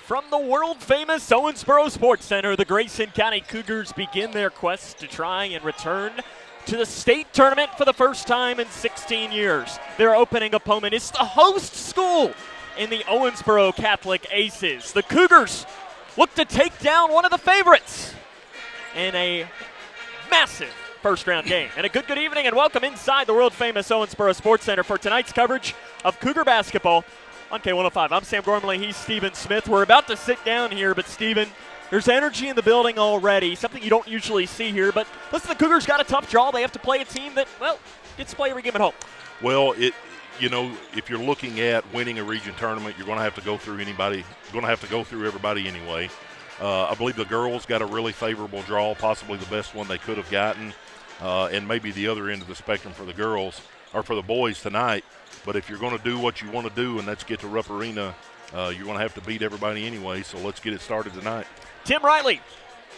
From the world-famous Owensboro Sports Center, the Grayson County Cougars begin their quest to try and return to the state tournament for the first time in 16 years. Their opening opponent is the host school in the Owensboro Catholic Aces. The Cougars look to take down one of the favorites in a massive first-round game. And a good evening and welcome inside the world-famous Owensboro Sports Center for tonight's coverage of Cougar basketball on K105. I'm Sam Gormley. He's Stephen Smith. We're about to sit down here, but Stephen, there's energy in the building already, something you don't usually see here. But listen, the Cougars got a tough draw. They have to play a team that, well, gets to play every game at home. Well, if you're looking at winning a region tournament, you're going to have to go through everybody anyway. I believe the girls got a really favorable draw, possibly the best one they could have gotten, and maybe the other end of the spectrum for the girls or for the boys tonight. But if you're going to do what you want to do, and that's get to Rupp Arena, you're going to have to beat everybody anyway. So let's get it started tonight. Tim Riley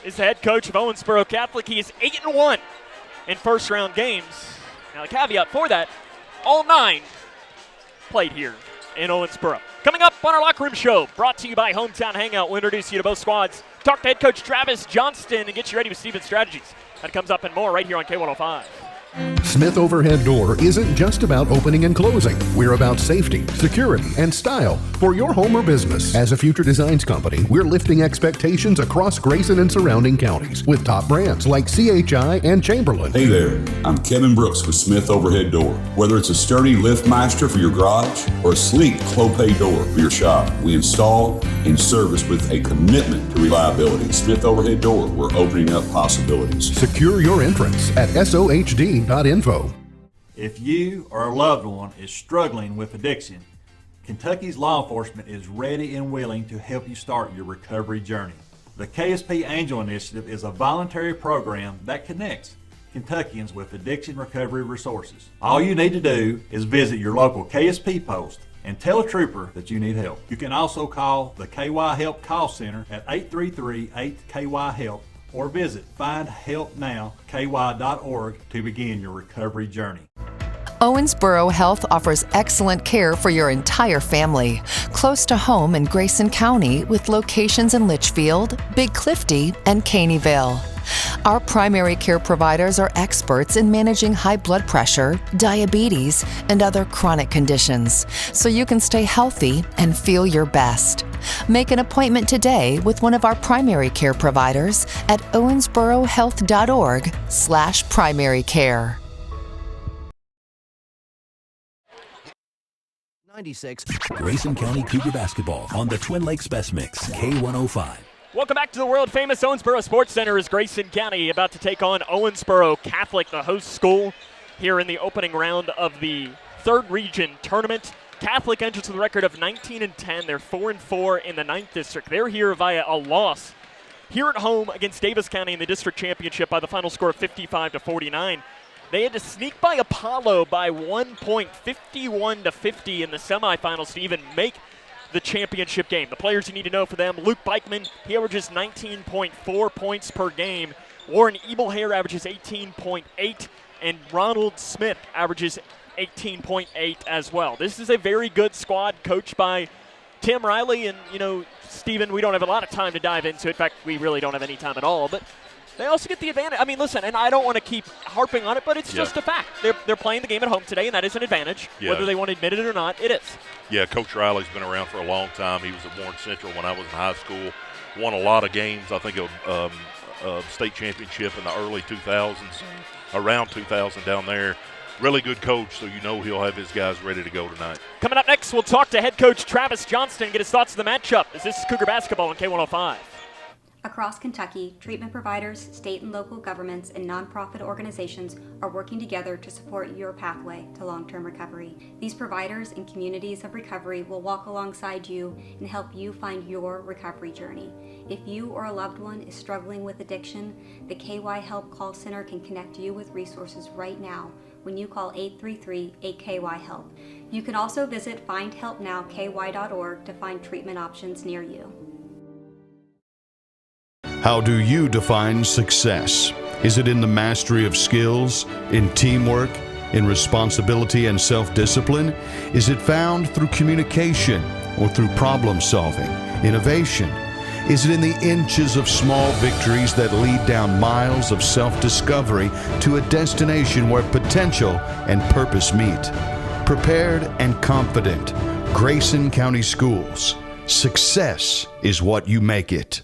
is the head coach of Owensboro Catholic. He is 8-1 in first-round games. Now, the caveat for that, all 9 played here in Owensboro. Coming up on our Locker Room Show, brought to you by Hometown Hangout. We'll introduce you to both squads, talk to head coach Travis Johnston, and get you ready with Steven's strategies. That comes up and more right here on K105. Smith Overhead Door isn't just about opening and closing. We're about safety, security, and style for your home or business. As a future designs company, we're lifting expectations across Grayson and surrounding counties with top brands like CHI and Chamberlain. Hey there, I'm Kevin Brooks with Smith Overhead Door. Whether it's a sturdy LiftMeister for your garage or a sleek Clopay door for your shop, we install and service with a commitment to reliability. Smith Overhead Door, we're opening up possibilities. Secure your entrance at SOHD.info. If you or a loved one is struggling with addiction, Kentucky's law enforcement is ready and willing to help you start your recovery journey. The KSP Angel Initiative is a voluntary program that connects Kentuckians with addiction recovery resources. All you need to do is visit your local KSP post and tell a trooper that you need help. You can also call the KY Help call center at 833-8KY-HELP or visit findhelpnowky.org to begin your recovery journey. Owensboro Health offers excellent care for your entire family. Close to home in Grayson County with locations in Litchfield, Big Clifty, and Caneyville. Our primary care providers are experts in managing high blood pressure, diabetes, and other chronic conditions, so you can stay healthy and feel your best. Make an appointment today with one of our primary care providers at owensborohealth.org/primary care. 96 Grayson County Cougar basketball on the Twin Lakes Best Mix, K105. Welcome back to the world-famous Owensboro Sports Center as Grayson County about to take on Owensboro Catholic, the host school, here in the opening round of the third region tournament. Catholic enters with a record of 19-10. They're 4-4 in the 9th district. They're here via a loss here at home against Davis County in the district championship by the final score of 55-49. They had to sneak by Apollo by 1 point, 51-50 in the semifinals to even make the championship game. The players you need to know for them: Luke Bikeman, he averages 19.4 points per game. Warren Ebelhair averages 18.8, and Ronald Smith averages 18.8 as well. This is a very good squad coached by Tim Riley, and, Stephen, we don't have a lot of time to dive into it. In fact, we really don't have any time at all, but they also get the advantage. I mean, listen, and I don't want to keep harping on it, but it's just a fact. They're playing the game at home today, and that is an advantage. Yeah. Whether they want to admit it or not, it is. Yeah, Coach Riley's been around for a long time. He was at Warren Central when I was in high school. Won a lot of games. I think a state championship in the early 2000s, around 2000 down there. Really good coach, so he'll have his guys ready to go tonight. Coming up next, we'll talk to head coach Travis Johnston and get his thoughts on the matchup as this is Cougar basketball on K105. Across Kentucky, treatment providers, state and local governments, and nonprofit organizations are working together to support your pathway to long-term recovery. These providers and communities of recovery will walk alongside you and help you find your recovery journey. If you or a loved one is struggling with addiction, the KY Help call center can connect you with resources right now when you call 833-8KY-HELP. You can also visit findhelpnowky.org to find treatment options near you. How do you define success? Is it in the mastery of skills, in teamwork, in responsibility and self-discipline? Is it found through communication or through problem solving? innovation? Is it in the inches of small victories that lead down miles of self-discovery to a destination where potential and purpose meet? Prepared and confident, Grayson County Schools. Success is what you make it.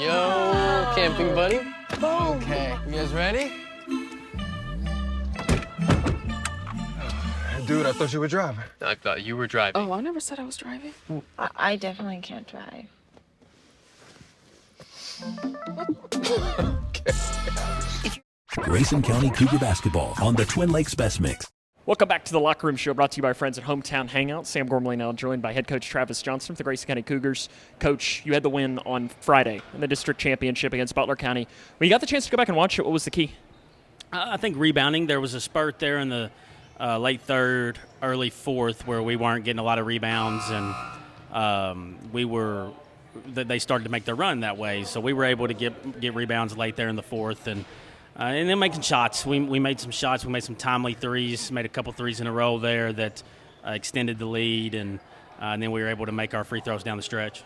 Yo, camping buddy. Okay, you guys ready? Dude, I thought you were driving. I thought you were driving. Oh, I never said I was driving. I definitely can't drive. Grayson County Cougar basketball on the Twin Lakes Best Mix. Welcome back to the Locker Room Show, brought to you by our friends at Hometown Hangout. Sam Gormley now joined by head coach Travis Johnson of the Grayson County Cougars. Coach, you had the win on Friday in the district championship against Butler County. When you got the chance to go back and watch it, what was the key? I think rebounding. There was a spurt there in the late third, early fourth where we weren't getting a lot of rebounds, and they started to make their run that way. So we were able to get rebounds late there in the fourth, and then making shots. We made some shots. We made some timely threes, made a couple threes in a row there that extended the lead, and then we were able to make our free throws down the stretch.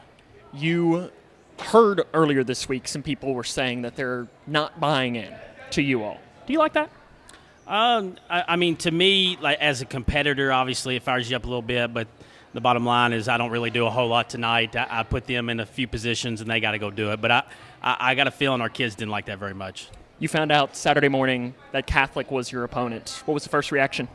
You heard earlier this week some people were saying that they're not buying in to you all. Do you like that? I mean, to me, like as a competitor, obviously it fires you up a little bit, but the bottom line is I don't really do a whole lot tonight. I put them in a few positions, and they got to go do it. But I got a feeling our kids didn't like that very much. You found out Saturday morning that Catholic was your opponent. What was the first reaction?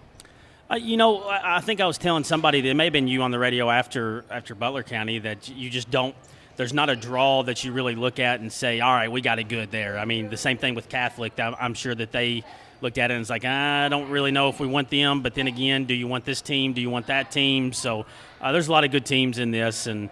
I think I was telling somebody, that may have been you on the radio after Butler County, that you just don't – there's not a draw that you really look at and say, all right, we got it good there. I mean, the same thing with Catholic. I'm sure that they looked at it and it's like, I don't really know if we want them. But then again, do you want this team? Do you want that team? So there's a lot of good teams in this, and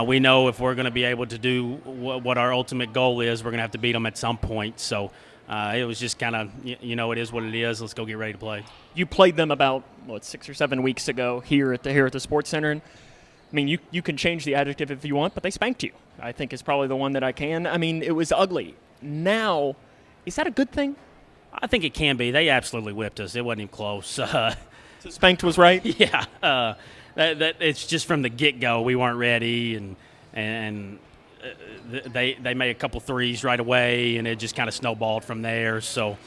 we know if we're going to be able to do what our ultimate goal is, we're going to have to beat them at some point. So it was just kind of, it is what it is. Let's go get ready to play. You played them about, 6 or 7 weeks ago here at the Sports Center. And I mean, you can change the adjective if you want, but they spanked you, I think is probably the one that I can. I mean, it was ugly. Now, is that a good thing? I think it can be. They absolutely whipped us. It wasn't even close. So spanked was right? Yeah. That it's just from the get-go. We weren't ready, and they made a couple threes right away, and it just kind of snowballed from there. So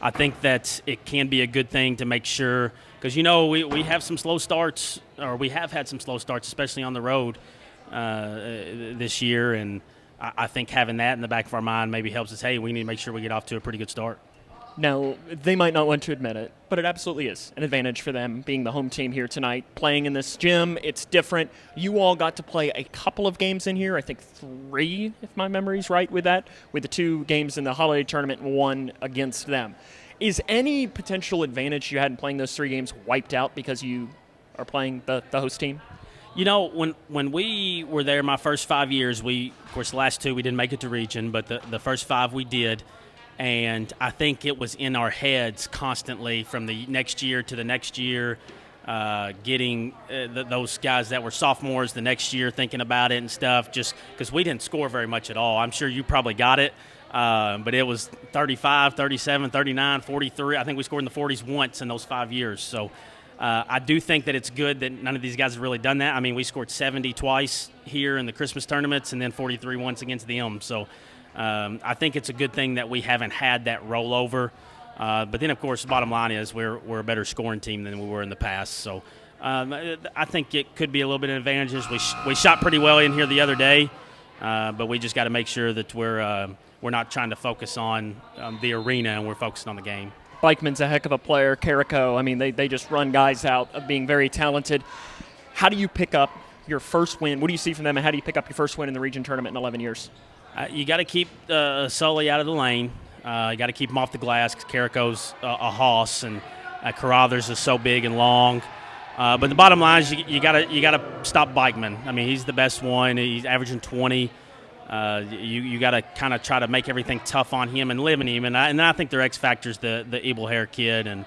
I think that it can be a good thing to make sure, because, we have some slow starts, or we have had some slow starts, especially on the road this year, and I think having that in the back of our mind maybe helps us, hey, we need to make sure we get off to a pretty good start. Now, they might not want to admit it, but it absolutely is an advantage for them being the home team here tonight, playing in this gym. It's different. You all got to play a couple of games in here, I think 3, if my memory's right with that, with the 2 games in the holiday tournament and 1 against them. Is any potential advantage you had in playing those 3 games wiped out because you are playing the host team? When we were there my first 5 years, of course, the last 2 we didn't make it to region, but the first 5 we did. And I think it was in our heads constantly from the next year to the next year, getting those guys that were sophomores the next year thinking about it and stuff, just because we didn't score very much at all. I'm sure you probably got it, but it was 35, 37, 39, 43. I think we scored in the 40s once in those 5 years. So I do think that it's good that none of these guys have really done that. I mean, we scored 70 twice here in the Christmas tournaments and then 43 once against them. So I think it's a good thing that we haven't had that rollover. But then, of course, the bottom line is we're a better scoring team than we were in the past. So I think it could be a little bit of advantages. We shot pretty well in here the other day, but we just got to make sure that we're not trying to focus on the arena and we're focusing on the game. Bikeman's a heck of a player. Carrico, I mean, they just run guys out of being very talented. How do you pick up your first win? What do you see from them, and how do you pick up your first win in the region tournament in 11 years? You got to keep Sully out of the lane. You got to keep him off the glass because Carrico's a hoss, and Carruthers is so big and long. But the bottom line is you got to stop Bikeman. I mean, he's the best one. He's averaging 20. You got to kind of try to make everything tough on him and limit him. And I think their X factor's the Abel Hair kid, and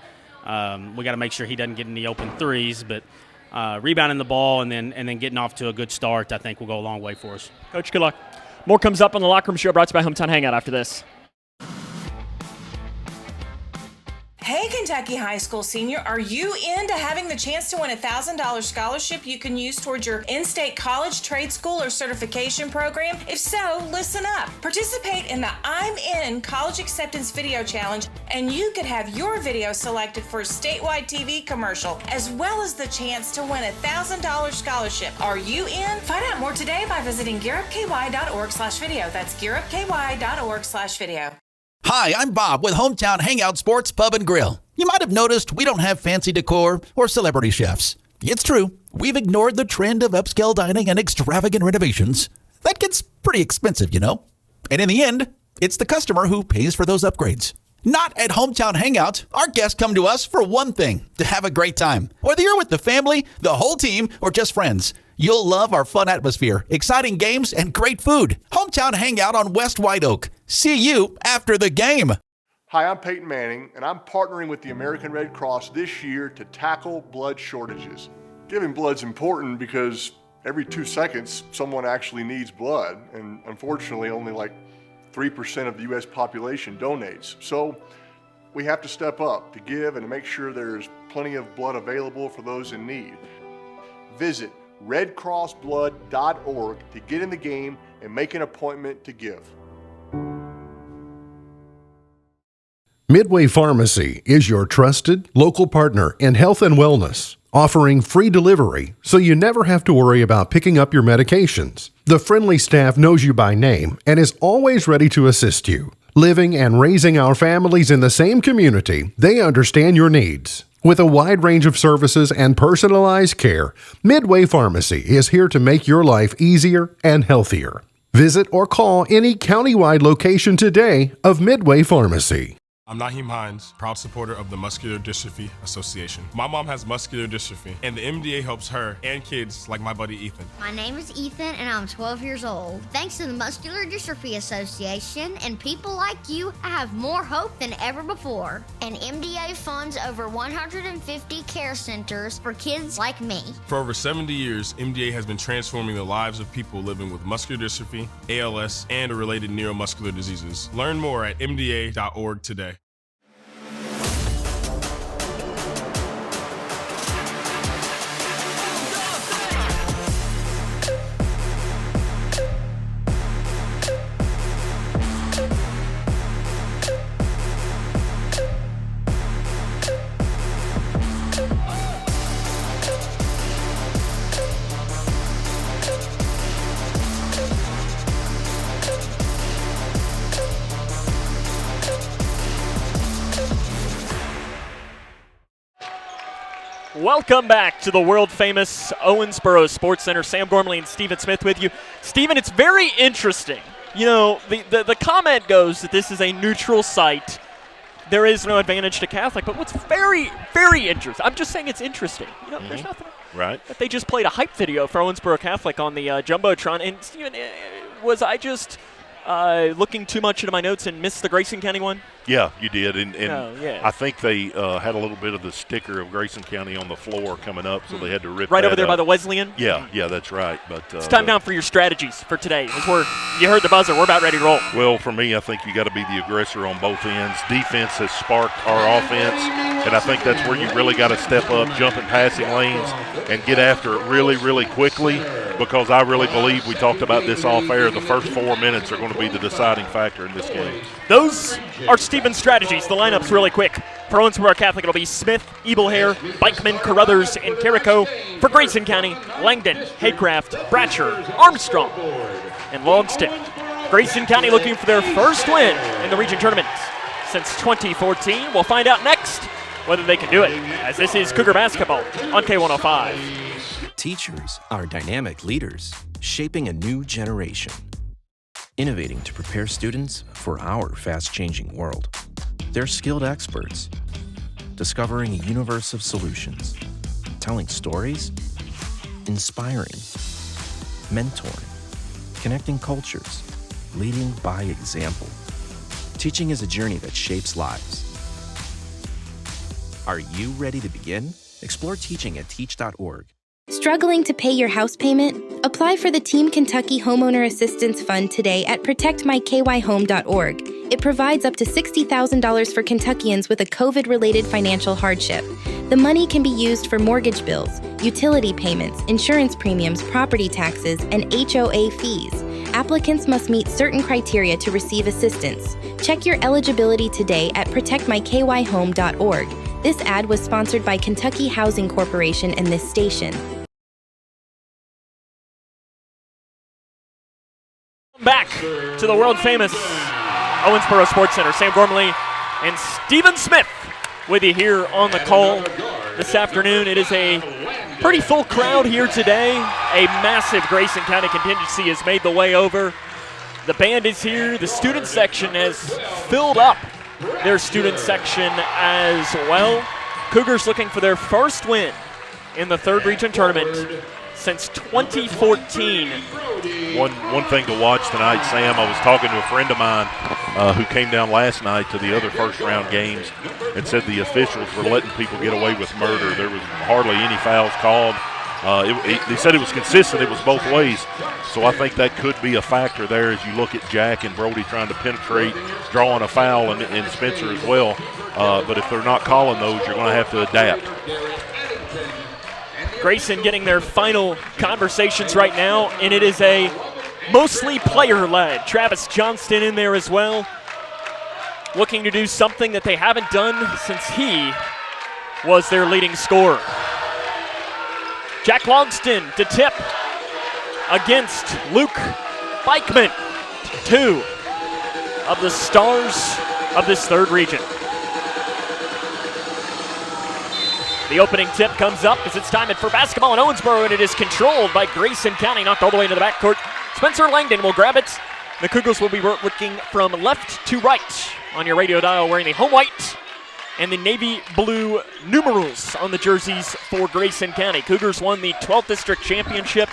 we got to make sure he doesn't get any open threes. But rebounding the ball and then getting off to a good start, I think will go a long way for us. Coach, good luck. More comes up on the Locker Room Show, brought to you by Hometown Hangout after this. Hey, Kentucky high school senior, are you into having the chance to win a $1,000 scholarship you can use towards your in-state college, trade school, or certification program? If so, listen up. Participate in the I'm In College Acceptance Video Challenge, and you could have your video selected for a statewide TV commercial, as well as the chance to win a $1,000 scholarship. Are you in? Find out more today by visiting gearupky.org/video. That's gearupky.org/video. Hi, I'm Bob with Hometown Hangout Sports Pub and Grill. You might have noticed we don't have fancy decor or celebrity chefs. It's true, we've ignored the trend of upscale dining and extravagant renovations. That gets pretty expensive, you know. And in the end, it's the customer who pays for those upgrades. Not at Hometown Hangout. Our guests come to us for one thing, to have a great time. Whether you're with the family, the whole team, or just friends, you'll love our fun atmosphere, exciting games, and great food. Hometown Hangout on West White Oak. See you after the game. Hi, I'm Peyton Manning, and I'm partnering with the American Red Cross this year to tackle blood shortages. Giving blood's important because every 2 seconds, someone actually needs blood, and unfortunately, only like 3% of the U.S. population donates. So we have to step up to give and to make sure there's plenty of blood available for those in need. Visit redcrossblood.org to get in the game and make an appointment to give. Midway Pharmacy is your trusted local partner in health and wellness, offering free delivery so you never have to worry about picking up your medications. The friendly staff knows you by name and is always ready to assist you. Living and raising our families in the same community, they understand your needs. With a wide range of services and personalized care, Midway Pharmacy is here to make your life easier and healthier. Visit or call any countywide location today of Midway Pharmacy. I'm Naheem Hines, proud supporter of the Muscular Dystrophy Association. My mom has muscular dystrophy, and the MDA helps her and kids like my buddy Ethan. My name is Ethan, and I'm 12 years old. Thanks to the Muscular Dystrophy Association and people like you, I have more hope than ever before. And MDA funds over 150 care centers for kids like me. For over 70 years, MDA has been transforming the lives of people living with muscular dystrophy, ALS, and related neuromuscular diseases. Learn more at mda.org today. Welcome back to the world-famous Owensboro Sports Center. Sam Gormley and Stephen Smith with you. Stephen, it's very interesting. You know, the comment goes that this is a neutral site. There is no advantage to Catholic, but what's very, very interesting, I'm just saying it's interesting. You know, there's nothing. Right. That they just played a hype video for Owensboro Catholic on the Jumbotron. And, Stephen, was I just looking too much into my notes and missed the Grayson County one? Yeah, you did, and yeah. I think they had a little bit of the sticker of Grayson County on the floor coming up, so they had to rip right that over there up. By the Wesleyan? Yeah, that's right. But it's time now for your strategies for today. You heard the buzzer. We're about ready to roll. Well, for me, I think you got to be the aggressor on both ends. Defense has sparked our offense, and I think that's where you really got to step up, jump in passing lanes, and get after it really, really quickly, because I really believe, we talked about this off air, the first 4 minutes are going to be the deciding factor in this game. Those are Stephen's strategies. The lineup's really quick. For Owensboro Catholic, it'll be Smith, Ebelhair, Bikeman, Carruthers, and Carrico. For Grayson County, Langdon, Haycraft, Bratcher, Armstrong, and Longstick. Grayson County looking for their first win in the region tournament since 2014. We'll find out next whether they can do it, as this is Cougar Basketball on K105. Teachers are dynamic leaders, shaping a new generation. Innovating to prepare students for our fast-changing world. They're skilled experts, discovering a universe of solutions, telling stories, inspiring, mentoring, connecting cultures, leading by example. Teaching is a journey that shapes lives. Are you ready to begin? Explore teaching at teach.org. Struggling to pay your house payment? Apply for the Team Kentucky Homeowner Assistance Fund today at protectmykyhome.org. It provides up to $60,000 for Kentuckians with a COVID-related financial hardship. The money can be used for mortgage bills, utility payments, insurance premiums, property taxes, and HOA fees. Applicants must meet certain criteria to receive assistance. Check your eligibility today at protectmykyhome.org. This ad was sponsored by Kentucky Housing Corporation and this station. Back to the world-famous Owensboro Sports Center. Sam Gormley and Stephen Smith with you here on the call this afternoon. It is a pretty full crowd here today. A massive Grayson County contingency has made the way over. The band is here. The student section has filled up their student section as well. Cougars looking for their first win in the third region tournament since 2014. One thing to watch tonight, Sam, I was talking to a friend of mine who came down last night to the other first-round games and said the officials were letting people get away with murder. There was hardly any fouls called. They said it was consistent. It was both ways. So I think that could be a factor there as you look at Jack and Brody trying to penetrate, drawing a foul, and Spencer as well. But if they're not calling those, you're going to have to adapt. Grayson getting their final conversations right now, and it is a mostly player-led. Travis Johnston in there as well, looking to do something that they haven't done since he was their leading scorer. Jack Logston to tip against Luke Bikeman, two of the stars of this third region. The opening tip comes up as it's time for basketball in Owensboro, and it is controlled by Grayson County, knocked all the way into the backcourt. Spencer Langdon will grab it. The Cougars will be looking from left to right on your radio dial, wearing the home white and the navy blue numerals on the jerseys for Grayson County. Cougars won the 12th District Championship,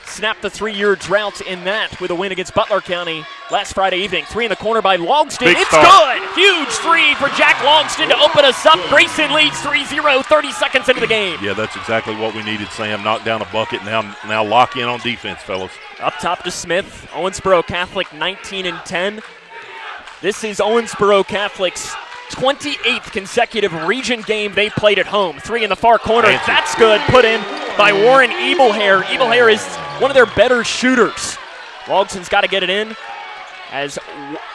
snapped the 3-year drought in that with a win against Butler County last Friday evening. Three in the corner by Logston. It's good! Huge three for Jack Logston to open us up. Grayson leads 3-0, 30 seconds into the game. Yeah, that's exactly what we needed, Sam. Knock down a bucket, now lock in on defense, fellas. Up top to Smith. Owensboro Catholic 19-10. This is Owensboro Catholic's 28th consecutive region game they played at home. Three in the far corner. That's good. Put in by Warren Ebelhair. Ebelhair is one of their better shooters. Logston's got to get it in, as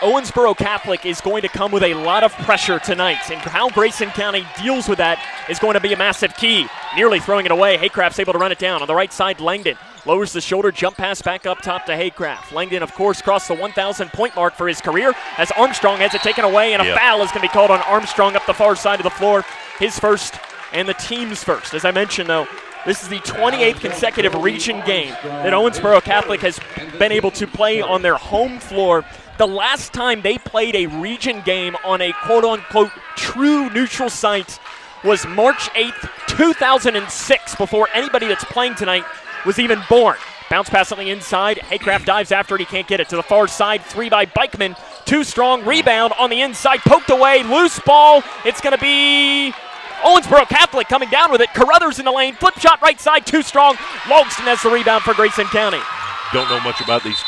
Owensboro Catholic is going to come with a lot of pressure tonight, and how Grayson County deals with that is going to be a massive key. Nearly throwing it away. Haycraft's able to run it down. On the right side, Langdon lowers the shoulder, jump pass back up top to Haycraft. Langdon, of course, crossed the 1,000-point mark for his career as Armstrong has it taken away, and a foul is going to be called on Armstrong up the far side of the floor. His first and the team's first. As I mentioned, though, this is the 28th consecutive region game that Owensboro Catholic has been able to play on their home floor. The last time they played a region game on a quote-unquote true neutral site was March 8th, 2006, before anybody that's playing tonight was even born. Bounce pass on the inside. Haycraft dives after it. He can't get it. To the far side, three by Bikeman. Too strong. Rebound on the inside. Poked away. Loose ball. It's going to be Owensboro Catholic coming down with it. Carruthers in the lane. Flip shot right side. Too strong. Logston has the rebound for Grayson County. Don't know much about these.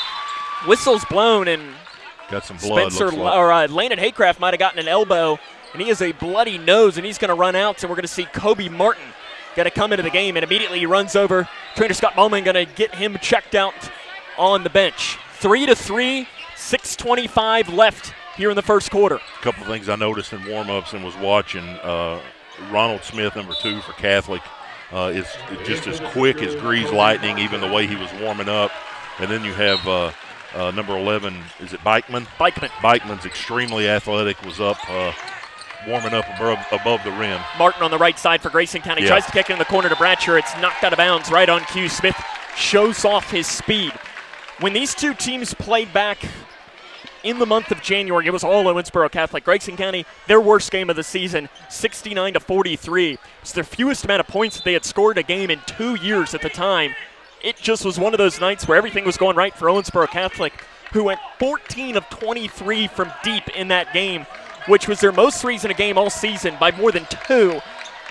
Whistles blown, and got some blood. Spencer or Landon Haycraft might have gotten an elbow, and he has a bloody nose, and he's going to run out. So we're going to see Kobe Martin going to come into the game, and immediately he runs over. Trainer Scott Bowman going to get him checked out on the bench. 3-3, 6:25 left here in the first quarter. A couple of things I noticed in warm-ups and was watching. Ronald Smith, number 2 for Catholic, is just as quick as greased lightning, even the way he was warming up. And then you have number 11, is it Bikeman? Bikeman's extremely athletic, was up warming up above the rim. Martin on the right side for Grayson County. Tries to kick it in the corner to Bratcher. It's knocked out of bounds right on cue. Smith shows off his speed. When these two teams played back in the month of January, it was all Owensboro Catholic. Grayson County, their worst game of the season, 69-43. It's their fewest amount of points that they had scored a game in 2 years at the time. It just was one of those nights where everything was going right for Owensboro Catholic, who went 14 of 23 from deep in that game, which was their most threes in a game all season by more than 2.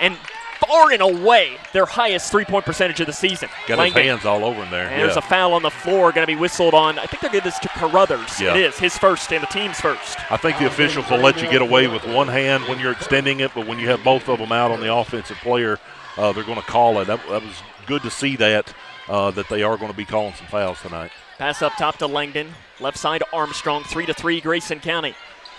And far and away their highest three-point percentage of the season. Got his hands all over him there. And there's a foul on the floor going to be whistled on. I think they're giving this to Carruthers. Yeah. It is his first and the team's first. I think the officials will let you get away with one hand when you're extending it, but when you have both of them out on the offensive player, they're going to call it. That was good to see that they are going to be calling some fouls tonight. Pass up top to Langdon. Left side Armstrong, 3-3 Grayson County.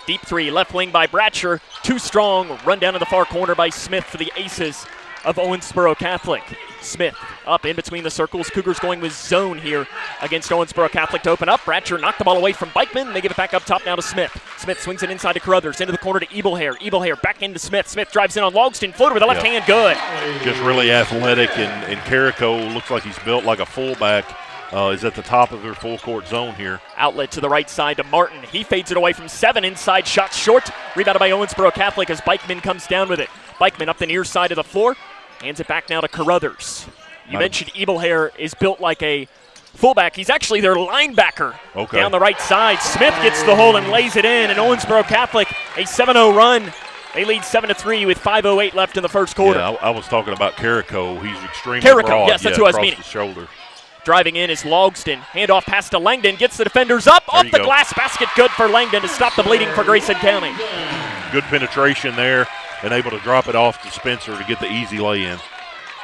Deep three, left wing by Bratcher. Too strong, run down to the far corner by Smith for the Aces of Owensboro Catholic. Smith up in between the circles. Cougars going with zone here against Owensboro Catholic to open up. Bratcher knocked the ball away from Bikeman. They give it back up top now to Smith. Smith swings it inside to Carruthers. Into the corner to Ebelhair. Ebelhair back into Smith. Smith drives in on Logston. Floater with the left hand. Good. Just really athletic, and Carrico looks like he's built like a fullback. Is at the top of their full court zone here. Outlet to the right side to Martin. He fades it away from 7. Inside shot short. Rebounded by Owensboro Catholic as Bikeman comes down with it. Bikeman up the near side of the floor. Hands it back now to Carruthers. You mentioned Ebelhair is built like a fullback. He's actually their linebacker down the right side. Smith gets the hole and lays it in. And Owensboro Catholic, a 7-0 run. They lead 7-3 with 5:08 left in the first quarter. Yeah, I was talking about Carrico. He's extremely Carrico, broad. yes, that's who I was across meaning. The shoulder. Driving in is Logston. Handoff pass to Langdon. Gets the defenders up. Off the glass basket. Good for Langdon to stop the bleeding for Grayson County. Good penetration there and able to drop it off to Spencer to get the easy lay-in.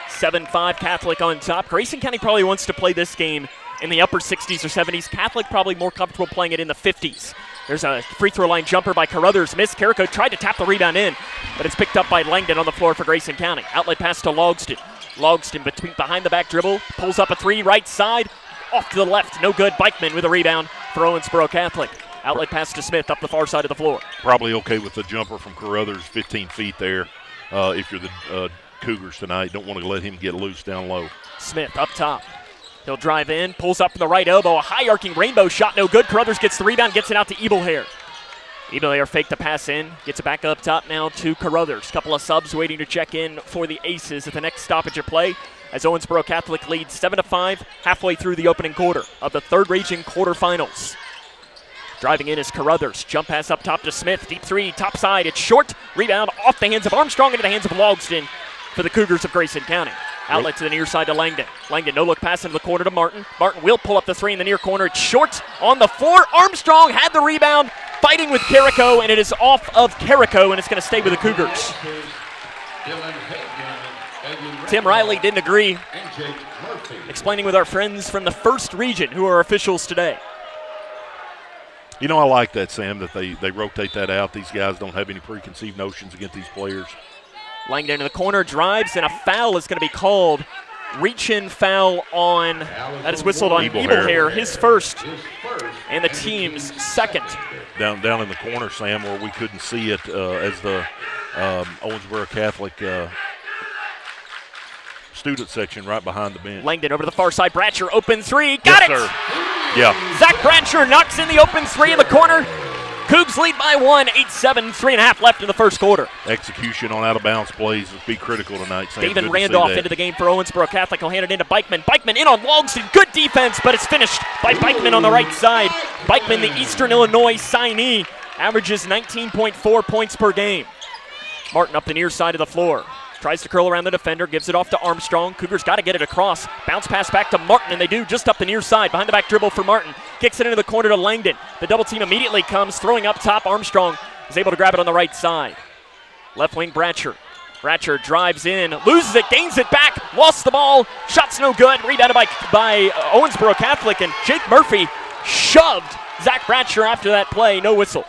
7-5 Catholic on top. Grayson County probably wants to play this game in the upper 60s or 70s. Catholic probably more comfortable playing it in the 50s. There's a free throw line jumper by Carruthers. Missed. Carrico tried to tap the rebound in, but it's picked up by Langdon on the floor for Grayson County. Outlet pass to Logston. Logston behind the back dribble, pulls up a three, right side, off to the left, no good. Bikeman with a rebound for Owensboro Catholic. Outlet pass to Smith up the far side of the floor. Probably okay with the jumper from Carruthers, 15 feet there. If you're the Cougars tonight, don't want to let him get loose down low. Smith up top. He'll drive in, pulls up from the right elbow, a high arcing rainbow shot, no good. Carruthers gets the rebound, gets it out to Ebelhair. Ebelhair faked the pass in, gets it back up top now to Carruthers. Couple of subs waiting to check in for the Aces at the next stoppage of play as Owensboro Catholic leads 7-5 halfway through the opening quarter of the third region quarterfinals. Driving in is Carruthers. Jump pass up top to Smith. Deep three, top side. It's short. Rebound off the hands of Armstrong into the hands of Logston for the Cougars of Grayson County. Outlet to the near side to Langdon. Langdon, no-look pass into the corner to Martin. Martin will pull up the three in the near corner. It's short on the floor. Armstrong had the rebound, fighting with Carrico, and it is off of Carrico, and it's going to stay with the Cougars. Tim Riley didn't agree, explaining with our friends from the first region who are officials today. You know, I like that, Sam, that they rotate that out. These guys don't have any preconceived notions against these players. Langdon in the corner, drives, and a foul is going to be called. Reach-in foul on, that is whistled on Ebelhair, his first, and the team's second. Down in the corner, Sam, where we couldn't see it as the Owensboro Catholic student section right behind the bench. Langdon over to the far side. Bratcher, open three. Got it! Sir. Yeah. Zach Bratcher knocks in the open three in the corner. Cougs lead by 1, 8-7, 3.5 left in the first quarter. Execution on out-of-bounds plays will be critical tonight, Sam. David Randolph into the game for Owensboro Catholic. He'll hand it into Bikeman. Bikeman in on Logston. Good defense, but it's finished by Bikeman on the right side. Bikeman, the Eastern Illinois signee, averages 19.4 points per game. Martin up the near side of the floor. Tries to curl around the defender, gives it off to Armstrong. Cougars got to get it across. Bounce pass back to Martin, and they do just up the near side. Behind the back dribble for Martin. Kicks it into the corner to Langdon. The double team immediately comes, throwing up top. Armstrong is able to grab it on the right side. Left wing Bratcher. Bratcher drives in, loses it, gains it back, lost the ball. Shot's no good. Rebounded by Owensboro Catholic, and Jake Murphy shoved Zach Bratcher after that play. No whistle.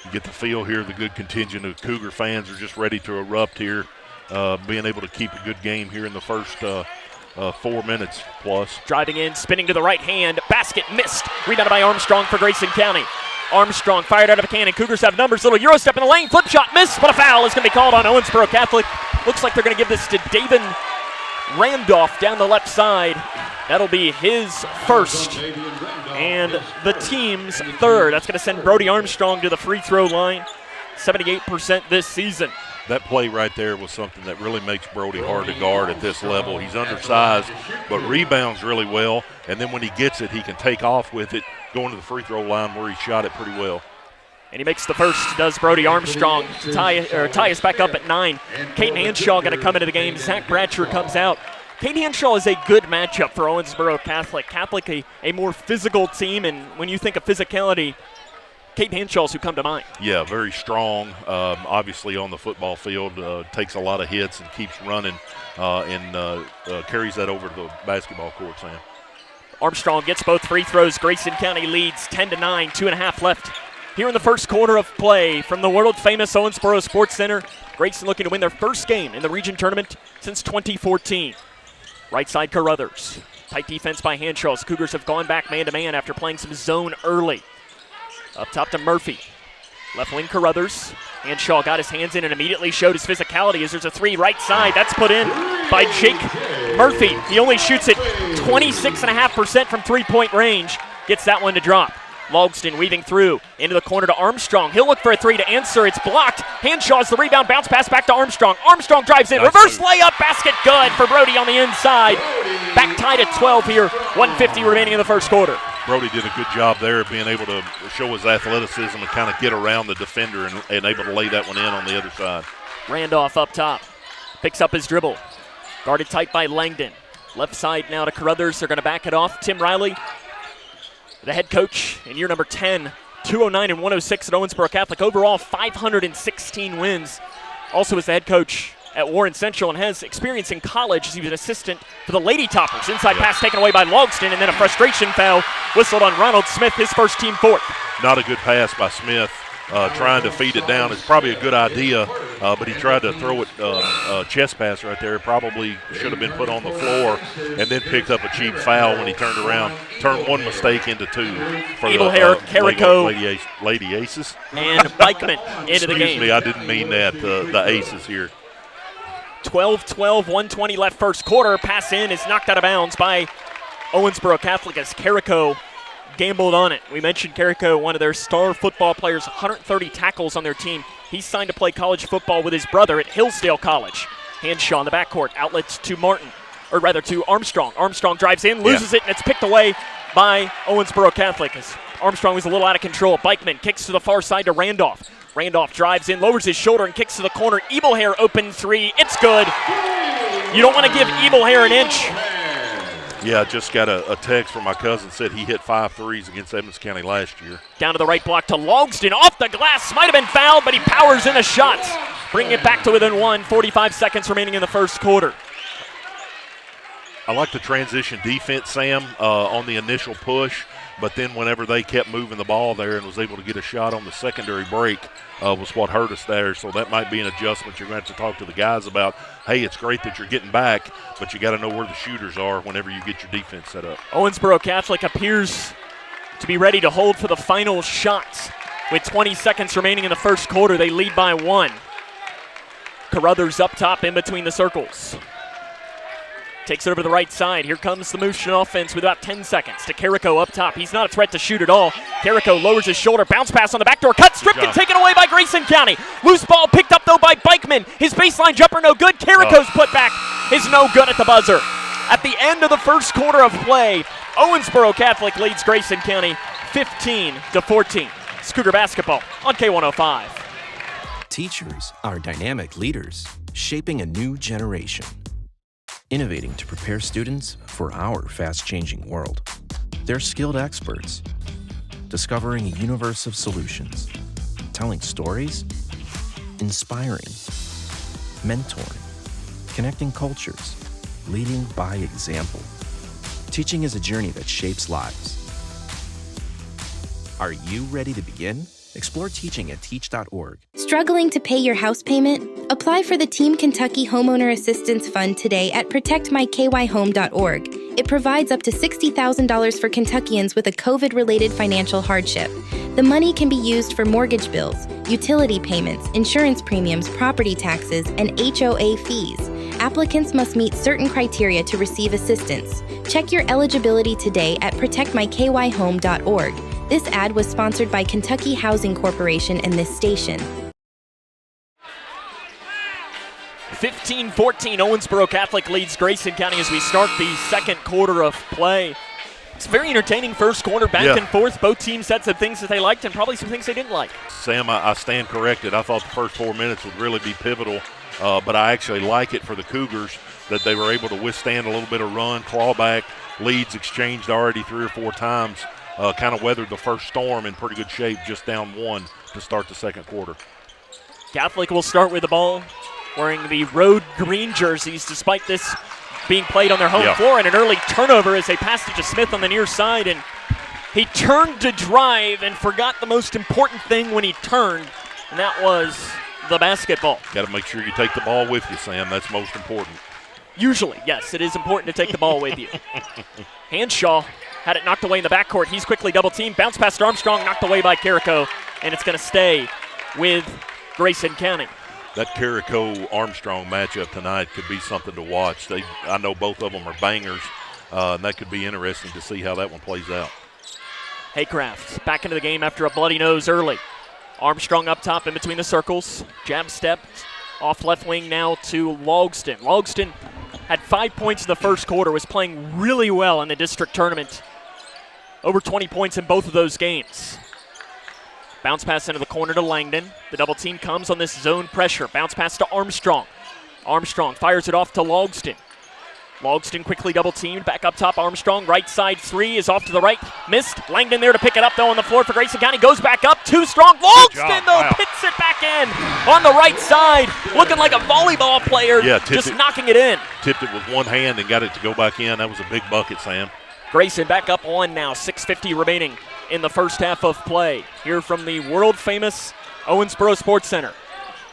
You get the feel here, the good contingent of Cougar fans are just ready to erupt here, being able to keep a good game here in the first 4 minutes plus. Driving in, spinning to the right hand, basket missed. Rebounded by Armstrong for Grayson County. Armstrong fired out of a cannon. Cougars have numbers. Little Euro step in the lane, flip shot missed, but a foul is going to be called on Owensboro Catholic. Looks like they're going to give this to David Randolph down the left side. That'll be his first and the team's third. That's going to send Brody Armstrong to the free throw line. 78% this season. That play right there was something that really makes Brody hard to guard at this level. He's undersized, but rebounds really well. And then when he gets it, he can take off with it, going to the free throw line where he shot it pretty well. And he makes the first, does Brody Armstrong, to tie us back up at 9. Caden Hanshaw going to come into the game. Zach Bratcher comes out. Caden Hanshaw is a good matchup for Owensboro Catholic. Catholic, a more physical team, and when you think of physicality, Caden Hanshaw's who come to mind. Yeah, very strong, obviously on the football field, takes a lot of hits and keeps running and carries that over to the basketball court, Sam. Armstrong gets both free throws. Grayson County leads 10-9, 2.5 left. Here in the first quarter of play from the world-famous Owensboro Sports Center, Grayson looking to win their first game in the region tournament since 2014. Right side, Carruthers. Tight defense by Hanshaw. Cougars have gone back man-to-man after playing some zone early. Up top to Murphy. Left wing, Carruthers. Hanshaw got his hands in and immediately showed his physicality as there's a 3 right side. That's put in by Jake Murphy. He only shoots it 26.5% from three-point range. Gets that one to drop. Logston weaving through into the corner to Armstrong. He'll look for a 3 to answer. It's blocked. Hanshaw's the rebound. Bounce pass back to Armstrong. Armstrong drives in. Reverse layup. Basket good for Brody on the inside. Back tied at 12 here. 1:50 remaining in the first quarter. Brody did a good job there being able to show his athleticism and kind of get around the defender and able to lay that one in on the other side. Randolph up top. Picks up his dribble. Guarded tight by Langdon. Left side now to Carruthers. They're going to back it off. Tim Riley, the head coach in year number 10, 209 and 106 at Owensboro Catholic. Overall, 516 wins. Also is the head coach at Warren Central and has experience in college as he was an assistant for the Lady Toppers. Inside pass taken away by Logston, and then a frustration foul whistled on Ronald Smith, his first team fourth. Not a good pass by Smith. Trying to feed it down is probably a good idea, but he tried to throw it chest pass right there. Probably should have been put on the floor and then picked up a cheap foul when he turned around. Turned one mistake into 2 for Evilhair, Carrico, Lady Aces. And Bikeman into the game. Excuse me, I didn't mean that, the Aces here. 12-12, 1:20 left first quarter. Pass in is knocked out of bounds by Owensboro Catholic as Carrico gambled on it. We mentioned Carrico, one of their star football players, 130 tackles on their team. He's signed to play college football with his brother at Hillsdale College. Hanshaw in the backcourt, outlets to to Armstrong. Armstrong drives in, loses it, and it's picked away by Owensboro Catholic as Armstrong was a little out of control. Bikeman kicks to the far side to Randolph. Randolph drives in, lowers his shoulder, and kicks to the corner. Evilhair open 3. It's good. You don't want to give Evilhair an inch. Yeah, I just got a text from my cousin, said he hit 5 threes against Evans County last year. Down to the right block to Logston, off the glass, might have been fouled, but he powers in a shot. Bringing it back to within 1, 45 seconds remaining in the first quarter. I like the transition defense, Sam, on the initial push, but then whenever they kept moving the ball there and was able to get a shot on the secondary break was what hurt us there. So that might be an adjustment you're going to have to talk to the guys about. Hey, it's great that you're getting back, but you got to know where the shooters are whenever you get your defense set up. Owensboro Catholic appears to be ready to hold for the final shots. With 20 seconds remaining in the first quarter, they lead by 1. Carruthers up top in between the circles. Takes it over to the right side. Here comes the Motion offense with about 10 seconds to Carrico up top. He's not a threat to shoot at all. Carrico lowers his shoulder. Bounce pass on the backdoor. Cut, stripped, and taken away by Grayson County. Loose ball picked up, though, by Bikeman. His baseline jumper no good. Carrico's putback is no good at the buzzer. At the end of the first quarter of play, Owensboro Catholic leads Grayson County 15-14. It's Cougar basketball on K105. Teachers are dynamic leaders, shaping a new generation. Innovating to prepare students for our fast-changing world. They're skilled experts, discovering a universe of solutions, telling stories, inspiring, mentoring, connecting cultures, leading by example. Teaching is a journey that shapes lives. Are you ready to begin? Explore teaching at teach.org. Struggling to pay your house payment? Apply for the Team Kentucky Homeowner Assistance Fund today at protectmykyhome.org. It provides up to $60,000 for Kentuckians with a COVID-related financial hardship. The money can be used for mortgage bills, utility payments, insurance premiums, property taxes, and HOA fees. Applicants must meet certain criteria to receive assistance. Check your eligibility today at protectmykyhome.org. This ad was sponsored by Kentucky Housing Corporation and this station. 15-14, Owensboro Catholic leads Grayson County as we start the second quarter of play. It's a very entertaining first quarter, back and forth. Both teams had some things that they liked and probably some things they didn't like. Sam, I stand corrected. I thought the first 4 minutes would really be pivotal, but I actually like it for the Cougars that they were able to withstand a little bit of run, claw back, leads exchanged already 3 or 4 times, kind of weathered the first storm in pretty good shape, just down 1 to start the second quarter. Catholic will start with the ball, wearing the road green jerseys, despite this being played on their home floor, and an early turnover as they passed it to Smith on the near side, and he turned to drive and forgot the most important thing when he turned, and that was the basketball. Got to make sure you take the ball with you, Sam. That's most important. Usually, yes, it is important to take the ball with you. Hanshaw had it knocked away in the backcourt. He's quickly double-teamed. Bounce past Armstrong, knocked away by Carrico, and it's going to stay with Grayson County. That Carrico-Armstrong matchup tonight could be something to watch. I know both of them are bangers, and that could be interesting to see how that one plays out. Haycraft back into the game after a bloody nose early. Armstrong up top in between the circles. Jab step off left wing now to Logston. Logston had 5 points in the first quarter, was playing really well in the district tournament. Over 20 points in both of those games. Bounce pass into the corner to Langdon. The double team comes on this zone pressure. Bounce pass to Armstrong. Armstrong fires it off to Logston. Logston quickly double teamed. Back up top, Armstrong. Right side 3 is off to the right. Missed. Langdon there to pick it up, though, on the floor for Grayson County. Goes back up. Too strong. Logston, though, picks it back in on the right side. Looking like a volleyball player. Just knocking it in. Tipped it with one hand and got it to go back in. That was a big bucket, Sam. Grayson back up on now. 6:50 remaining in the first half of play. Here from the world-famous Owensboro Sports Center.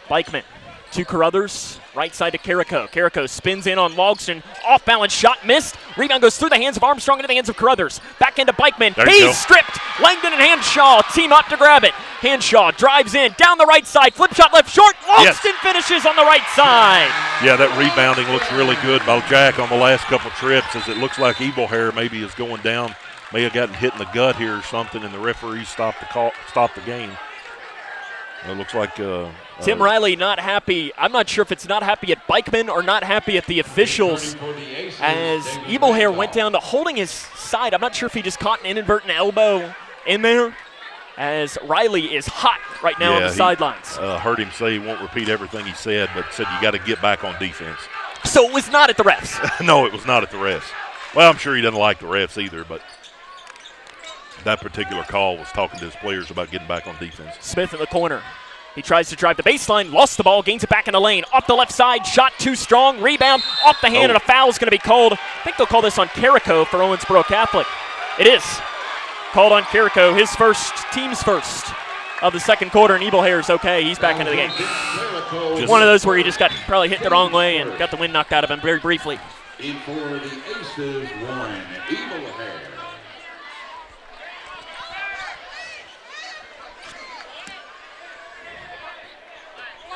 Bikeman to Carruthers, right side to Carrico. Carrico spins in on Logston. Off-balance shot, missed. Rebound goes through the hands of Armstrong into the hands of Carruthers. Back into Bikeman. He's stripped. Langdon and Hanshaw team up to grab it. Hanshaw drives in, down the right side. Flip shot left short. Logston finishes on the right side. Yeah, that rebounding looks really good by Jack on the last couple trips, as it looks like Evil Hair maybe is going down. May have gotten hit in the gut here or something, and the referee stopped the game. It looks like Tim Riley not happy. I'm not sure if it's not happy at Bikeman or not happy at the officials, as Evil Hair went down to holding his side. I'm not sure if he just caught an inadvertent elbow in there, as Riley is hot right now on the sidelines. Heard him say he won't repeat everything he said, but said you got to get back on defense. So it was not at the refs? No, it was not at the refs. Well, I'm sure he doesn't like the refs either, but that particular call was talking to his players about getting back on defense. Smith in the corner. He tries to drive the baseline, lost the ball, gains it back in the lane. Off the left side, shot too strong, rebound, off the hand, and a foul is going to be called. I think they'll call this on Carrico for Owensboro Catholic. It is called on Carrico, his first, team's first of the second quarter, and Evil Hair's okay. He's back into the game. One of those where he just got probably hit the wrong way and got the wind knocked out of him very briefly. In for the Aces, one, Evil Hair.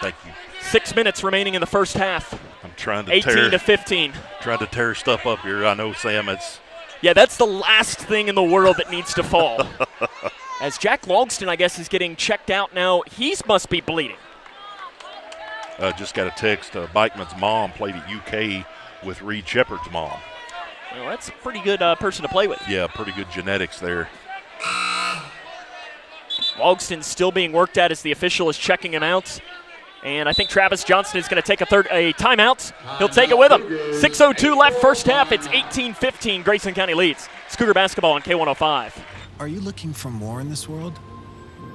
Thank you. 6 minutes remaining in the first half. I'm trying to 18 to 15. Trying to tear stuff up here. I know, Sam, it's... Yeah, that's the last thing in the world that needs to fall. As Jack Logston, I guess, is getting checked out now. He must be bleeding. Just got a text. Bikeman's mom played at UK with Reed Shepard's mom. Well, that's a pretty good person to play with. Yeah, pretty good genetics there. Logston's still being worked at as the official is checking him out. And I think Travis Johnson is going to take a timeout. He'll take it with him. 6:02 left first half. It's 18-15. Grayson County leads. It's Cougar basketball on K105. Are you looking for more in this world?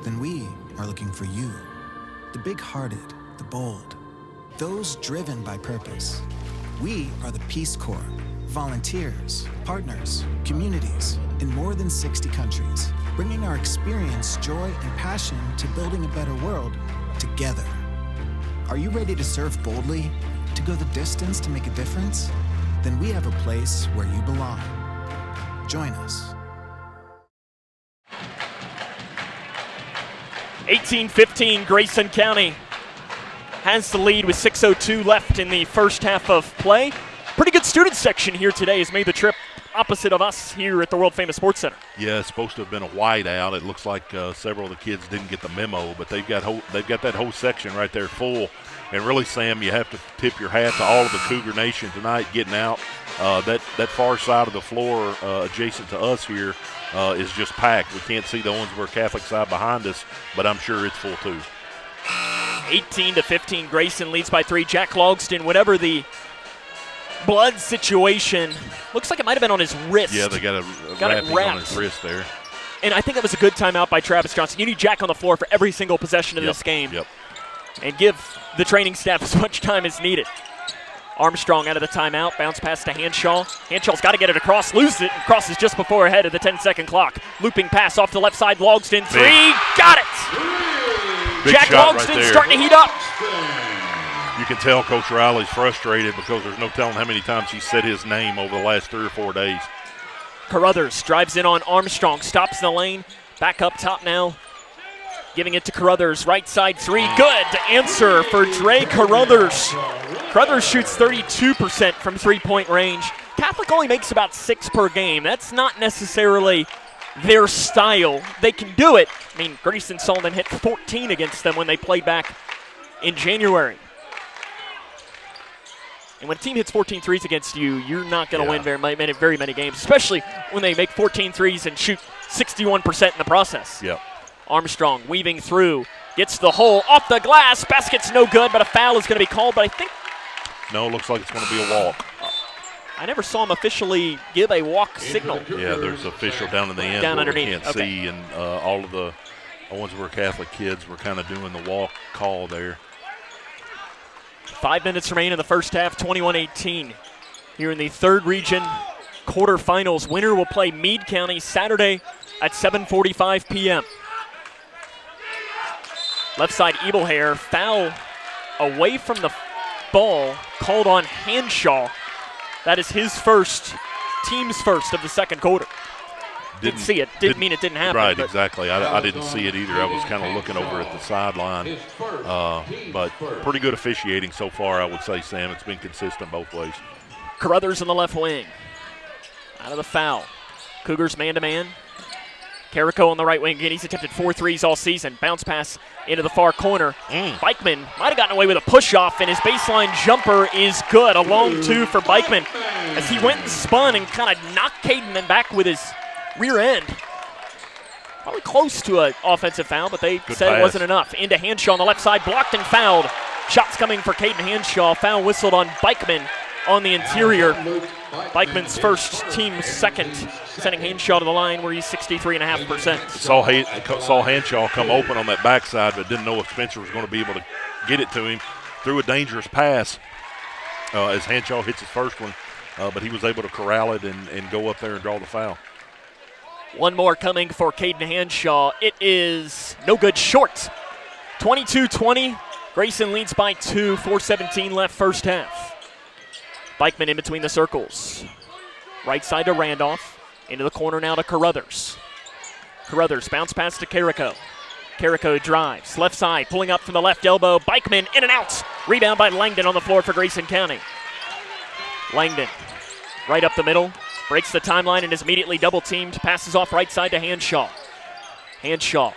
Then we are looking for you. The big-hearted, the bold, those driven by purpose. We are the Peace Corps, volunteers, partners, communities in more than 60 countries, bringing our experience, joy, and passion to building a better world together. Are you ready to serve boldly, to go the distance to make a difference? Then we have a place where you belong. Join us. 18-15, Grayson County has the lead with 6:02 left in the first half of play. Pretty good student section here today has made the trip opposite of us here at the World Famous Sports Center. Yeah, it's supposed to have been a whiteout. It looks like several of the kids didn't get the memo, but they've got that whole section right there full. And really, Sam, you have to tip your hat to all of the Cougar Nation tonight getting out. That far side of the floor adjacent to us here is just packed. We can't see the Owensboro Catholic side behind us, but I'm sure it's full too. 18-15, Grayson leads by 3. Jack Logston, whatever the blood situation, looks like it might have been on his wrist. Yeah, they got a wrapping on his wrist there. And I think that was a good timeout by Travis Johnson. You need Jack on the floor for every single possession of this game. Yep. And give the training staff as much time as needed. Armstrong out of the timeout, bounce pass to Hanshall. Hanshall's got to get it across, loses it, and crosses just before ahead of the 10-second clock. Looping pass off the left side, Logston, 3, got it! Big Jack Logston right starting to heat up. You can tell Coach Riley's frustrated because there's no telling how many times he said his name over the last 3 or 4 days. Carruthers drives in on Armstrong, stops in the lane, back up top now. Giving it to Carruthers, right side 3, good answer for Dre Carruthers. Carruthers shoots 32% from three-point range. Catholic only makes about 6 per game. That's not necessarily their style. They can do it. I mean, Grayson Sullivan hit 14 against them when they played back in January. And when a team hits 14 threes against you, you're not going to win very many games, especially when they make 14 threes and shoot 61% in the process. Yep. Armstrong weaving through, gets the hole off the glass. Basket's no good, but a foul is going to be called. But I think no, looks like it's going to be a walk. I never saw him officially give a walk signal. Yeah, there's an official down in the end down where underneath. we can't see, and all of the Owensboro Catholic kids were kind of doing the walk call there. 5 minutes remain in the first half, 21-18. Here in the third region quarterfinals, winner will play Meade County Saturday at 7:45 p.m. Left side, Ebelhair, foul away from the ball, called on Hanshaw. That is his first, team's first of the second quarter. Didn't see it. Didn't mean it didn't happen. Right, exactly. I didn't see it either. I was kind of looking over at the sideline. But pretty good officiating so far, I would say, Sam. It's been consistent both ways. Carruthers in the left wing. Out of the foul. Cougars man-to-man. Carrico on the right wing again. He's attempted 4 threes all season. Bounce pass into the far corner. Bikeman might have gotten away with a push-off, and his baseline jumper is good. A long 2 for Bikeman as he went and spun and kind of knocked Caden back with his rear end. Probably close to an offensive foul, but they said it wasn't enough. Into Hanshaw on the left side, blocked and fouled. Shots coming for Caden Hanshaw. Foul whistled on Bikeman on the interior. Bikeman's first, team's second, sending Hanshaw to the line where he's 63.5%. Saw Hanshaw come open on that backside, but didn't know if Spencer was going to be able to get it to him. Threw a dangerous pass as Hanshaw hits his first one, but he was able to corral it and go up there and draw the foul. One more coming for Caden Hanshaw. It is no good, short. 22-20. Grayson leads by 2, 4:17 left first half. Bikeman in between the circles. Right side to Randolph. Into the corner now to Carruthers. Carruthers bounce pass to Carrico. Carrico drives. Left side, pulling up from the left elbow. Bikeman in and out. Rebound by Langdon on the floor for Grayson County. Langdon right up the middle. Breaks the timeline and is immediately double-teamed. Passes off right side to Hanshaw. Hanshaw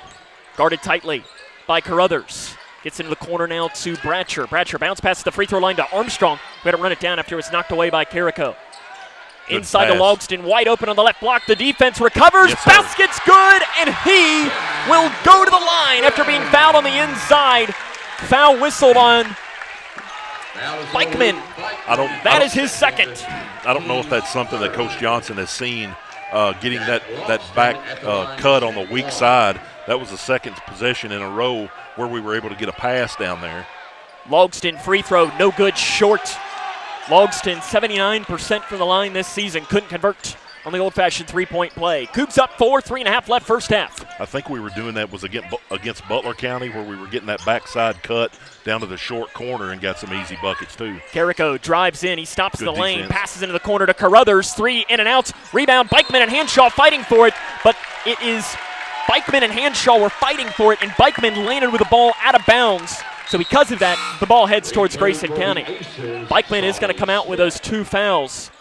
guarded tightly by Carruthers. Gets into the corner now to Bratcher. Bratcher bounce pass to the free throw line to Armstrong. We had to run it down after it was knocked away by Carrico. Inside to Logston, wide open on the left block. The defense recovers. Yes, basket's good, and he will go to the line after being fouled on the inside. Foul whistled on Bikeman. That is his second. I don't know if that's something that Coach Johnson has seen, getting that back cut on the weak side. That was the second possession in a row where we were able to get a pass down there. Logston free throw, no good, short. Logston 79% from the line this season. Couldn't convert on the old-fashioned three-point play. Cougs up 4, 3.5 left first half. I think we were doing that was against Butler County, where we were getting that backside cut down to the short corner and got some easy buckets too. Carrico drives in. He stops in the lane, passes into the corner to Carruthers. 3 in and out. Rebound, Bikeman and Hanshaw fighting for it, but it is Bikeman and Hanshaw were fighting for it, and Bikeman landed with the ball out of bounds. So because of that, the ball heads towards Grayson County. Bikeman is going to come out with those 2 fouls.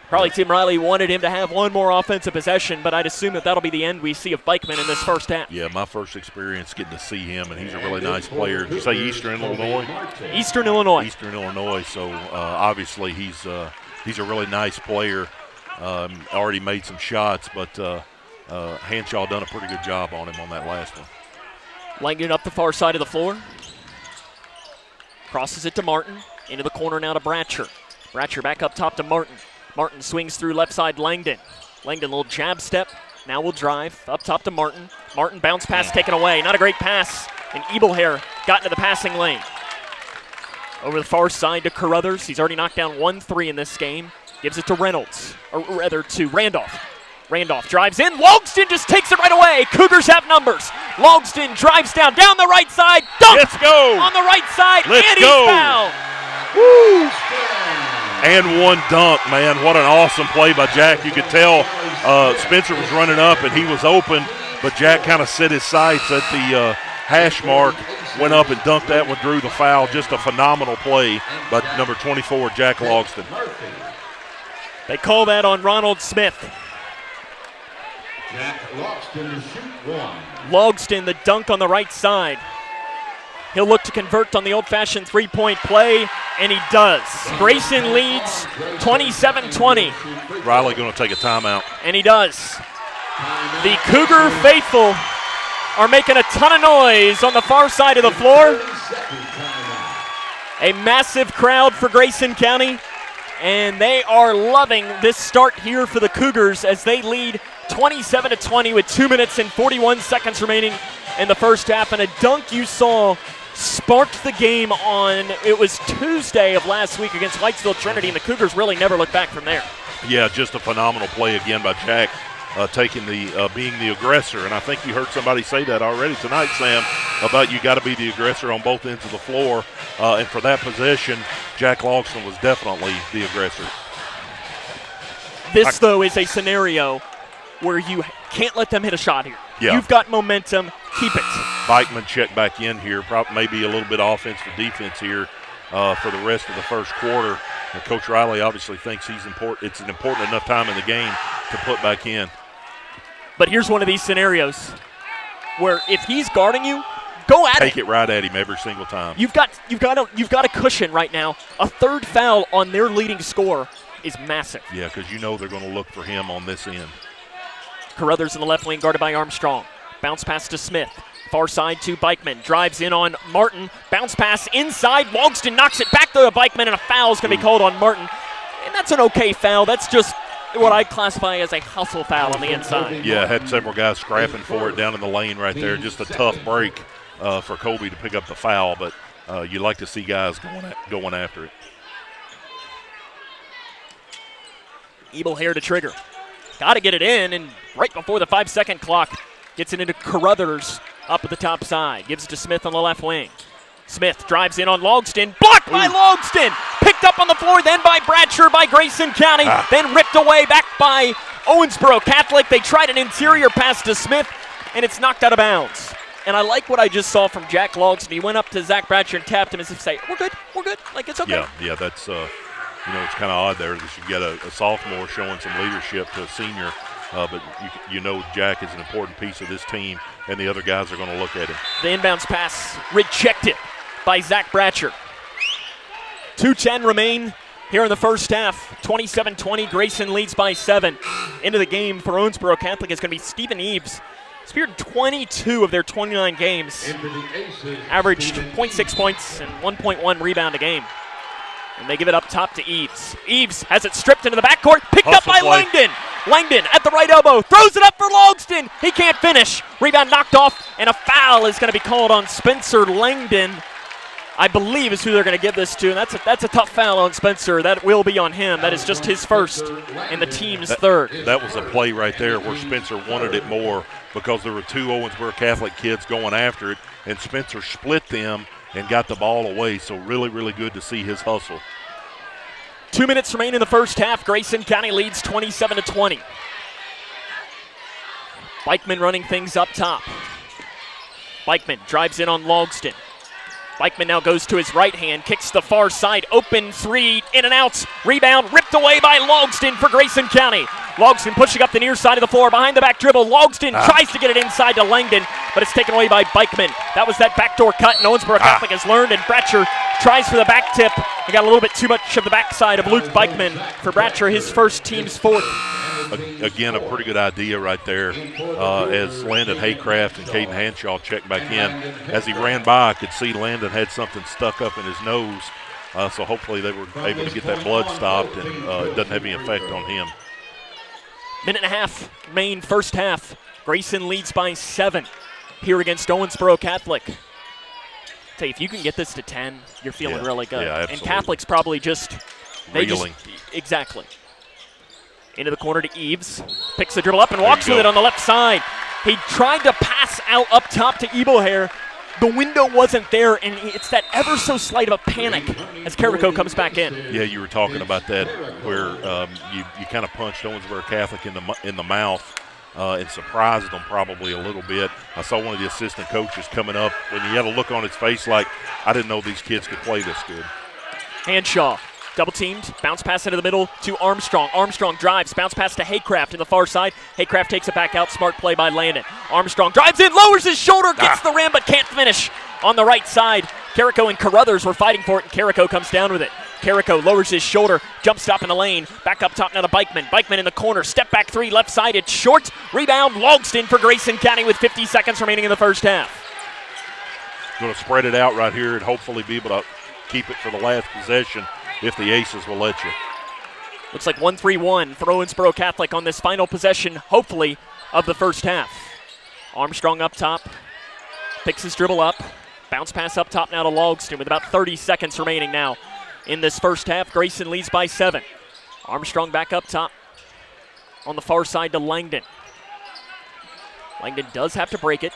Probably Tim Riley wanted him to have one more offensive possession, but I'd assume that that'll be the end we see of Bikeman in this first half. Yeah, my first experience getting to see him, and he's a really nice player. Did you say Eastern Illinois? Eastern Illinois. Eastern Illinois. So obviously he's a really nice player. Already made some shots, but Hanshaw done a pretty good job on him on that last one. Langdon up the far side of the floor. Crosses it to Martin. Into the corner now to Bratcher. Bratcher back up top to Martin. Martin swings through left side Langdon. Langdon, little jab step. Now will drive up top to Martin. Martin bounce pass taken away. Not a great pass. And Ebelhair got into the passing lane. Over the far side to Carruthers. He's already knocked down 1 3 in this game. Gives it to Reynolds, or rather to Randolph. Randolph drives in. Logston just takes it right away. Cougars have numbers. Logston drives down the right side. Dunk! Let's go! On the right side. Let's and go! He's fouled. Woo! And one dunk, man. What an awesome play by Jack. You could tell Spencer was running up and he was open, but Jack kind of set his sights at the hash mark, went up and dunked that one, drew the foul. Just a phenomenal play by number 24, Jack Logston. They call that on Ronald Smith. Jack Logston to shoot 1. Logston, the dunk on the right side. He'll look to convert on the old-fashioned three-point play, and he does. Grayson leads 27-20. Riley going to take a timeout. And he does. The Cougar faithful are making a ton of noise on the far side of the floor. A massive crowd for Grayson County, and they are loving this start here for the Cougars as they lead 27-20 with 2 minutes and 41 seconds remaining in the first half. And a dunk you saw sparked the game on, it was Tuesday of last week against Whitesville Trinity, and the Cougars really never looked back from there. Yeah, just a phenomenal play again by Jack, taking the being the aggressor. And I think you heard somebody say that already tonight, Sam, about you got to be the aggressor on both ends of the floor. And for that possession, Jack Logston was definitely the aggressor. This, though, is a scenario where you can't let them hit a shot here. Yeah. You've got momentum. Keep it. Bikeman checked back in here. Probably maybe a little bit of offense to defense here for the rest of the first quarter. And Coach Riley obviously thinks he's important. It's an important enough time in the game to put back in. But here's one of these scenarios where if he's guarding you, go at it. Take it right at him every single time. You've got a cushion right now. A third foul on their leading scorer is massive. Yeah, because you know they're going to look for him on this end. Carruthers in the left wing, guarded by Armstrong. Bounce pass to Smith. Far side to Bikeman. Drives in on Martin. Bounce pass inside. Logston knocks it back to Bikeman, and a foul is going to be called on Martin. And that's an okay foul. That's just what I classify as a hustle foul on the inside. Yeah, had several guys scrapping for it down in the lane right there. Just a tough break for Colby to pick up the foul, but you like to see guys going after it. Ebelhair to trigger. Got to get it in, and right before the 5-second clock, gets it into Carruthers up at the top side. Gives it to Smith on the left wing. Smith drives in on Logston. Blocked by Logston. Picked up on the floor, then by Bratcher by Grayson County. Then ripped away back by Owensboro Catholic. They tried an interior pass to Smith, and it's knocked out of bounds. And I like what I just saw from Jack Logston. He went up to Zach Bratcher and tapped him as if to say, we're good. Like, it's okay. Yeah, that's, it's kind of odd there that you get a sophomore showing some leadership to a senior. But you know Jack is an important piece of this team, and the other guys are going to look at him. The inbounds pass rejected by Zach Bratcher. 2:10 remain here in the first half. 27-20, Grayson leads by 7. Into the game for Owensboro Catholic is going to be Stephen Eves. He's appeared 22 of their 29 games. Averaged 0.6 points and 1.1 rebound a game. And they give it up top to Eves. Eves has it stripped into the backcourt, picked up by Langdon. Langdon at the right elbow, throws it up for Logston. He can't finish. Rebound knocked off, and a foul is going to be called on Spencer Langdon, I believe is who they're going to give this to. And that's a tough foul on Spencer. That will be on him. That is just his first and the team's third. That was a play right there where Spencer wanted it more because there were two Owensboro Catholic kids going after it, and Spencer split them and got the ball away. So really, really good to see his hustle. 2 minutes remain in the first half. Grayson County leads 27-20. Bikeman running things up top. Bikeman drives in on Logston. Bikeman now goes to his right hand, kicks the far side, open three, in and out, rebound ripped away by Logston for Grayson County. Logston pushing up the near side of the floor, behind the back dribble. Logston tries to get it inside to Langdon, but it's taken away by Bikeman. That was that backdoor cut, and Owensboro Catholic has learned, and Bratcher tries for the back tip. He got a little bit too much of the backside of Luke Bikeman for Bratcher, his first, team's fourth. Again, a pretty good idea right there as Landon Haycraft and Caden Hanshaw checked back in. As he ran by, I could see Landon had something stuck up in his nose, so hopefully they were able to get that blood stopped and it doesn't have any effect on him. Minute and a half, main first half. Grayson leads by 7 here against Owensboro Catholic. Tell you, if you can get this to 10, you're feeling really good. Yeah, absolutely. And Catholic's probably just reeling. Exactly. Into the corner to Eves. Picks the dribble up and walks with it on the left side. He tried to pass out up top to Ebelhair. The window wasn't there, and it's that ever so slight of a panic as Carrico comes back in. Yeah, you were talking about that where you kind of punched Owensboro Catholic in the mouth and surprised them probably a little bit. I saw one of the assistant coaches coming up when he had a look on his face like, I didn't know these kids could play this good. Hanshaw. Double teamed, bounce pass into the middle to Armstrong. Armstrong drives, bounce pass to Haycraft in the far side. Haycraft takes it back out, smart play by Landon. Armstrong drives in, lowers his shoulder, gets the rim, but can't finish on the right side. Carrico and Carruthers were fighting for it, and Carrico comes down with it. Carrico lowers his shoulder, jump stop in the lane, back up top now to Bikeman. Bikeman in the corner, step back three, left side, it's short. Rebound, Logston for Grayson County with 50 seconds remaining in the first half. Going to spread it out right here and hopefully be able to keep it for the last possession if the Aces will let you. Looks like 1-3-1 for Owensboro Catholic on this final possession, hopefully, of the first half. Armstrong up top, picks his dribble up, bounce pass up top now to Logston with about 30 seconds remaining now in this first half. Grayson leads by 7. Armstrong back up top on the far side to Langdon. Langdon does have to break it.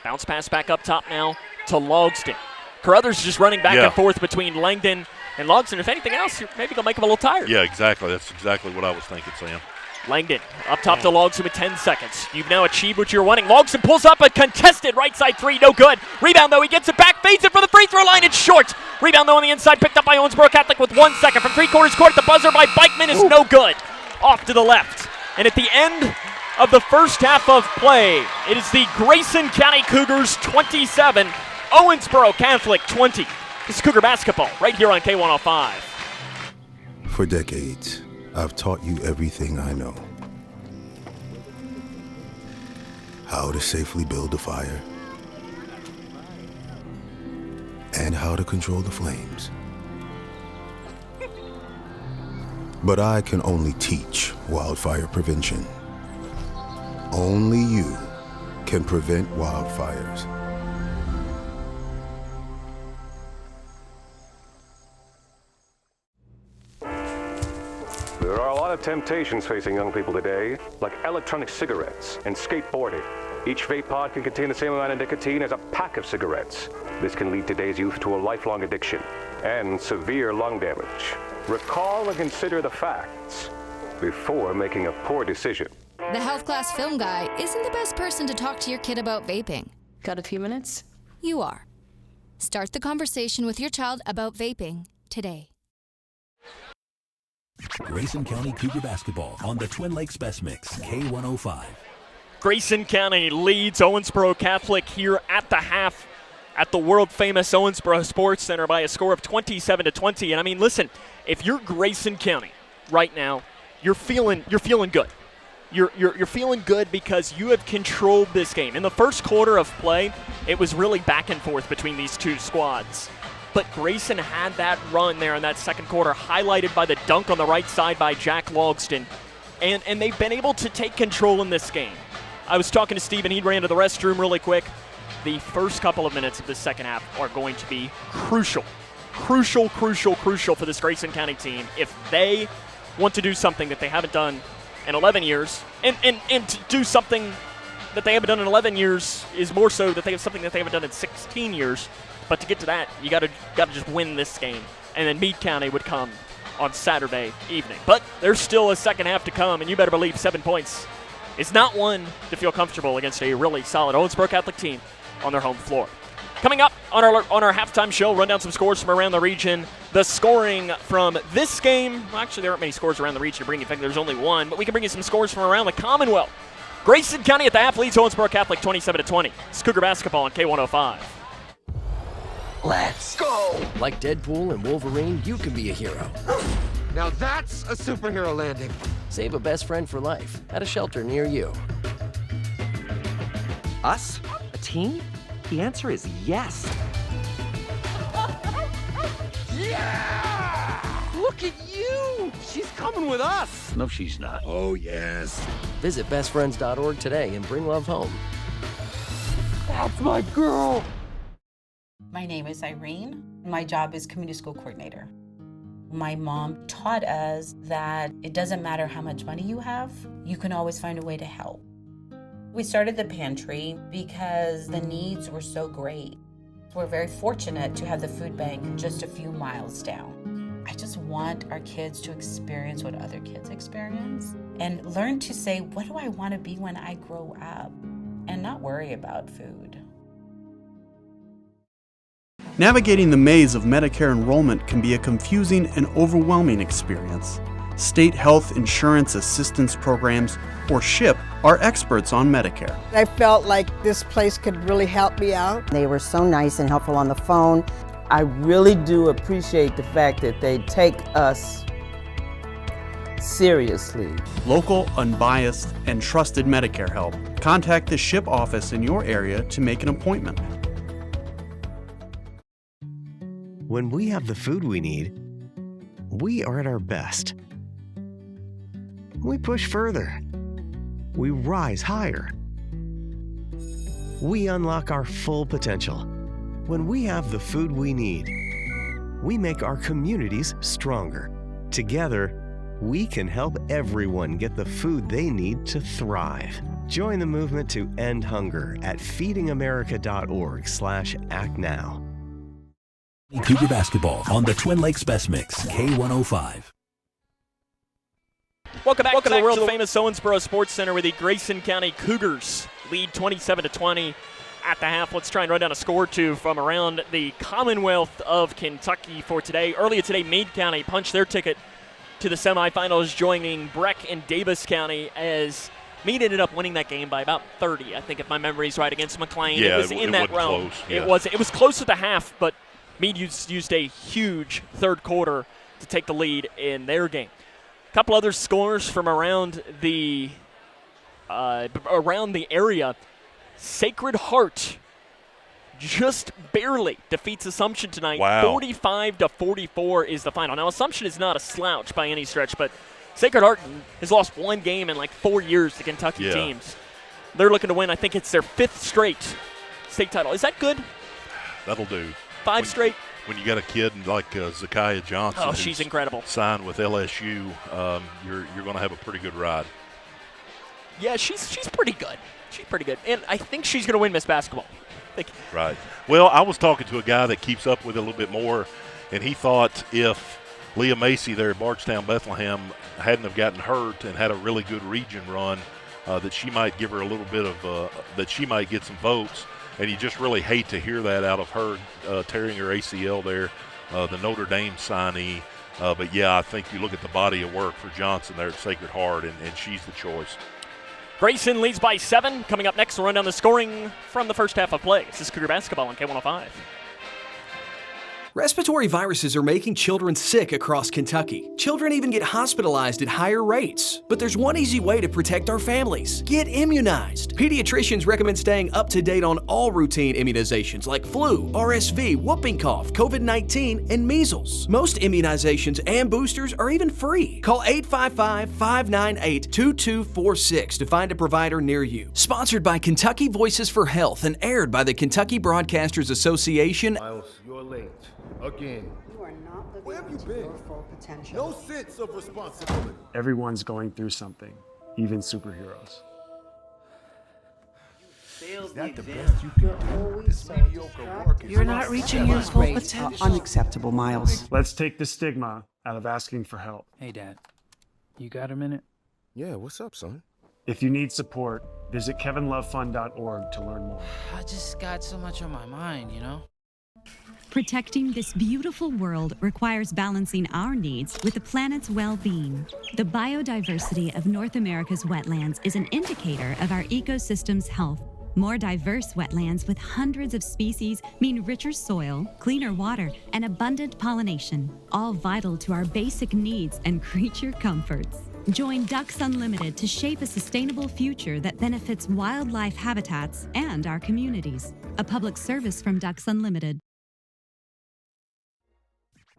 Bounce pass back up top now to Logston. Carruthers just running back and forth between Langdon and Logston. If anything else, you're maybe going to make him a little tired. Yeah, exactly. That's exactly what I was thinking, Sam. Langdon up top to Logston with 10 seconds. You've now achieved what you're wanting. Logston pulls up a contested right side three, no good. Rebound though, he gets it back, fades it for the free throw line, it's short. Rebound though on the inside, picked up by Owensboro Catholic with 1 second. From 3/4 court, the buzzer by Bikeman is no good. Off to the left. And at the end of the first half of play, it is the Grayson County Cougars 27, Owensboro Catholic 20. This is Cougar basketball right here on K105. For decades, I've taught you everything I know. How to safely build a fire, and how to control the flames. But I can only teach wildfire prevention. Only you can prevent wildfires. There are a lot of temptations facing young people today, like electronic cigarettes and skateboarding. Each vape pod can contain the same amount of nicotine as a pack of cigarettes. This can lead today's youth to a lifelong addiction and severe lung damage. Recall and consider the facts before making a poor decision. The health class film guy isn't the best person to talk to your kid about vaping. Got a few minutes? You are. Start the conversation with your child about vaping today. Grayson County Cougar basketball on the Twin Lakes Best Mix, K105. Grayson County leads Owensboro Catholic here at the half at the world-famous Owensboro Sports Center by a score of 27-20. And I mean, listen, if you're Grayson County right now, you're feeling good. You're feeling good because you have controlled this game. In the first quarter of play, it was really back and forth between these two squads. But Grayson had that run there in that second quarter, highlighted by the dunk on the right side by Jack Logston. And they've been able to take control in this game. I was talking to Steven, he ran to the restroom really quick. The first couple of minutes of the second half are going to be crucial for this Grayson County team if they want to do something that they haven't done in 11 years. And to do something that they haven't done in 11 years is more so that they have something that they haven't done in 16 years. But to get to that, you got to just win this game. And then Meade County would come on Saturday evening. But there's still a second half to come, and you better believe 7 points is not one to feel comfortable against a really solid Owensboro Catholic team on their home floor. Coming up On our halftime show, run down some scores from around the region. The scoring from this game, well, actually there aren't many scores around the region to bring you. In fact, there's only one, but we can bring you some scores from around the Commonwealth. Grayson County at the half leads Owensboro Catholic 27-20. It's Cougar basketball on K105. Let's go! Like Deadpool and Wolverine, you can be a hero. Now that's a superhero landing. Save a best friend for life at a shelter near you. Us? A team? The answer is yes. Yeah! Look at you! She's coming with us! No, she's not. Oh, yes. Visit bestfriends.org today and bring love home. That's my girl! My name is Irene. My job is community school coordinator. My mom taught us that it doesn't matter how much money you have, you can always find a way to help. We started the pantry because the needs were so great. We're very fortunate to have the food bank just a few miles down. I just want our kids to experience what other kids experience and learn to say, what do I want to be when I grow up? And not worry about food. Navigating the maze of Medicare enrollment can be a confusing and overwhelming experience. State Health Insurance Assistance Programs, or SHIP, are experts on Medicare. I felt like this place could really help me out. They were so nice and helpful on the phone. I really do appreciate the fact that they take us seriously. Local, unbiased, and trusted Medicare help. Contact the SHIP office in your area to make an appointment. When we have the food we need, we are at our best. We push further. We rise higher. We unlock our full potential. When we have the food we need, we make our communities stronger. Together, we can help everyone get the food they need to thrive. Join the movement to end hunger at feedingamerica.org/actnow. Cougar basketball on the Twin Lakes Best Mix, K105. Welcome back to the world-famous Owensboro Sports Center, where the Grayson County Cougars lead 27-20 at the half. Let's try and run down a score or two from around the Commonwealth of Kentucky for today. Earlier today, Meade County punched their ticket to the semifinals, joining Breck and Davis County, as Meade ended up winning that game by about 30, I think, if my memory's right, against McLean. Yeah, it was in that realm. Close, yeah. It was close at the half, but Meade used a huge third quarter to take the lead in their game. A couple other scores from around the area. Sacred Heart just barely defeats Assumption tonight. Wow. 45-44 is the final. Now, Assumption is not a slouch by any stretch, but Sacred Heart has lost one game in like 4 years to Kentucky teams. They're looking to win. I think it's their 5th straight state title. Is that good? That'll do. 5 straight. When you got a kid like Zakiah Johnson, oh, she's incredible, signed with LSU, you're going to have a pretty good ride. Yeah, she's pretty good. She's pretty good, and I think she's going to win Miss Basketball. Right. Well, I was talking to a guy that keeps up with it a little bit more, and he thought if Leah Macy there at Bardstown Bethlehem hadn't have gotten hurt and had a really good region run, that she might give her a little bit of that she might get some votes. And you just really hate to hear that out of her tearing her ACL there, the Notre Dame signee. But, yeah, I think you look at the body of work for Johnson there at Sacred Heart, and she's the choice. Grayson leads by 7. Coming up next, we'll run down the scoring from the first half of play. This is Cougar basketball on K105. Respiratory viruses are making children sick across Kentucky. Children even get hospitalized at higher rates. But there's one easy way to protect our families. Get immunized. Pediatricians recommend staying up to date on all routine immunizations like flu, RSV, whooping cough, COVID-19, and measles. Most immunizations and boosters are even free. Call 855-598-2246 to find a provider near you. Sponsored by Kentucky Voices for Health and aired by the Kentucky Broadcasters Association. Miles, you're late. Again. You are not living Where have you to been? your full potential. No sense of responsibility. Everyone's going through something, even superheroes. Is that the best you can do? This mediocre work is You're not reaching your full potential. Unacceptable, Miles. Let's take the stigma out of asking for help. Hey, Dad. You got a minute? Yeah, what's up, son? If you need support, visit kevinlovefund.org to learn more. I just got so much on my mind, you know? Protecting this beautiful world requires balancing our needs with the planet's well-being. The biodiversity of North America's wetlands is an indicator of our ecosystem's health. More diverse wetlands with hundreds of species mean richer soil, cleaner water, and abundant pollination, all vital to our basic needs and creature comforts. Join Ducks Unlimited to shape a sustainable future that benefits wildlife habitats and our communities. A public service from Ducks Unlimited.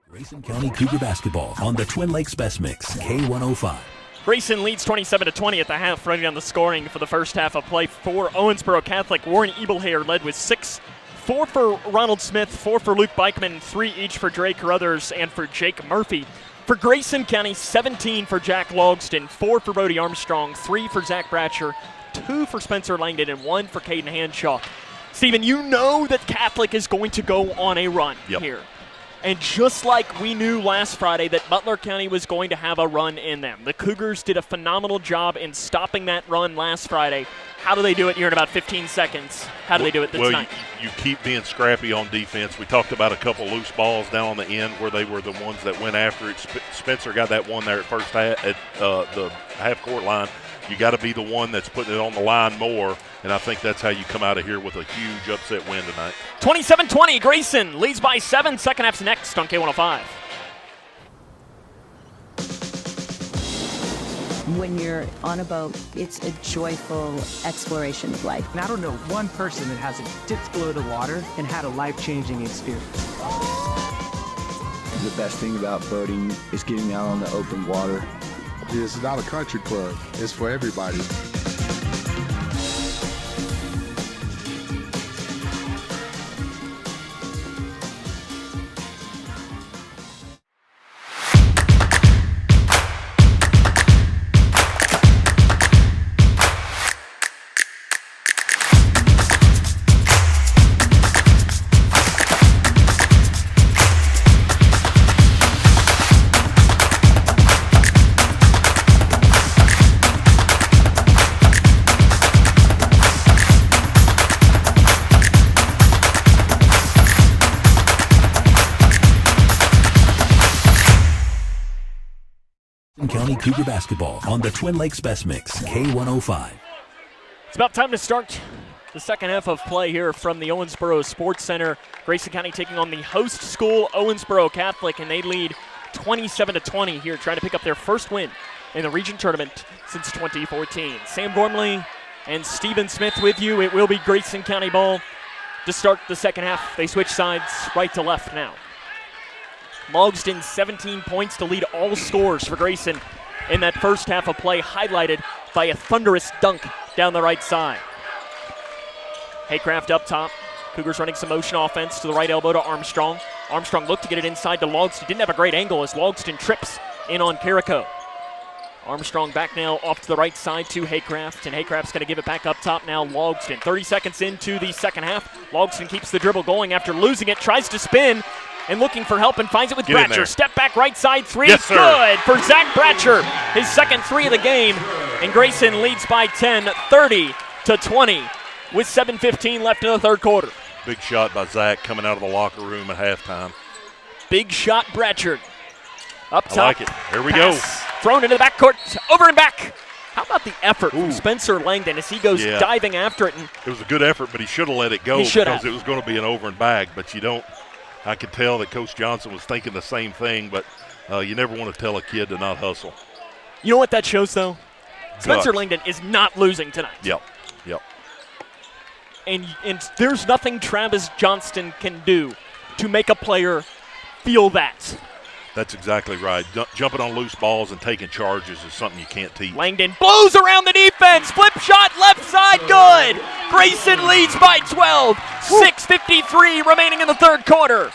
Grayson County Cougar basketball on the Twin Lakes Best Mix, K105. Grayson leads 27-20 at the half, running down the scoring for the first half of play for Owensboro Catholic. Warren Ebelhayer led with 6, 4 for Ronald Smith, 4 for Luke Beichman, 3 each for Dre Carruthers and for Jake Murphy. For Grayson County, 17 for Jack Logston, 4 for Brody Armstrong, 3 for Zach Bratcher, 2 for Spencer Langdon, and 1 for Caden Hanshaw. Stephen, you know that Catholic is going to go on a run here. And just like we knew last Friday that Butler County was going to have a run in them, the Cougars did a phenomenal job in stopping that run last Friday. How do they do it here in about 15 seconds? How do they do it tonight? You keep being scrappy on defense. We talked about a couple loose balls down on the end where they were the ones that went after it. Spencer got that one there at first at the half-court line. You got to be the one that's putting it on the line more, and I think that's how you come out of here with a huge upset win tonight. 27-20, Grayson leads by 7. Second half's next on K105. When you're on a boat, it's a joyful exploration of life. And I don't know one person that hasn't dipped below the water and had a life-changing experience. The best thing about boating is getting out on the open water. It's not a country club. It's for everybody. County Cougar basketball on the Twin Lakes Best Mix, K105. It's about time to start the second half of play here from the Owensboro Sports Center. Grayson County taking on the host school, Owensboro Catholic, and they lead 27-20 here, trying to pick up their first win in the region tournament since 2014. Sam Gormley and Stephen Smith with you. It will be Grayson County ball to start the second half. They switch sides right to left now. Logston 17 points to lead all scores for Grayson in that first half of play, highlighted by a thunderous dunk down the right side. Haycraft up top. Cougars running some motion offense to the right elbow to Armstrong. Armstrong looked to get it inside to Logston. Didn't have a great angle as Logston trips in on Carrico. Armstrong back now off to the right side to Haycraft, and Haycraft's going to give it back up top now. Logston 30 seconds into the second half. Logston keeps the dribble going after losing it, tries to spin, and looking for help and finds it with Bratcher. Step back right side three. Yes, good for Zach Bratcher. His second three of the game. And Grayson leads by 10, 30-20 with 7:15 left in the third quarter. Big shot by Zach coming out of the locker room at halftime. Big shot Bratcher. Up top. I like it. Here we go. Thrown into the backcourt. Over and back. How about the effort from Spencer Langdon as he goes diving after it? And it was a good effort, but he should have let it go because it was going to be an over and back. But you don't. I could tell that Coach Johnson was thinking the same thing, but you never want to tell a kid to not hustle. You know what that shows, though? Spencer Langdon is not losing tonight. Yep. And there's nothing Travis Johnston can do to make a player feel that. That's exactly right. Jumping on loose balls and taking charges is something you can't teach. Langdon blows around the defense. Flip shot, left side, good. Grayson leads by 12. 6:53 remaining in the third quarter.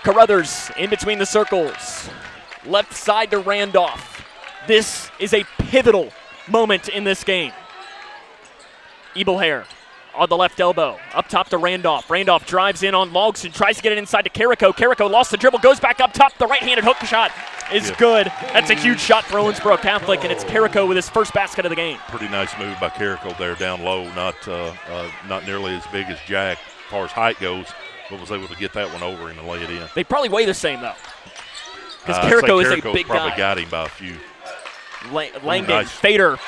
Carruthers in between the circles. Left side to Randolph. This is a pivotal moment in this game. Ebelhair on the left elbow. Up top to Randolph. Randolph drives in on Logston, tries to get it inside to Carrico. Carrico lost the dribble, goes back up top. The right-handed hook shot is good. That's a huge shot for Owensboro Catholic, and it's Carrico with his first basket of the game. Pretty nice move by Carrico there down low. Not nearly as big as Jack as far as height goes, but was able to get that one over him and lay it in. They probably weigh the same, though. Because Carrico is a big probably guy. Got him by a few. Langdon, nice. Fader,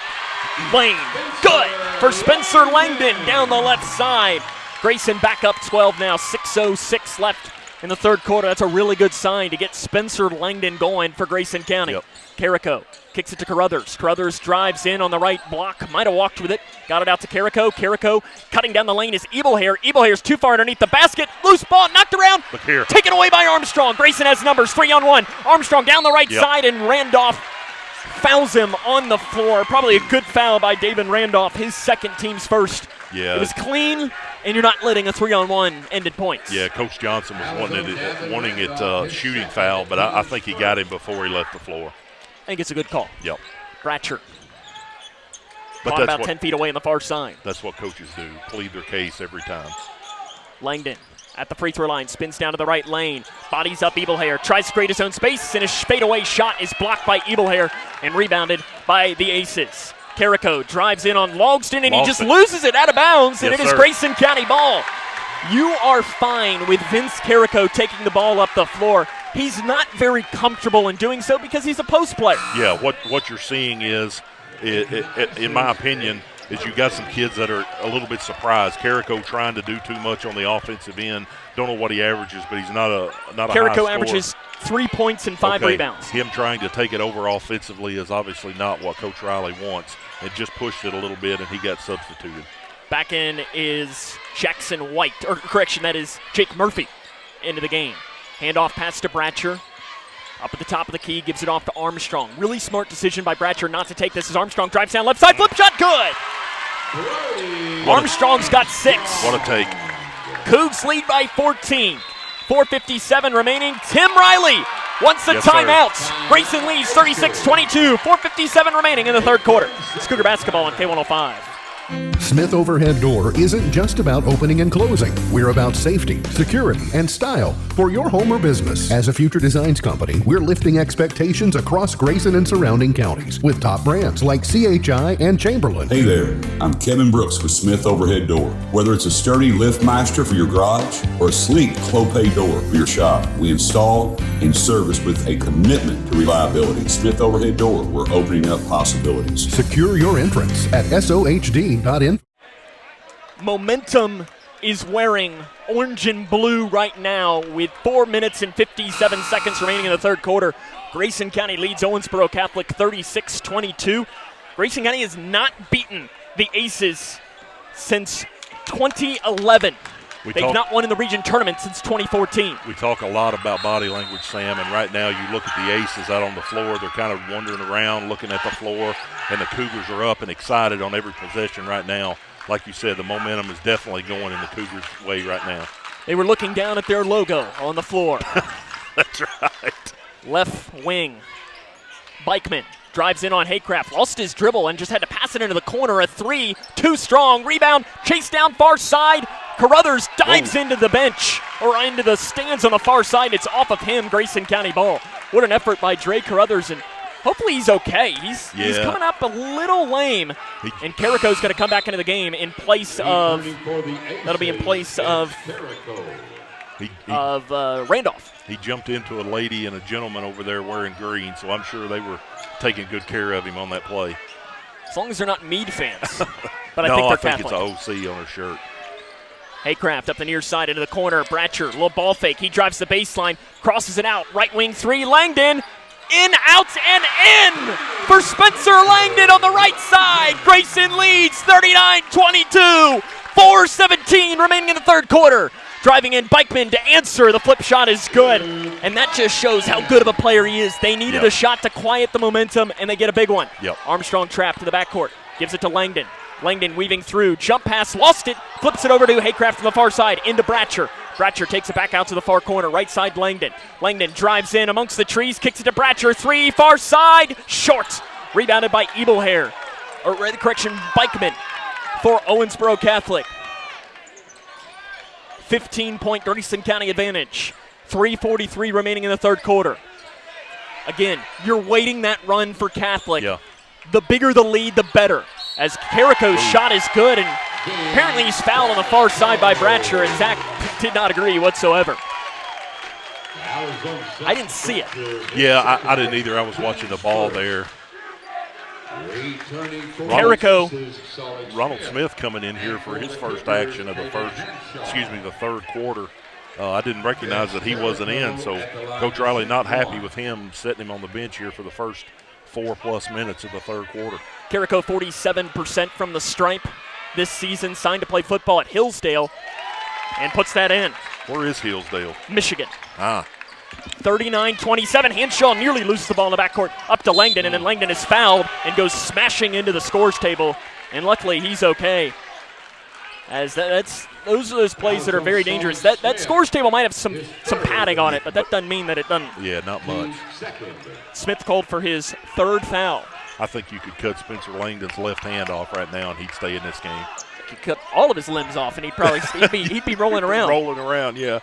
Lane, good for Spencer Langdon down the left side. Grayson back up 12 now, 6:06 left in the third quarter. That's a really good sign to get Spencer Langdon going for Grayson County. Yep. Carrico kicks it to Carruthers. Carruthers drives in on the right block, might have walked with it, got it out to Carrico. Carrico cutting down the lane is Ebelhair. Ebelhair's too far underneath the basket. Loose ball, knocked around. Look here. Taken away by Armstrong. Grayson has numbers, 3-on-1. Armstrong down the right side, and Randolph fouls him on the floor. Probably a good foul by David Randolph, his second, team's first. Yeah. It was clean, and you're not letting a 3-on-1 ended points. Yeah, Coach Johnson was wanting it shooting foul, but I think he got him before he left the floor. I think it's a good call. Yep. Bratcher. But Caught that's about 10 feet away on the far side. That's what coaches do, plead their case every time. Langdon at the free throw line, spins down to the right lane, bodies up Ebelhair, tries to create his own space, and his fadeaway shot is blocked by Ebelhair and rebounded by the Aces. Carrico drives in on Logston, and he just loses it out of bounds, and it is Grayson County ball. You are fine with Vince Carrico taking the ball up the floor. He's not very comfortable in doing so because he's a post player. Yeah, what you're seeing is, in my opinion, is you got some kids that are a little bit surprised. Carrico trying to do too much on the offensive end. Don't know what he averages, but he's not a high Carrico scorer. averages 3 points and 5 rebounds. Him trying to take it over offensively is obviously not what Coach Riley wants. It just pushed it a little bit, and he got substituted. Back in is Jackson White, or correction, that is Jake Murphy into the game. Handoff pass to Bratcher. Up at the top of the key, gives it off to Armstrong. Really smart decision by Bratcher not to take this as Armstrong drives down left side, flip shot, good! Armstrong's got 6. What a take. Cougs lead by 14. 4:57 remaining. Tim Riley wants the timeout. Grayson leads 36-22. 4:57 remaining in the third quarter. It's Cougar basketball on K105. Smith Overhead Door isn't just about opening and closing. We're about safety, security, and style for your home or business. As a future designs company, we're lifting expectations across Grayson and surrounding counties with top brands like CHI and Chamberlain. Hey there, I'm Kevin Brooks with Smith Overhead Door. Whether it's a sturdy LiftMeister for your garage or a sleek Clopay door for your shop, we install and service with a commitment to reliability. Smith Overhead Door, we're opening up possibilities. Secure your entrance at SOHD.info. Momentum is wearing orange and blue right now with 4 minutes and 57 seconds remaining in the third quarter. Grayson County leads Owensboro Catholic 36-22. Grayson County has not beaten the Aces since 2011. They've not won in the region tournament since 2014. We talk a lot about body language, Sam, and right now you look at the Aces out on the floor. They're kind of wandering around, looking at the floor, and the Cougars are up and excited on every possession right now. Like you said, the momentum is definitely going in the Cougars' way right now. They were looking down at their logo on the floor. That's right. Left wing. Bikeman drives in on Haycraft, lost his dribble and just had to pass it into the corner. A 3, too strong. Rebound, chase down far side. Carruthers dives into the bench, or into the stands on the far side. It's off of him, Grayson County ball. What an effort by Dre Carruthers, and hopefully he's okay. He's coming up a little lame, and Carrico's going to come back into the game in place of, Randolph. He jumped into a lady and a gentleman over there wearing green, so I'm sure they were taking good care of him on that play. As long as they're not Meade fans. But No, I think it's Catholic. an OC on her shirt. Haycraft up the near side into the corner. Bratcher, little ball fake. He drives the baseline, crosses it out. Right wing 3, Langdon. In, out, and in for Spencer Langdon on the right side. Grayson leads 39-22. 4:17 remaining in the third quarter. Driving in Bikeman to answer. The flip shot is good. And that just shows how good of a player he is. They needed a shot to quiet the momentum, and they get a big one. Armstrong trapped to the backcourt. Gives it to Langdon. Langdon weaving through. Jump pass, lost it. Flips it over to Haycraft on the far side. Into Bratcher. Bratcher takes it back out to the far corner. Right side, Langdon. Langdon drives in amongst the trees. Kicks it to Bratcher. 3, far side. Short. Rebounded by Ebelhair. Bikeman for Owensboro Catholic. 15-point Grayson County advantage. 3:43 remaining in the third quarter. Again, you're waiting that run for Catholic. The bigger the lead, the better. As Carrico's shot is good, and Apparently he's fouled on the far side by Bratcher, and Zach did not agree whatsoever. I didn't see it. Yeah, I didn't either. I was watching the ball there. Ronald Smith coming in here for his first action of the third quarter. I didn't recognize that he wasn't in, so Coach Riley not happy with him setting him on the bench here for the first 4+ minutes of the third quarter. Carrico 47% from the stripe this season, signed to play football at Hillsdale, and puts that in. Where is Hillsdale? Michigan. 39-27. Hanshaw nearly loses the ball in the backcourt up to Langdon, and then Langdon is fouled and goes smashing into the scores table, and luckily he's okay. As those are those plays that are very dangerous. That scores table might have some padding on it, but that doesn't mean that it doesn't. Yeah, not much. Smith called for his third foul. I think you could cut Spencer Langdon's left hand off right now, and he'd stay in this game. He could cut all of his limbs off, and he'd be rolling around. Rolling around, yeah.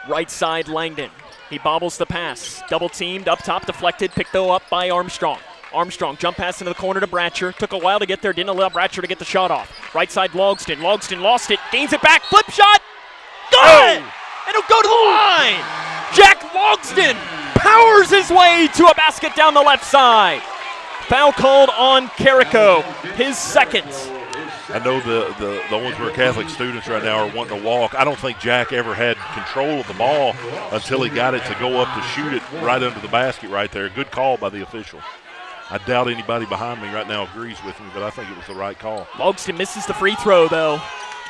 Right side, Langdon. He bobbles the pass. Double teamed, up top, deflected, picked though up by Armstrong. Armstrong jump pass into the corner to Bratcher. Took a while to get there, didn't allow Bratcher to get the shot off. Right side, Logston. Logston lost it, gains it back, flip shot. Good! And it'll go to the line. Jack Logston powers his way to a basket down the left side. Foul called on Carrico, his second. I know the Owensboro Catholic students right now are wanting to walk. I don't think Jack ever had control of the ball until he got it to go up to shoot it right under the basket right there. Good call by the official. I doubt anybody behind me right now agrees with me, but I think it was the right call. Logston misses the free throw, though.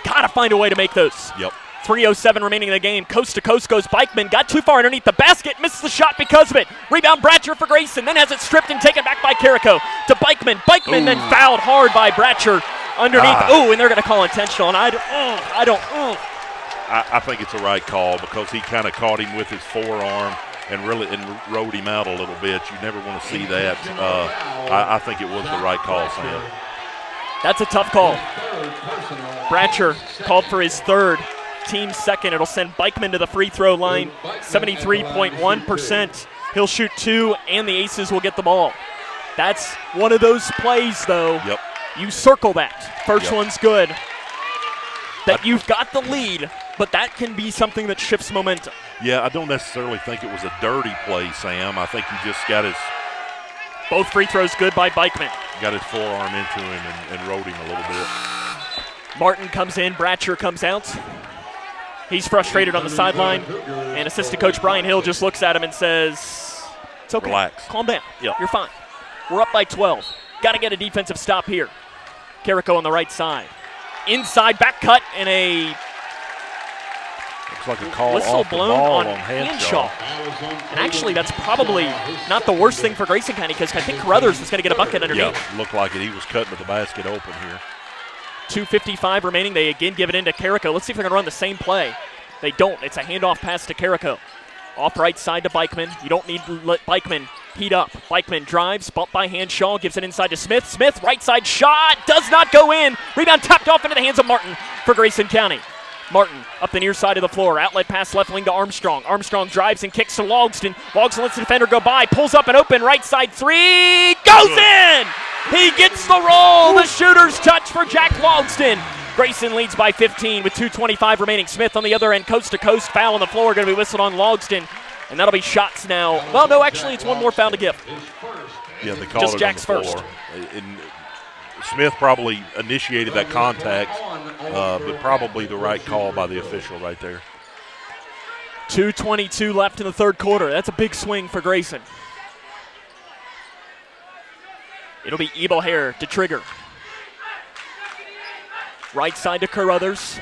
Got to find a way to make those. Yep. 3:07 remaining in the game. Coast to coast goes Bikeman. Got too far underneath the basket. Misses the shot because of it. Rebound Bratcher for Grayson. Then has it stripped and taken back by Carrico to Bikeman. Bikeman then fouled hard by Bratcher underneath. And they're going to call intentional. And I think it's a right call because he kind of caught him with his forearm and rode him out a little bit. You never want to see that. I think it was the right call, Sam. That's a tough call. Bratcher called for his third, team second. It'll send Bikeman to the free throw line, 73.1%. He'll shoot 2, and the Aces will get the ball. That's one of those plays, though. Yep. You circle that. First one's good. That you've got the lead, but that can be something that shifts momentum. Yeah, I don't necessarily think it was a dirty play, Sam. I think he just got his... Both free throws good by Bikeman. Got his forearm into him and rode him a little bit. Martin comes in, Bratcher comes out. He's frustrated on the sideline, and assistant coach Brian Hill just looks at him and says, it's okay. Relax. Calm down. Yep. You're fine. We're up by 12. Got to get a defensive stop here. Carrico on the right side. Inside back cut and a looks like a call whistle off blown the ball on Hanshaw. And actually, that's probably not the worst thing for Grayson County because I think Carruthers was going to get a bucket underneath. Yeah, looked like it. He was cutting with the basket open here. 2:55 remaining. They again give it into Carrico. Let's see if they're going to run the same play. They don't. It's a handoff pass to Carrico. Off right side to Bikeman. You don't need to let Bikeman heat up. Bikeman drives, bumped by Hanshaw, gives it inside to Smith. Smith, right side shot, does not go in. Rebound tapped off into the hands of Martin for Grayson County. Martin up the near side of the floor. Outlet pass left wing to Armstrong. Armstrong drives and kicks to Logston. Logston lets the defender go by. Pulls up and open. Right side three. Goes in! He gets the roll. The shooter's touch for Jack Logston. Grayson leads by 15 with 2:25 remaining. Smith on the other end, coast to coast. Foul on the floor. Going to be whistled on Logston. And that'll be shots now. Well, no, actually, it's one more foul to give. Yeah, they called just it Jack's on the floor. first. And Smith probably initiated that contact, but probably the right call by the official right there. 2:22 left in the third quarter. That's a big swing for Grayson. It'll be Ebelhair to trigger. Right side to Carruthers.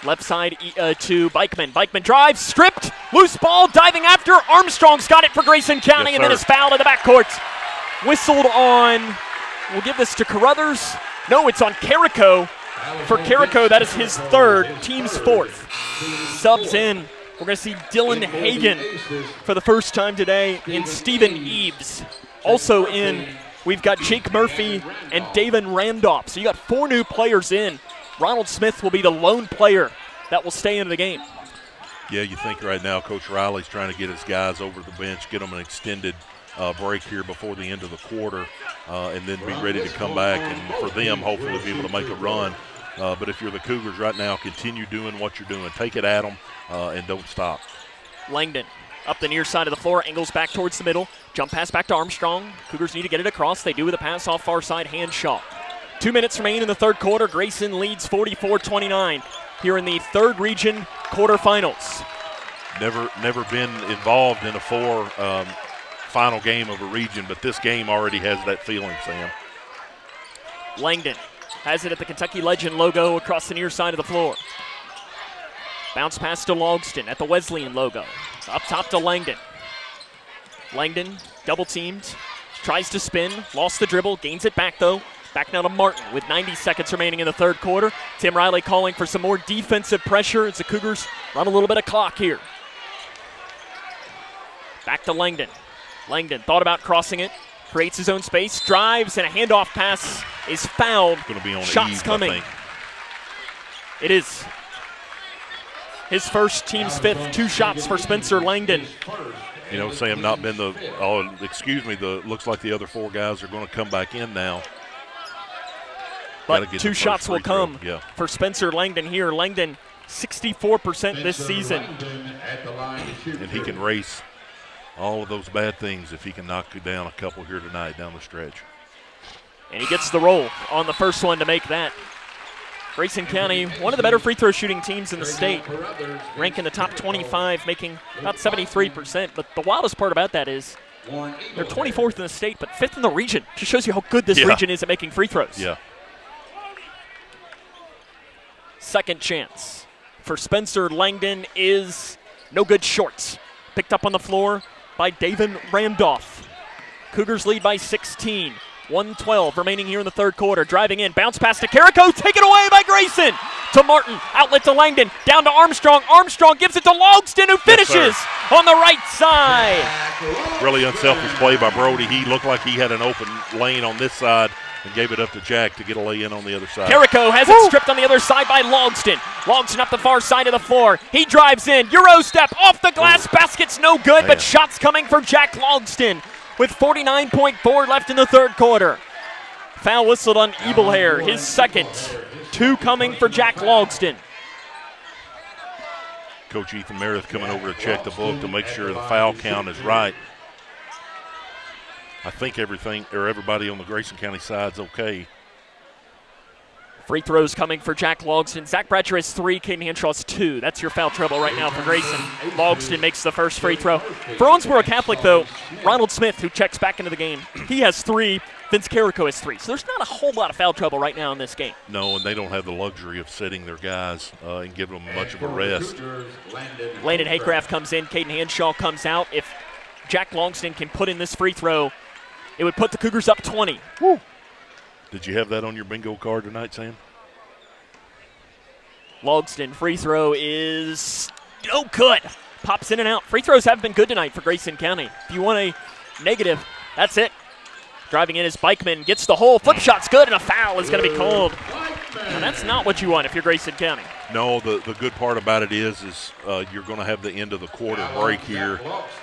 Left side to Bikeman. Bikeman drives, stripped, loose ball, diving after. Armstrong's got it for Grayson County, yes, and then is fouled in the backcourt. Whistled on, we'll give this to Carruthers. No, it's on Carrico. For Carrico, that is his third, team's fourth. Subs in. We're going to see Dylan Hagan for the first time today, and Stephen Eves. Also in, we've got Jake Murphy and David Randolph. So you got 4 new players in. Ronald Smith will be the lone player that will stay into the game. Yeah, you think right now Coach Riley's trying to get his guys over the bench, get them an extended break here before the end of the quarter, and then be ready to come back and for them hopefully be able to make a run. But if you're the Cougars right now, continue doing what you're doing. Take it at them and don't stop. Langdon up the near side of the floor, angles back towards the middle. Jump pass back to Armstrong. Cougars need to get it across. They do with a pass off far side, Hanshaw. 2 minutes remain in the third quarter. Grayson leads 44-29 here in the third region quarterfinals. Never been involved in a final game of a region, but this game already has that feeling, Sam. Langdon has it at the Kentucky Legend logo across the near side of the floor. Bounce pass to Logston at the Wesleyan logo. Up top to Langdon. Langdon double teamed, tries to spin, lost the dribble, gains it back though. Back now to Martin with 90 seconds remaining in the third quarter. Tim Riley calling for some more defensive pressure as the Cougars run a little bit of clock here. Back to Langdon. Langdon thought about crossing it, creates his own space, drives, and a handoff pass is fouled. Going to be on Shots Eve, coming. I think. It is his first, team's fifth. 2 shots for Spencer Langdon. You know, Sam, not been looks like the other 4 guys are going to come back in now. But 2 shots will come for Spencer Langdon here. Langdon, 64% this season. And he can race all of those bad things if he can knock down a couple here tonight down the stretch. And he gets the roll on the first one to make that. Grayson County, one of the better free throw shooting teams in the state, rank in the top 25, making about 73%. But the wildest part about that is they're 24th in the state, but 5th in the region. Just shows you how good this region is at making free throws. Yeah. Second chance for Spencer Langdon is no good, short. Picked up on the floor by David Randolph. Cougars lead by 16. 1:12 remaining here in the third quarter. Driving in, bounce pass to Carrico, taken away by Grayson. To Martin, outlet to Langdon, down to Armstrong. Armstrong gives it to Logston, who finishes on the right side. Really unselfish play by Brody. He looked like he had an open lane on this side and gave it up to Jack to get a lay-in on the other side. Carrico has it stripped on the other side by Logston. Logston up the far side of the floor. He drives in, Euro step, off the glass, basket's no good, but shots coming for Jack Logston with 49.4 left in the third quarter. Foul whistled on Ebelhair, his second. 2 coming for Jack Logston. Coach Ethan Meredith coming over to check the book to make sure the foul count is right. I think everybody on the Grayson County side's okay. Free throws coming for Jack Logston. Zach Bratcher has 3, Caden Hanshaw has 2. That's your foul trouble right now for Grayson. Logston makes the first free throw. For Owensboro Catholic, though, Ronald Smith, who checks back into the game, he has 3. Vince Carrico has 3. So there's not a whole lot of foul trouble right now in this game. No, and they don't have the luxury of sitting their guys and giving them much of a rest. Landon Haycraft comes in. Caden Hanshaw comes out. If Jack Logston can put in this free throw, it would put the Cougars up 20. Woo. Did you have that on your bingo card tonight, Sam? Logston free throw is no good. Pops in and out. Free throws have been good tonight for Grayson County. If you want a negative, that's it. Driving in is Bikeman, gets the hole. Flip shot's good, and a foul is going to be called. Now, that's not what you want if you're Grayson County. No, the good part about it is you're going to have the end of the quarter break here.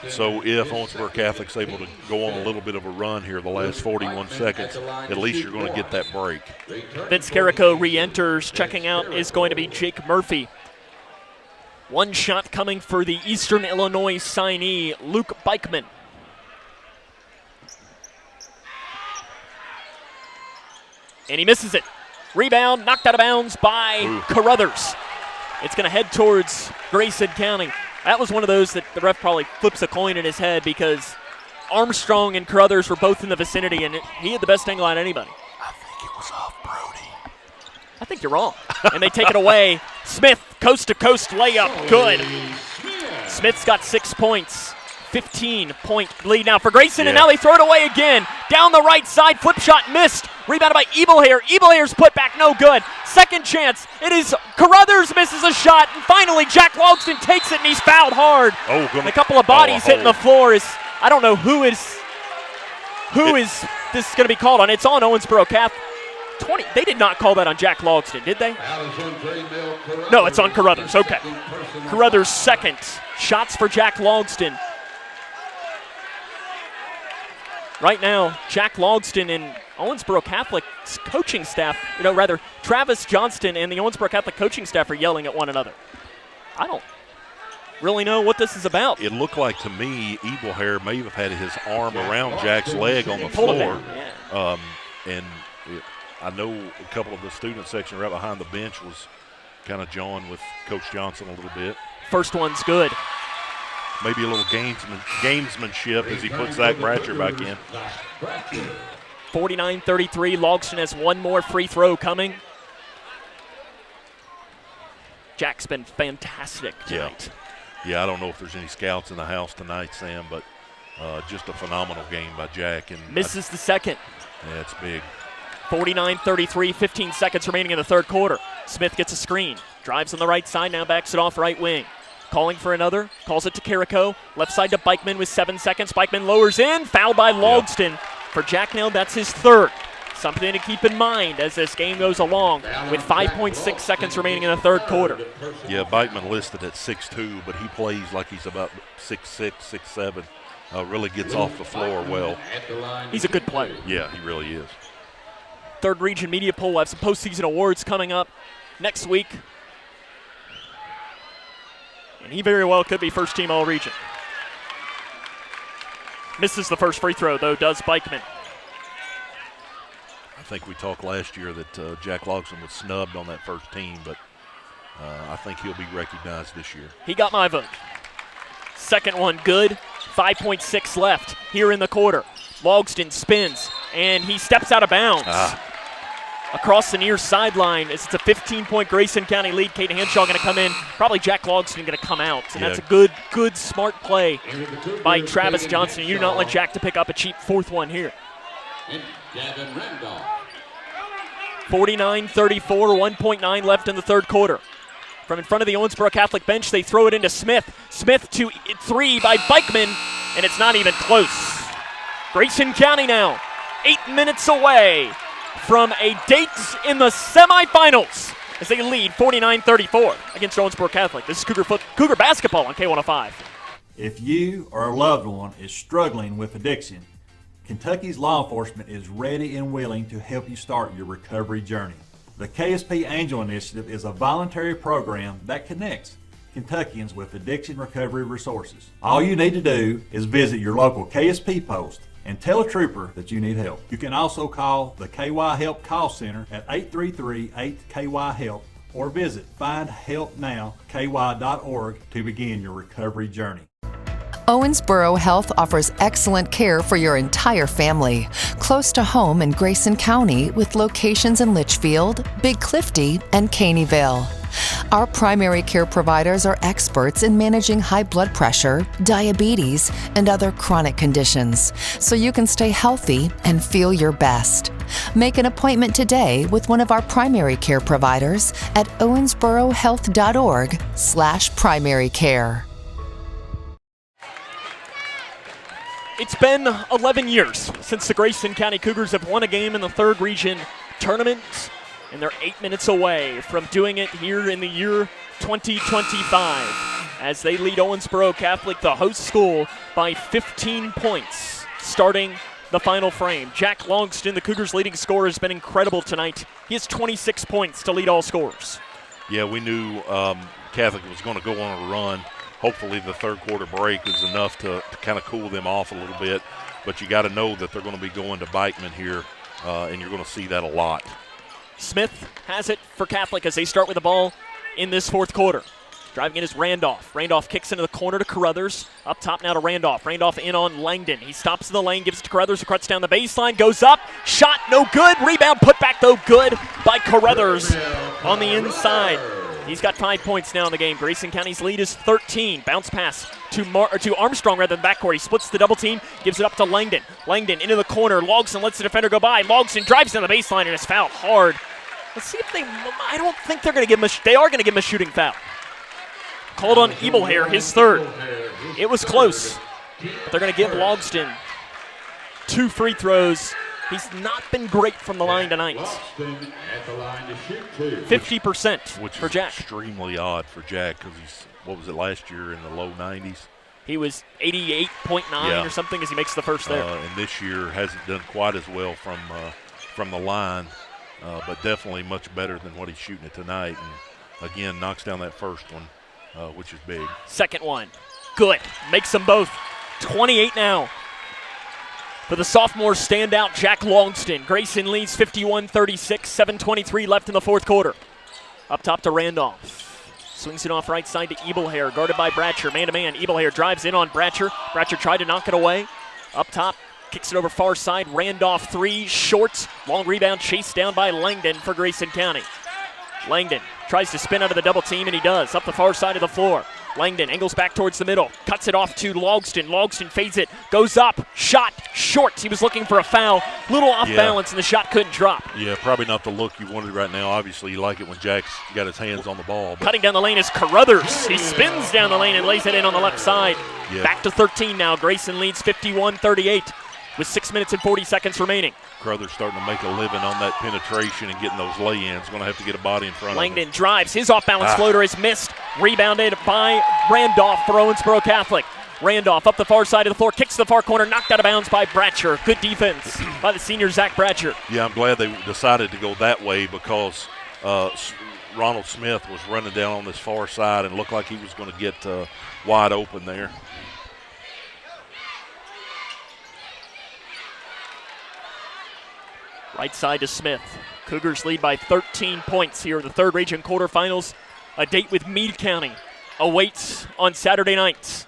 So if Owensboro Catholic's able to go on a little bit of a run here the last 41 seconds, at least you're going to get that break. Vince Carrico re-enters. Checking out is going to be Jake Murphy. 1 shot coming for the Eastern Illinois signee, Luke Bikeman. And he misses it. Rebound, knocked out of bounds by Carruthers. It's going to head towards Grayson County. That was one of those that the ref probably flips a coin in his head because Armstrong and Carruthers were both in the vicinity, and he had the best angle on anybody. I think it was off Brody. I think you're wrong. And they take it away. Smith, coast-to-coast layup, good. Smith's got 6 points. 15-point lead now for Grayson, and now they throw it away again. Down the right side, flip shot missed. Rebounded by Ebelhair. Ebelhair's put back, no good. Second chance, it is Carruthers misses a shot, and finally Jack Logston takes it, and he's fouled hard. And a couple of bodies hitting the floor. I don't know who is this going to be called on. It's on Owensboro Catholic. 20. They did not call that on Jack Logston, did they? No, it's on Carruthers. Okay. Carruthers' second. Shots for Jack Logston. Right now, Jack Logston and Owensboro Catholic's coaching staff, Travis Johnston and the Owensboro Catholic coaching staff are yelling at one another. I don't really know what this is about. It looked like to me Ebelhair may have had his arm around Jack's leg on the floor. I know a couple of the student section right behind the bench was kind of jawing with Coach Johnson a little bit. First one's good. Maybe a little gamesmanship as he puts Zach Bratcher back in. 49-33, Logston has one more free throw coming. Jack's been fantastic tonight. Yeah, I don't know if there's any scouts in the house tonight, Sam, but just a phenomenal game by Jack. And misses the second. Yeah, it's big. 49-33, 15 seconds remaining in the third quarter. Smith gets a screen, drives on the right side, now backs it off right wing. Calling for another, calls it to Carrico. Left side to Bikeman with 7 seconds. Bikeman lowers in, foul by Logston. For Jack now, that's his third. Something to keep in mind as this game goes along with 5.6 seconds remaining in the third quarter. Yeah, Bikeman listed at 6'2", but he plays like he's about 6'6", 6'7". Really gets off the floor well. He's a good player. Yeah, he really is. Third Region Media Poll will have some postseason awards coming up next week. And he very well could be first team All-Region. Misses the first free throw, though, does Bikeman. I think we talked last year that Jack Logston was snubbed on that first team, but I think he'll be recognized this year. He got my vote. Second one good. 5.6 left here in the quarter. Logston spins, and he steps out of bounds. Across the near sideline, it's a 15-point Grayson County lead. Kate Hanshaw going to come in. Probably Jack Logston going to come out. And that's a good, smart play by Travis Johnson. You do not want Jack to pick up a cheap fourth one here. 49-34, 1.9 left in the third quarter. From in front of the Owensboro Catholic bench, they throw it into Smith. Smith to three by Bikeman, and it's not even close. Grayson County now 8 minutes away from a date in the semifinals as they lead 49-34 against Owensboro Catholic. This is Cougar basketball on K105. If you or a loved one is struggling with addiction, Kentucky's law enforcement is ready and willing to help you start your recovery journey. The KSP Angel Initiative is a voluntary program that connects Kentuckians with addiction recovery resources. All you need to do is visit your local KSP post and tell a trooper that you need help. You can also call the KY Help Call Center at 833-8KY-HELP or visit findhelpnowky.org to begin your recovery journey. Owensboro Health offers excellent care for your entire family. Close to home in Grayson County with locations in Litchfield, Big Clifty, and Caneyville. Our primary care providers are experts in managing high blood pressure, diabetes, and other chronic conditions, so you can stay healthy and feel your best. Make an appointment today with one of our primary care providers at owensborohealth.org/primary care. It's been 11 years since the Grayson County Cougars have won a game in the third region tournament, and they're 8 minutes away from doing it here in the year 2025 as they lead Owensboro Catholic, the host school, by 15 points starting the final frame. Jack Logston, the Cougars' leading scorer, has been incredible tonight. He has 26 points to lead all scorers. Yeah, we knew Catholic was going to go on a run. Hopefully the third quarter break is enough to kind of cool them off a little bit. But you got to know that they're going to be going to Bikeman here, and you're going to see that a lot. Smith has it for Catholic as they start with the ball in this fourth quarter. Driving in is Randolph. Randolph kicks into the corner to Carruthers. Up top now to Randolph. Randolph in on Langdon. He stops in the lane, gives it to Carruthers, who cuts down the baseline, goes up. Shot no good. Rebound put back though good by Carruthers on the inside. He's got 5 points now in the game. Grayson County's lead is 13. Bounce pass to Armstrong rather than backcourt. He splits the double team, gives it up to Langdon. Langdon into the corner. Logston lets the defender go by. Logston drives down the baseline and is fouled hard. Let's see if I don't think they're going to give him they are going to give him a shooting foul. Called on Ebelhair, his third. It was close, but they're going to give Logston 2 free throws. He's not been great from the line tonight. 50% which for is Jack. Extremely odd for Jack because he's, what was it, last year in the low 90s? He was 88.9 or something as he makes the first there. And this year hasn't done quite as well from the line, but definitely much better than what he's shooting it tonight. And, again, knocks down that first one, which is big. Second one, good. Makes them both. 28 now. For the sophomore standout, Jack Longston. Grayson leads 51-36, 7:23 left in the fourth quarter. Up top to Randolph. Swings it off right side to Ebelhair, guarded by Bratcher. Man-to-man, Ebelhair drives in on Bratcher. Bratcher tried to knock it away. Up top, kicks it over far side. Randolph three, short. Long rebound chased down by Langdon for Grayson County. Langdon tries to spin out of the double team, and he does. Up the far side of the floor. Langdon angles back towards the middle. Cuts it off to Logston. Logston fades it. Goes up. Shot. Short. He was looking for a foul. Little off balance, and the shot couldn't drop. Yeah, probably not the look you wanted right now. Obviously, you like it when Jack's got his hands on the ball. Cutting down the lane is Carruthers. He spins down the lane and lays it in on the left side. Yeah. Back to 13 now. Grayson leads 51-38 with 6 minutes and 40 seconds remaining. Carruthers starting to make a living on that penetration and getting those lay-ins. Going to have to get a body in front Langdon of him. drives. His off-balance floater is missed. Rebounded by Randolph for Owensboro Catholic. Randolph up the far side of the floor, kicks the far corner, knocked out of bounds by Bratcher. Good defense by the senior Zach Bratcher. Yeah, I'm glad they decided to go that way because Ronald Smith was running down on this far side and looked like he was going to get wide open there. Right side to Smith. Cougars lead by 13 points here in the third region quarterfinals. A date with Meade County awaits on Saturday nights.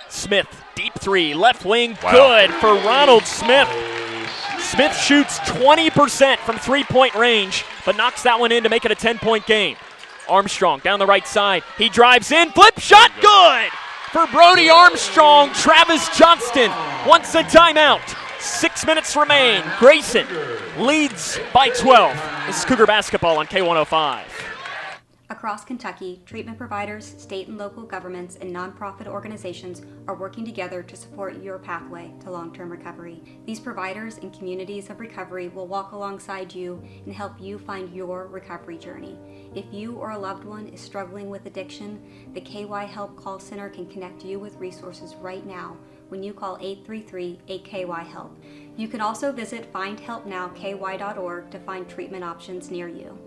Smith, deep three, left wing, good for Ronald Smith. Smith shoots 20% from three-point range, but knocks that one in to make it a 10-point game. Armstrong down the right side. He drives in, flip shot, good for Brody Armstrong. Travis Johnston wants a timeout. 6 minutes remain. Grayson leads by 12. This is Cougar basketball on K105. Across Kentucky, treatment providers, state and local governments, and nonprofit organizations are working together to support your pathway to long-term recovery. These providers and communities of recovery will walk alongside you and help you find your recovery journey. If you or a loved one is struggling with addiction, the KY Help Call Center can connect you with resources right now when you call 833-8KY-HELP. You can also visit findhelpnowky.org to find treatment options near you.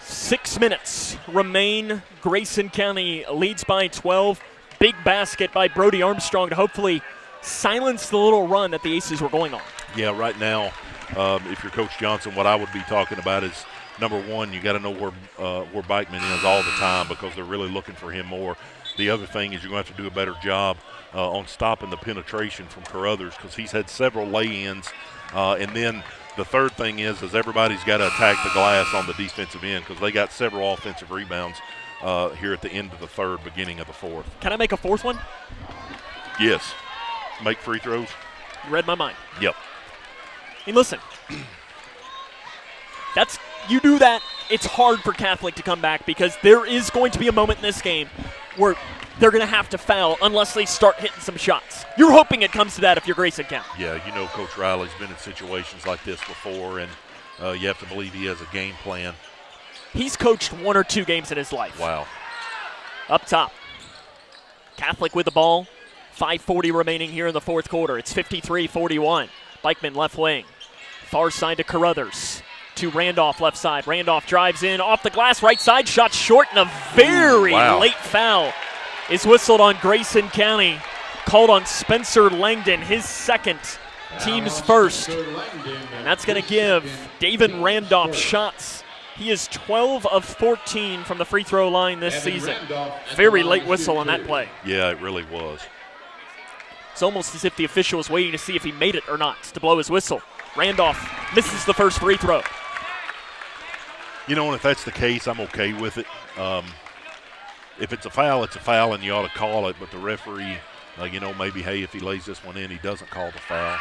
6 minutes remain. Grayson County leads by 12. Big basket by Brody Armstrong to hopefully silence the little run that the Aces were going on. Yeah, right now, if you're Coach Johnson, what I would be talking about is, number one, you got to know where Bikeman is all the time because they're really looking for him more. The other thing is you're going to have to do a better job on stopping the penetration from Carruthers because he's had several lay-ins. And then the third thing is everybody's got to attack the glass on the defensive end because they got several offensive rebounds here at the end of the third, beginning of the fourth. Can I make a fourth one? Yes. Make free throws. You read my mind. Yep. And listen, you do that, it's hard for Catholic to come back because there is going to be a moment in this game where they're going to have to foul unless they start hitting some shots. You're hoping it comes to that if you're Grayson County. Yeah, you know Coach Riley's been in situations like this before, and you have to believe he has a game plan. He's coached 1 or 2 games in his life. Wow. Up top, Catholic with the ball. 5:40 remaining here in the fourth quarter. It's 53-41. Bikeman left wing. Far side to Carruthers. To Randolph left side. Randolph drives in off the glass right side. Shot short and a very late foul is whistled on Grayson County. Called on Spencer Langdon, his second, team's first. And that's going to give David Randolph shots. He is 12 of 14 from the free throw line this season. Very late whistle on that play. Yeah, it really was. It's almost as if the official was waiting to see if he made it or not to blow his whistle. Randolph misses the first free throw. You know, and if that's the case, I'm okay with it. If it's a foul, and you ought to call it. But the referee, maybe, hey, if he lays this one in, he doesn't call the foul.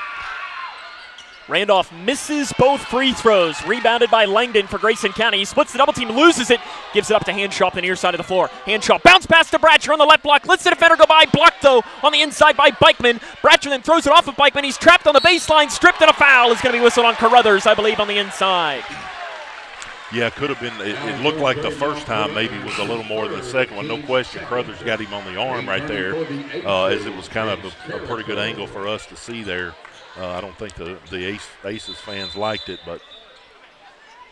Randolph misses both free throws. Rebounded by Langdon for Grayson County. He splits the double team, loses it, gives it up to Hanshaw on the near side of the floor. Hanshaw bounce pass to Bratcher on the left block. Lets the defender go by. Blocked, though, on the inside by Bikeman. Bratcher then throws it off of Bikeman. He's trapped on the baseline. Stripped, and a foul is going to be whistled on Carruthers, I believe, on the inside. Yeah, it could have been. It looked like the first time maybe was a little more than the second one. No question, Crothers got him on the arm right there, as it was kind of a pretty good angle for us to see there. I don't think the Aces fans liked it, but.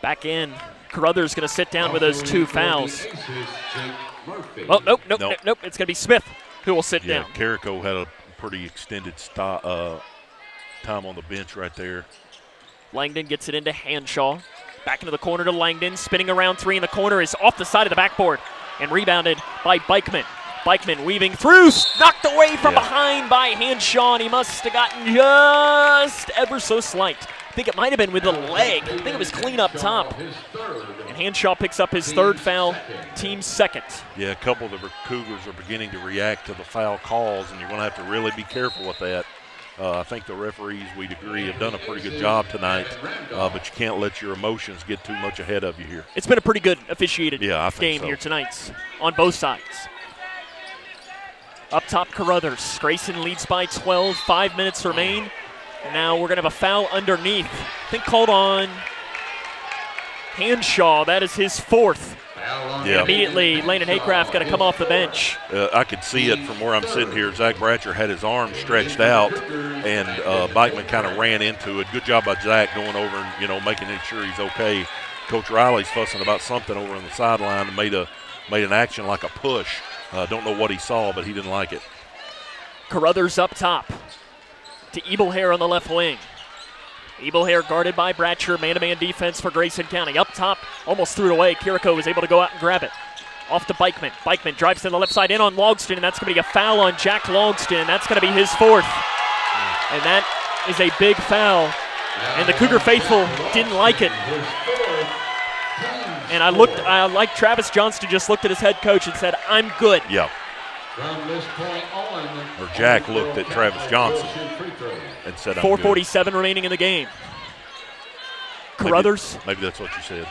Back in. Carruthers going to sit down with those 2 fouls. Oh, nope. It's going to be Smith who will sit down. Carrico had a pretty extended time on the bench right there. Langdon gets it into Hanshaw. Back into the corner to Langdon. Spinning around 3 in the corner, is off the side of the backboard and rebounded by Bikeman. Bikeman weaving through, knocked away from behind by Hanshaw, and he must have gotten just ever so slight. I think it might have been with the leg. I think it was clean up top. And Hanshaw picks up his 3rd foul, team's 2nd. Yeah, a couple of the Cougars are beginning to react to the foul calls, and you're going to have to really be careful with that. I think the referees, we'd agree, have done a pretty good job tonight, but you can't let your emotions get too much ahead of you here. It's been a pretty good officiated game here tonight on both sides. Up top, Carruthers. Grayson leads by 12, 5 minutes remain. And now we're going to have a foul underneath. I think called on Hanshaw. That is his 4th. Yeah. Immediately, Landon Haycraft got to come off the bench. I could see it from where I'm sitting here. Zach Bratcher had his arm stretched out, and Bikeman kind of ran into it. Good job by Zach going over and making sure he's okay. Coach Riley's fussing about something over on the sideline and made an action like a push. Don't know what he saw, but he didn't like it. Carruthers up top to Ebelhair on the left wing. Ebelhair guarded by Bratcher, man-to-man defense for Grayson County. Up top, almost threw it away. Kiriko was able to go out and grab it. Off to Bikeman. Bikeman drives to the left side in on Logston, and that's going to be a foul on Jack Logston. That's going to be his 4th. And that is a big foul. And the Cougar faithful didn't like it. And I like Travis Johnston just looked at his head coach and said, I'm good. Yeah. Or Jack looked at Travis Johnson and said, 4:47 remaining in the game. Carruthers. Maybe that's what you said.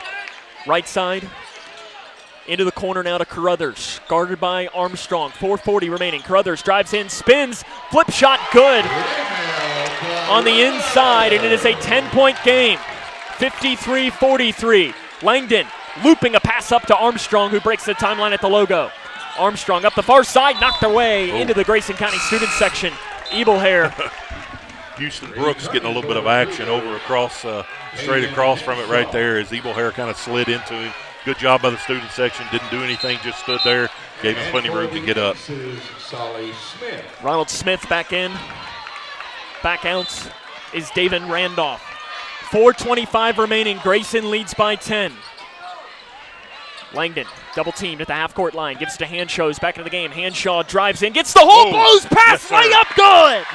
Right side. Into the corner now to Carruthers. Guarded by Armstrong. 4:40 remaining. Carruthers drives in, spins, flip shot good on the inside, and it is a 10-point game. 53-43. Langdon looping a pass up to Armstrong, who breaks the timeline at the logo. Armstrong up the far side, knocked away into the Grayson County student section. Ebelhair. Houston Brooks getting a little bit of action over across, straight across from it right there as Ebelhair kind of slid into him. Good job by the student section. Didn't do anything, just stood there. Gave him plenty of room to get up. Ronald Smith back in. Back out is David Randolph. 4:25 remaining. Grayson leads by 10. Langdon, double teamed at the half-court line, gives it to Hanshaw, back into the game. Hanshaw drives in, gets the hole, blows past, layup good!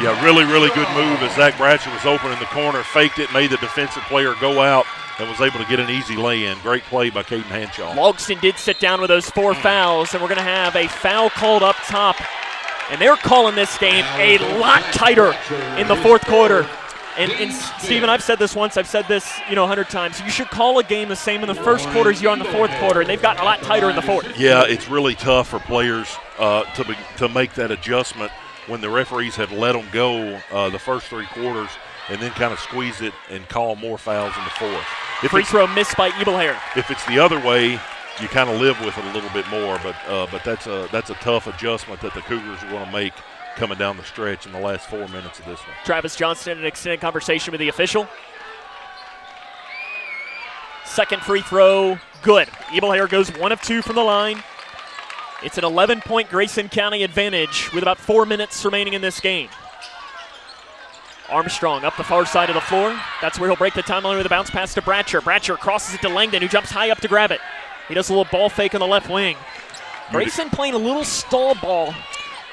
Yeah, really, really good move as Zach Bratcher was open in the corner, faked it, made the defensive player go out, and was able to get an easy lay-in. Great play by Caden Hanshaw. Logston did sit down with those 4 fouls, and we're going to have a foul called up top. And they're calling this game a lot tighter in the 4th quarter. And Stephen, I've said this once, I've said this 100 times. You should call a game the same in the 1st quarter as you are in the 4th quarter, and they've gotten a lot tighter in the 4th. Yeah, it's really tough for players to make that adjustment when the referees have let them go the first 3 quarters and then kind of squeeze it and call more fouls in the 4th. Free throw missed by Ebelhair. If it's the other way, you kind of live with it a little bit more, but that's a tough adjustment that the Cougars are going to make coming down the stretch in the last 4 minutes of this one. Travis Johnston in an extended conversation with the official. Second free throw, good. Ebelhair goes 1 of 2 from the line. It's an 11-point Grayson County advantage with about 4 minutes remaining in this game. Armstrong up the far side of the floor. That's where he'll break the timeline with a bounce pass to Bratcher. Bratcher crosses it to Langdon, who jumps high up to grab it. He does a little ball fake on the left wing. Grayson playing a little stall ball.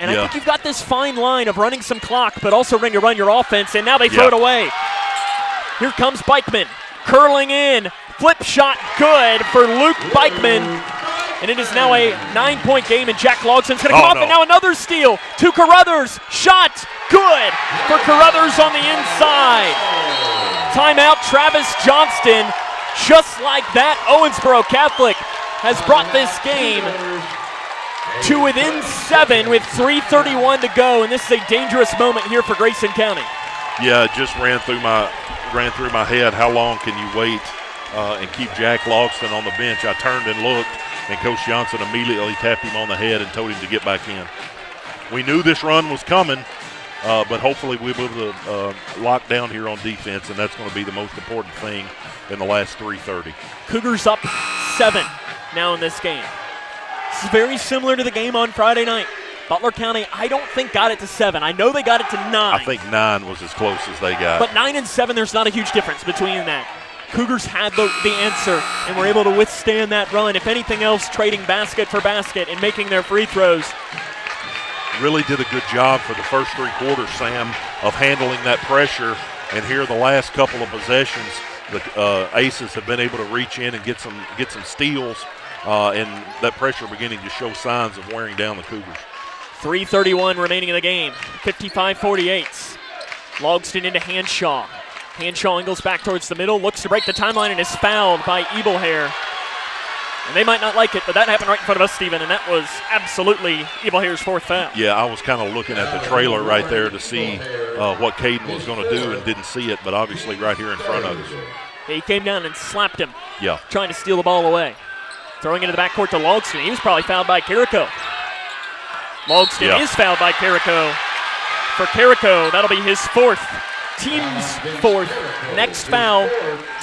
And I think you've got this fine line of running some clock, but also ready to run your offense, and now they throw it away. Here comes Bikeman, curling in, flip shot good for Luke Bikeman. And it is now a 9-point game, and Jack Logston's going to come up, and now another steal to Carruthers. Shot good for Carruthers on the inside. Timeout, Travis Johnston. Just like that, Owensboro Catholic has brought this game to within 7 with 3:31 to go, and this is a dangerous moment here for Grayson County. Yeah, it just ran through my head. How long can you wait and keep Jack Logston on the bench. I turned and looked, and Coach Johnson immediately tapped him on the head and told him to get back in. We knew this run was coming, but hopefully we'll be able to lock down here on defense, and that's going to be the most important thing in the last 3:30. Cougars up 7 now in this game. This is very similar to the game on Friday night. Butler County, I don't think, got it to 7. I know they got it to 9. I think 9 was as close as they got. But 9 and 7, there's not a huge difference between that. Cougars had the answer and were able to withstand that run. If anything else, trading basket for basket and making their free throws. Really did a good job for the first 3 quarters, Sam, of handling that pressure. And here the last couple of possessions, the Aces have been able to reach in and get some steals, and that pressure beginning to show signs of wearing down the Cougars. 3:31 remaining in the game, 55-48. Logston into Hanshaw. Hanshaw angles back towards the middle, looks to break the timeline, and is fouled by Ebelhair. And they might not like it, but that happened right in front of us, Stephen, and that was absolutely Ebelhair's 4th foul. Yeah, I was kind of looking at the trailer right there to see what Caden was going to do and didn't see it, but obviously right here in front of us. He came down and slapped him, yeah, trying to steal the ball away. Throwing into the backcourt to Logston. He was probably fouled by Carrico. Logston is fouled by Carrico. For Carrico, that'll be his 4th. Team's 4th. Next foul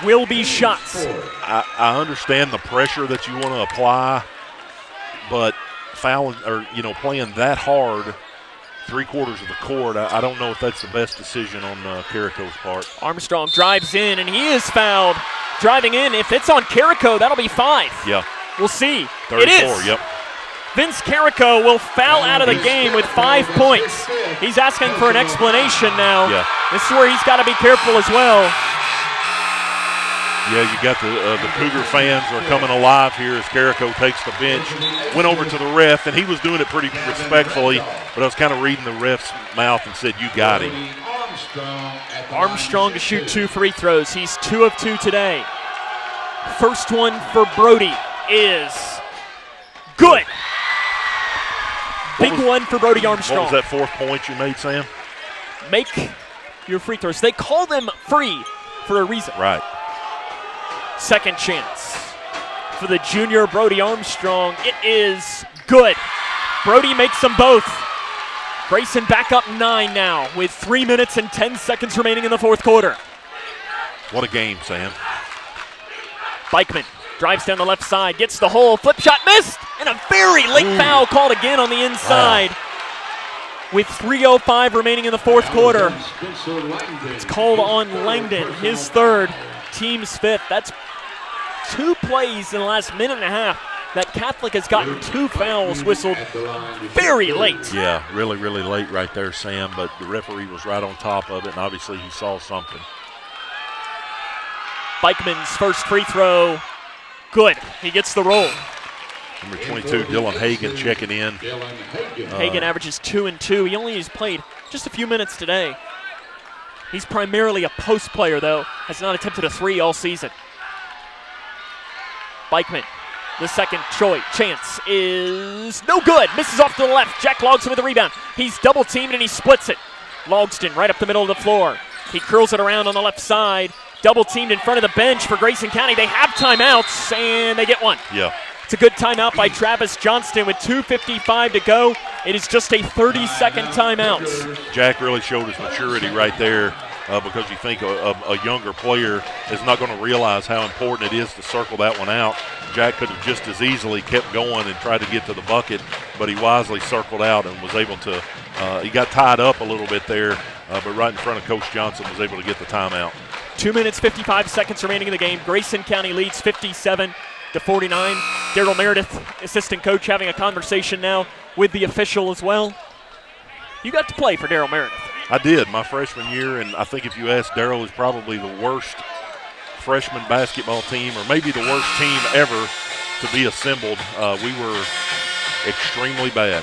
will be shots. I understand the pressure that you want to apply, but fouling or playing that hard 3/4 of the court, I don't know if that's the best decision on Carrico's part. Armstrong drives in, and he is fouled. Driving in, if it's on Carrico, that'll be 5. Yeah. We'll see. 34, it is. Yep. Vince Carrico will foul out of the game with 5 points. He's asking for an explanation now. Yeah. This is where he's got to be careful as well. Yeah, you got the Cougar fans are coming alive here as Carrico takes the bench. Went over to the ref, and he was doing it pretty respectfully, but I was kind of reading the ref's mouth and said, "You got him." Armstrong to shoot 2 free throws. He's 2 of 2 today. First one for Brody is good. Big one for Brody Armstrong. What was that 4th point you made, Sam? Make your free throws. They call them free for a reason. Right. Second chance for the junior Brody Armstrong. It is good. Brody makes them both. Grayson back up 9 now with 3 minutes and 10 seconds remaining in the 4th quarter. What a game, Sam. Bikeman drives down the left side, gets the hole, flip shot missed, and a very late foul called again on the inside. Wow. With 3:05 remaining in the 4th quarter. It's called on Langdon, his 3rd, team's 5th. That's 2 plays in the last minute and a half that Catholic has gotten 2 fouls whistled very late. Yeah, really, really late right there, Sam, but the referee was right on top of it, and obviously he saw something. Bikeman's first free throw, good. He gets the roll. Number 22, Dylan Hagan checking in. Hagan averages 2 and 2. He only has played just a few minutes today. He's primarily a post player, though. Has not attempted a 3 all season. Bikeman, the second chance is no good. Misses off to the left. Jack Logston with the rebound. He's double teamed and he splits it. Logston right up the middle of the floor. He curls it around on the left side. Double teamed in front of the bench for Grayson County. They have timeouts and they get one. Yeah. It's a good timeout by Travis Johnston with 2:55 to go. It is just a 30-second timeout. Jack really showed his maturity right there because you think a younger player is not going to realize how important it is to circle that one out. Jack could have just as easily kept going and tried to get to the bucket, but he wisely circled out and was able to he got tied up a little bit there, but right in front of Coach Johnson was able to get the timeout. 2 minutes, 55 seconds remaining in the game. Grayson County leads 57-49. Daryl Meredith, assistant coach, having a conversation now with the official as well. You got to play for Daryl Meredith. I did my freshman year, and I think if you ask Daryl, he's probably the worst freshman basketball team, or maybe the worst team ever to be assembled. We were extremely bad.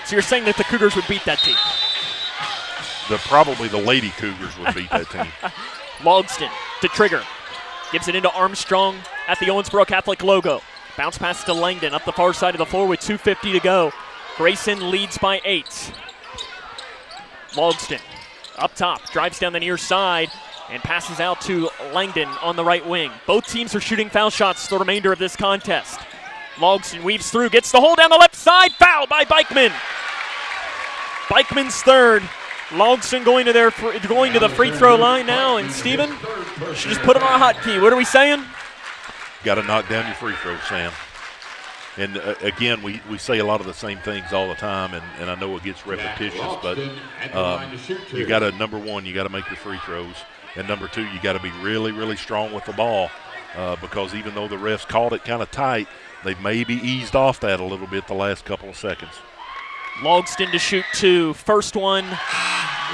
So you're saying that the Cougars would beat that team? Probably the Lady Cougars would beat that team. Logston to trigger. Gives it into Armstrong at the Owensboro Catholic logo. Bounce pass to Langdon up the far side of the floor with 2:50 to go. Grayson leads by 8. Logston up top, drives down the near side, and passes out to Langdon on the right wing. Both teams are shooting foul shots the remainder of this contest. Logston weaves through, gets the hole down the left side, foul by Bikeman. Bikeman's third. Logston going to the free throw line now, and Steven should just put him on a hotkey. What are we saying? Got to knock down your free throws, Sam. And again, we say a lot of the same things all the time, and I know it gets repetitious, but you got to, number one, you got to make your free throws, and number two, you got to be really, really strong with the ball, because even though the refs called it kind of tight, they maybe eased off that a little bit the last couple of seconds. Logston to shoot two. First one,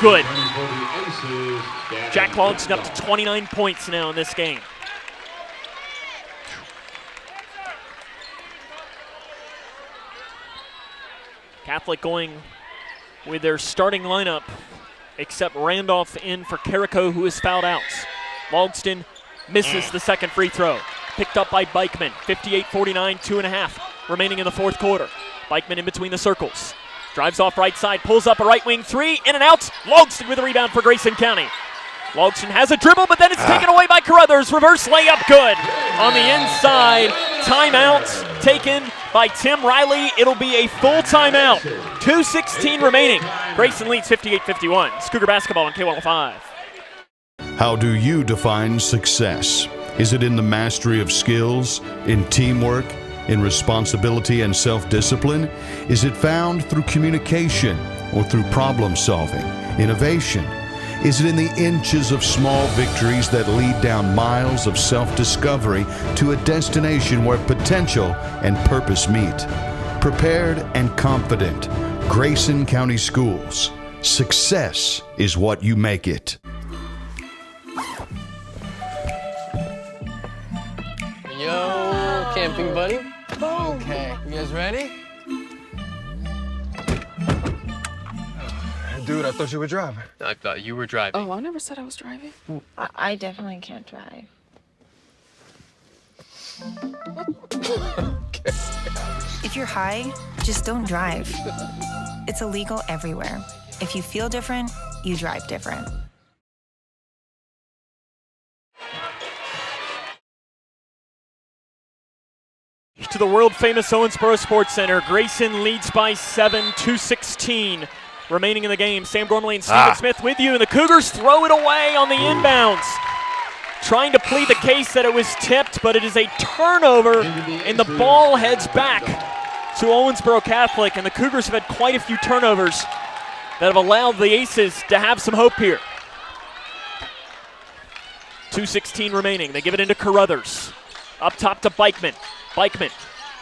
good. Jack Logston up to 29 points now in this game. Catholic going with their starting lineup, except Randolph in for Carrico, who is fouled out. Logston misses the second free throw. Picked up by Bikeman. 58-49, 2.5 remaining in the fourth quarter. Bikeman in between the circles. Drives off right side, pulls up a right wing three, in and out. Logston with a rebound for Grayson County. Logston has a dribble, but then it's taken away by Carruthers. Reverse layup, good. On the inside, timeout taken by Tim Riley. It'll be a full timeout. 2:16 remaining. Grayson leads 58-51. It's Cougar basketball on K105. How do you define success? Is it in the mastery of skills, in teamwork, in responsibility and self-discipline? Is it found through communication or through problem solving, innovation? Is it in the inches of small victories that lead down miles of self-discovery to a destination where potential and purpose meet? Prepared and confident, Grayson County Schools. Success is what you make it. Yo, camping buddy. Okay, you guys ready? Dude, I thought you were driving. I thought you were driving. Oh, I never said I was driving. I definitely can't drive. Okay. If you're high, just don't drive. It's illegal everywhere. If you feel different, you drive different. To the world-famous Owensboro Sports Center. Grayson leads by 7, 2:16 remaining in the game. Sam Gormley and Stephen Smith with you, and the Cougars throw it away on the inbounds. Trying to plead the case that it was tipped, but it is a turnover, and the ball heads back to Owensboro Catholic, and the Cougars have had quite a few turnovers that have allowed the Aces to have some hope here. 2:16 remaining. They give it into Carruthers. Up top to Bikeman. Bikeman,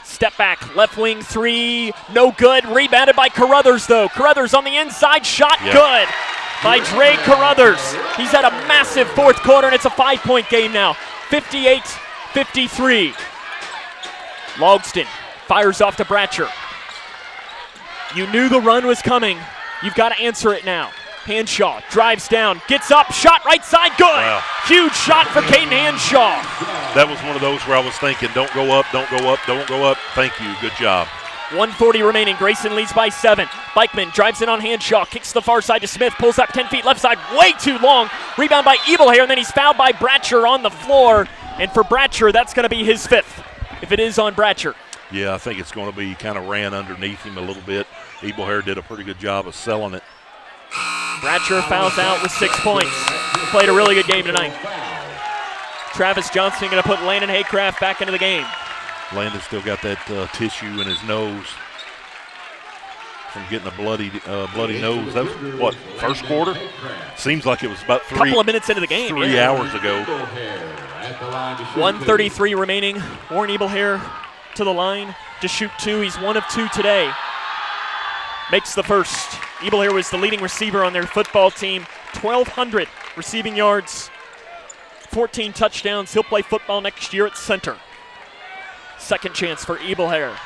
step back, left wing three, no good. Rebounded by Carruthers, though. Carruthers on the inside, shot good by Dre Carruthers. He's had a massive fourth quarter, and it's a 5-point game now. 58-53. Logston fires off to Bratcher. You knew the run was coming. You've got to answer it now. Hanshaw drives down, gets up, shot right side, good. Wow. Huge shot for Caden Hanshaw. That was one of those where I was thinking, don't go up, don't go up, don't go up. Thank you, good job. 1:40 remaining. Grayson leads by 7. Bikeman drives in on Hanshaw, kicks the far side to Smith, pulls up 10 feet left side, way too long. Rebound by Ebelhair, and then he's fouled by Bratcher on the floor. And for Bratcher, that's going to be his 5th, if it is on Bratcher. Yeah, I think it's going to be kind of ran underneath him a little bit. Ebelhair did a pretty good job of selling it. Bratcher fouls out with 6 points. Played a really good game tonight. Travis Johnson going to put Landon Haycraft back into the game. Landon still got that tissue in his nose from getting a bloody nose. That was, what, first quarter? Seems like it was about a couple of minutes into the game. 3 hours ago. 1:33 remaining. Warren Ebelhair to the line to shoot 2. He's 1 of 2 today. Makes the first. Ebelhair was the leading receiver on their football team. 1,200 receiving yards, 14 touchdowns. He'll play football next year at center. Second chance for Ebelhair.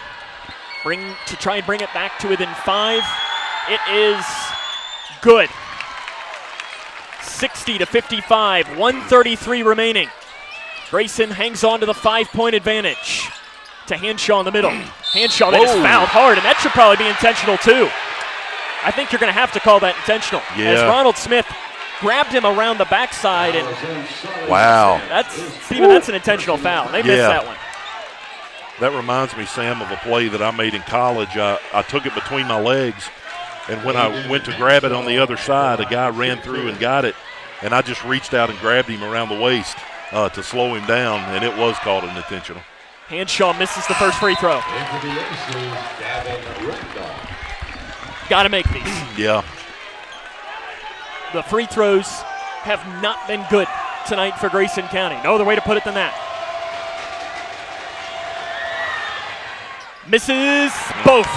To try and bring it back to within 5. It is good. 60-55, 1:33 remaining. Grayson hangs on to the 5-point advantage. To Hanshaw in the middle. Hanshaw then is fouled hard, and that should probably be intentional too. I think you're going to have to call that intentional. Yeah. As Ronald Smith grabbed him around the backside, and wow. That's an intentional foul. They missed that one. That reminds me, Sam, of a play that I made in college. I took it between my legs, and when I went to grab it on the other side, a guy ran through and got it, and I just reached out and grabbed him around the waist to slow him down, and it was called an intentional. Hanshaw misses the first free throw. Got to make these. Yeah. The free throws have not been good tonight for Grayson County. No other way to put it than that. Misses both.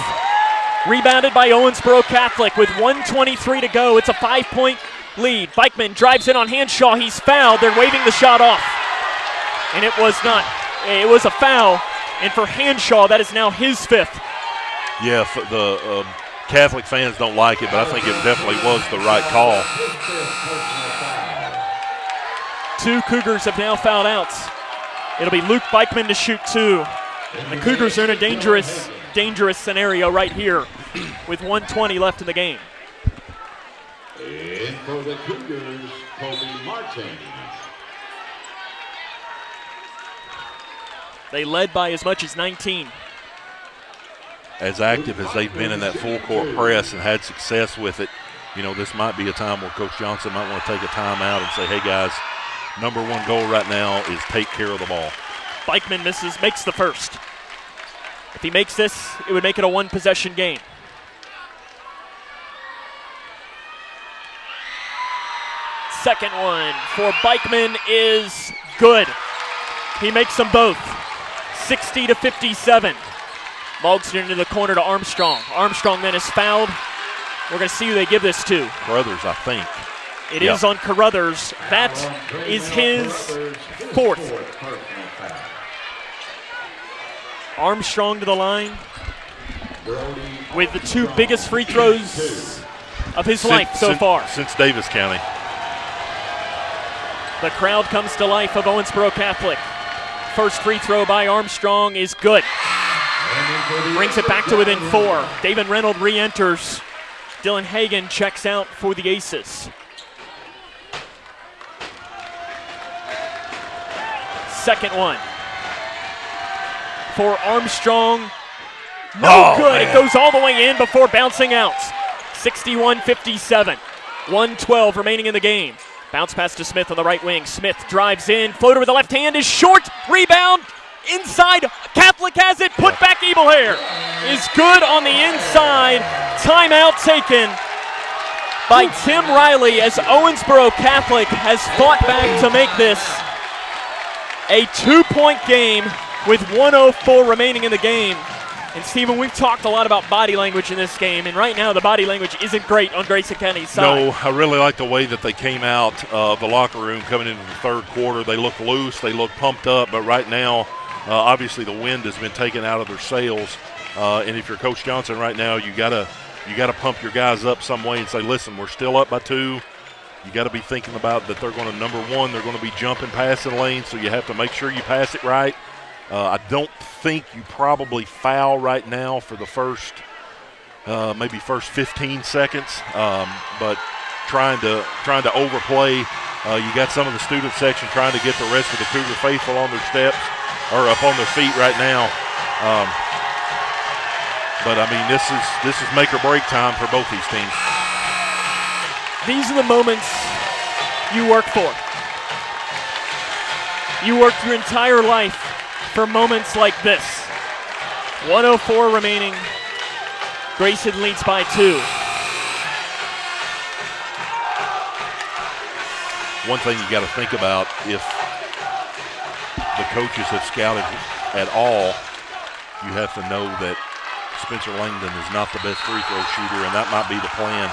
Rebounded by Owensboro Catholic with 1:23 to go. It's a 5-point lead. Bikeman drives in on Hanshaw. He's fouled. They're waving the shot off. And it was not. It was a foul. And for Hanshaw, that is now his 5th. Yeah, the Catholic fans don't like it, but I think it definitely was the right call. 2 Cougars have now fouled out. It'll be Luke Bikeman to shoot 2. The Cougars are in a dangerous scenario right here with 1:20 left in the game. And for the Cougars, Kobe Martin. They led by as much as 19. As active as they've been in that full court press and had success with it, you know, this might be a time where Coach Johnson might want to take a timeout and say, hey guys, number one goal right now is take care of the ball. Bikeman makes the first. If he makes this, it would make it a 1-possession game. Second one for Bikeman is good. He makes them both. 60-57. Logs it into the corner to Armstrong. Armstrong then is fouled. We're going to see who they give this to. Carruthers, I think. It is on Carruthers. That is his 4th. Armstrong to the line with the 2 biggest free throws of his life so far. Since Davis County. The crowd comes to life of Owensboro Catholic. First free throw by Armstrong is good. Brings it back to within 4. David Reynolds re-enters. Dylan Hagan checks out for the Aces. Second one for Armstrong. No good. Man. It goes all the way in before bouncing out. 61-57. 1:12 remaining in the game. Bounce pass to Smith on the right wing. Smith drives in. Floater with the left hand is short. Rebound. Inside. Catholic has it. Put back Ebelhair is good on the inside. Timeout taken by Tim Riley as Owensboro Catholic has fought back to make this a 2-point game with 1:04 remaining in the game. And Stephen, we've talked a lot about body language in this game, and right now the body language isn't great on Grayson County's side. No, I really like the way that they came out of the locker room coming into the third quarter. They look loose, they look pumped up, but right now, obviously the wind has been taken out of their sails. And if you're Coach Johnson right now, you gotta pump your guys up some way and say, listen, we're still up by 2. You got to be thinking about that they're going to, number one, they're going to be jumping passing lanes, so you have to make sure you pass it right. I don't think you probably foul right now for the first, maybe first 15 seconds, but trying to overplay. You got some of the student section trying to get the rest of the Cougar faithful on their steps or up on their feet right now. But I mean, this is make or break time for both these teams. These are the moments you work for. You worked your entire life for moments like this. 1:04 remaining. Grayson leads by 2. One thing you got to think about, if the coaches have scouted at all, you have to know that Spencer Langdon is not the best free throw shooter, and that might be the plan.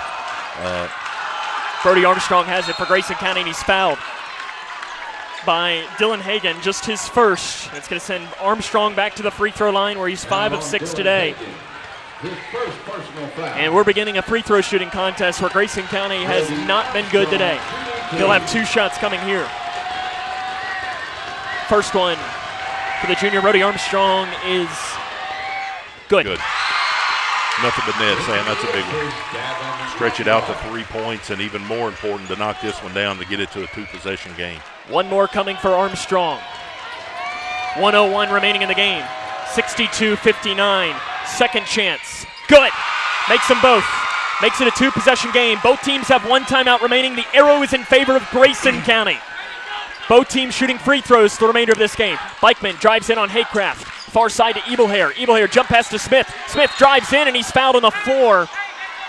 Brody Armstrong has it for Grayson County, and he's fouled by Dylan Hagan, just his first. It's going to send Armstrong back to the free throw line where he's 5 of 6 today. And we're beginning a free throw shooting contest where Grayson County has not been good today. He'll have 2 shots coming here. First one for the junior Brody Armstrong is good. Nothing but net, Sam. That's a big one. Stretch it out to 3 points, and even more important to knock this one down to get it to a 2-possession game. One more coming for Armstrong. 1:01 remaining in the game. 62-59. Second chance. Good. Makes them both. Makes it a 2-possession game. Both teams have 1 timeout remaining. The arrow is in favor of Grayson County. Both teams shooting free throws for the remainder of this game. Bikeman drives in on Haycraft. Far side to Ebelhair. Ebelhair jump pass to Smith. Smith drives in and he's fouled on the floor.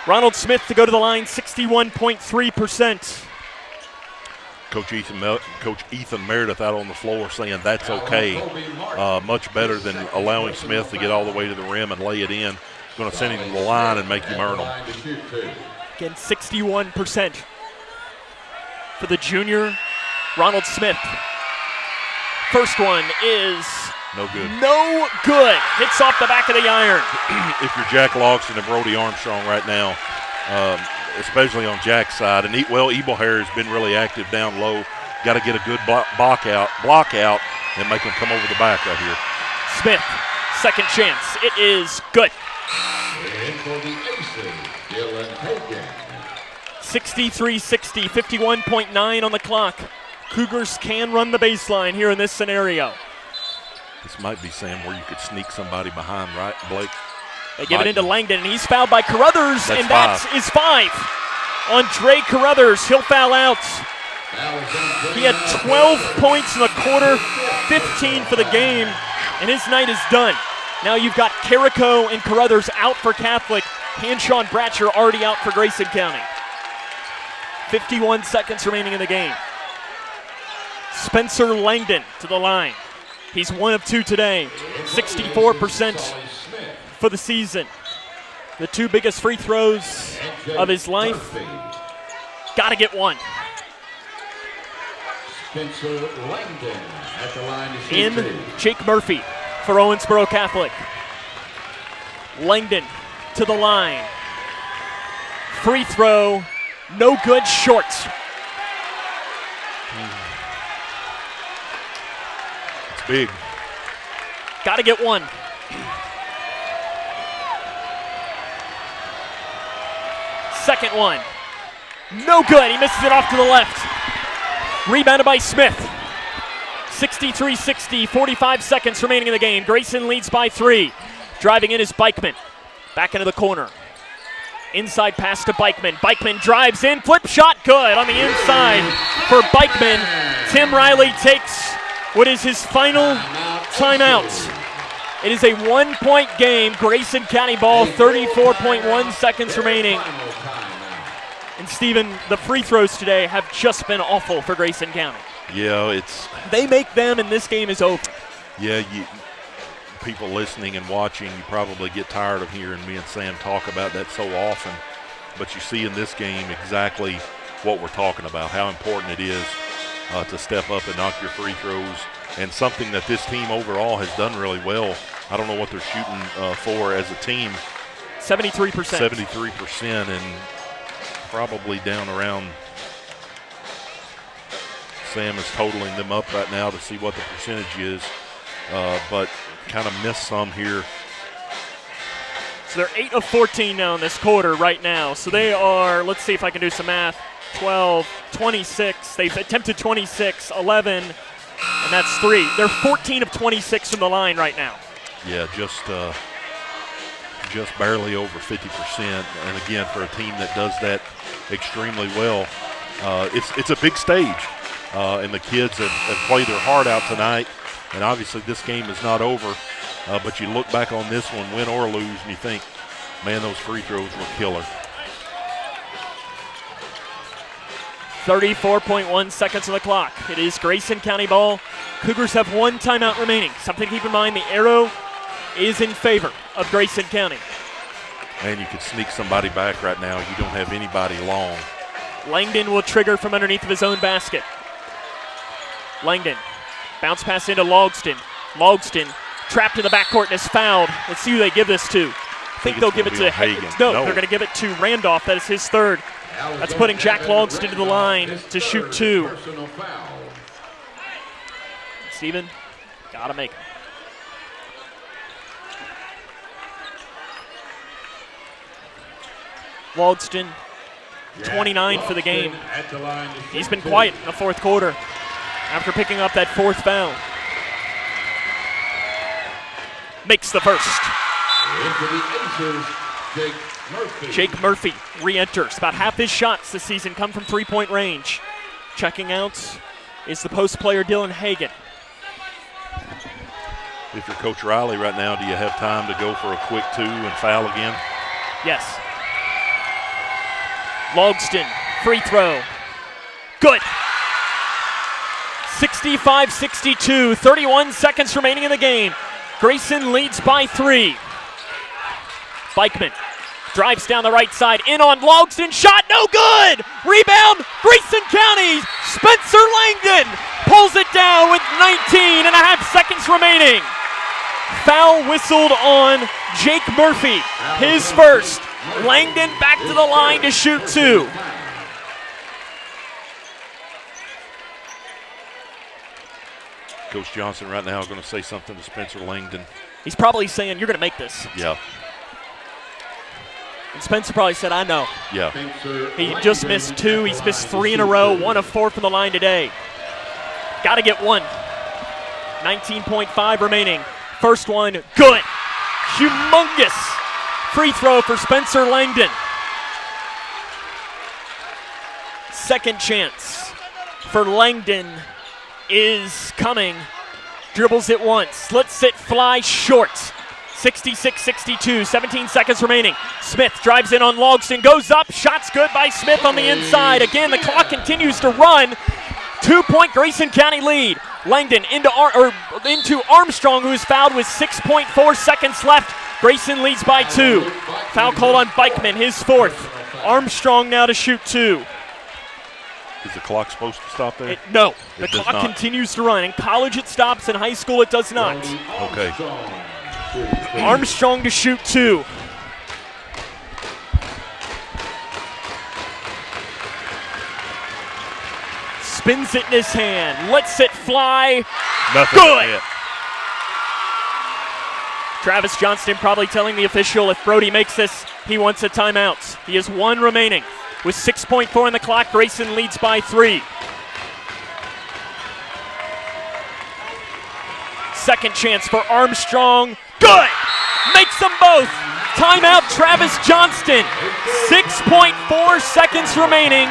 Ronald Smith to go to the line, 61.3%. Coach Ethan Meredith out on the floor saying that's okay. Much better than allowing Smith to get all the way to the rim and lay it in. Going to send him to the line and make him earn them. Again, 61% for the junior, Ronald Smith. First one is no good. No good. Hits off the back of the iron. If you're Jack Logston and Brody Armstrong right now, especially on Jack's side, and Ebelhair has been really active down low. Got to get a good block out, and make him come over the back right here. Smith, second chance. It is good. And for the aces, Dylan Hagan. 63-60, 51.9 on the clock. Cougars can run the baseline here in this scenario. This might be, Sam, where you could sneak somebody behind, right, Blake? They give it into Langdon, and he's fouled by Carruthers, and that is 5. On Dre Carruthers, he'll foul out. He had 12 points in the quarter, 15 for the game, and his night is done. Now you've got Carrico and Carruthers out for Catholic. Hanshaw and Bratcher already out for Grayson County. 51 seconds remaining in the game. Spencer Langdon to the line. He's 1 of 2 today, 64% for the season. The 2 biggest free throws of his life. Got to get one. Spencer Langdon at the line to In shoot 2. Jake Murphy for Owensboro Catholic. Langdon to the line. Free throw, no good, short. It's big. Got to get one. Second one. No good. He misses it off to the left. Rebounded by Smith. 63-60, 45 seconds remaining in the game. Grayson leads by 3. Driving in is Bikeman. Back into the corner. Inside pass to Bikeman. Bikeman drives in. Flip shot good on the inside for Bikeman. Tim Riley takes what is his final timeout. It is a 1-point game. Grayson County ball, 34.1 seconds remaining. And Stephen, the free throws today have just been awful for Grayson County. Yeah, they make them and this game is over. Yeah, people listening and watching, you probably get tired of hearing me and Sam talk about that so often. But you see in this game exactly what we're talking about, how important it is to step up and knock your free throws, and something that this team overall has done really well. I don't know what they're shooting for as a team. 73%. 73%, and probably down around, Sam is totaling them up right now to see what the percentage is, but kind of missed some here. So they're 8 of 14 now in this quarter right now. So they are, let's see if I can do some math, 12, 26. They've attempted 26, 11, and that's 3. They're 14 of 26 from the line right now. Yeah, just barely over 50%. And again, for a team that does that extremely well, it's a big stage. And the kids have played their heart out tonight. And obviously this game is not over. But you look back on this one, win or lose, and you think, man, those free throws were killer. 34.1 seconds on the clock. It is Grayson County ball. Cougars have 1 timeout remaining. Something to keep in mind, the arrow is in favor of Grayson County. Man, you could sneak somebody back right now. You don't have anybody long. Langdon will trigger from underneath of his own basket. Langdon, bounce pass into Logston. Logston trapped in the backcourt and is fouled. Let's see who they give this to. I think they'll give it to Hagan. No, they're going to give it to Randolph. That is his 3rd. That's putting Jack Logston to the line to shoot 2. Steven, gotta make it. Logston, 29 for the game. He's been quiet in the fourth quarter after picking up that fourth foul. Makes the first. Jake Murphy re-enters. About half his shots this season come from three-point range. Checking out is the post player Dylan Hagan. If you're Coach Riley right now, do you have time to go for a quick two and foul again? Yes. Logston, free throw. Good. 65-62, 31 seconds remaining in the game. Grayson leads by 3. Bikeman drives down the right side, in on Logston, shot no good! Rebound, Grayson County! Spencer Langdon pulls it down with 19 and a half seconds remaining. Foul whistled on Jake Murphy, his first. Langdon back to the line to shoot 2. Coach Johnson right now is going to say something to Spencer Langdon. He's probably saying, you're going to make this. Yeah. And Spencer probably said, I know. Yeah. He just missed 2. He's missed 3 in a row, 1 of 4 from the line today. Got to get 1. 19.5 remaining. First one, good. Humongous free throw for Spencer Langdon. Second chance for Langdon is coming. Dribbles it once, lets it fly short. 66-62, 17 seconds remaining. Smith drives in on Logston, goes up, shot's good by Smith on the inside. Again, the clock continues to run. 2-point Grayson County lead. Langdon into Armstrong, who's fouled with 6.4 seconds left. Grayson leads by 2. Foul called on Bikeman, his 4th. Armstrong now to shoot 2. Is the clock supposed to stop there? No, the clock continues to run. In college it stops, in high school it does not. Okay. Armstrong to shoot 2. Spins it in his hand, lets it fly. Nothing. Good. Yet. Travis Johnston probably telling the official if Brody makes this, he wants a timeout. He has 1 remaining. With 6.4 on the clock, Grayson leads by 3. Second chance for Armstrong. Good! Makes them both. Timeout, Travis Johnston. 6.4 seconds remaining.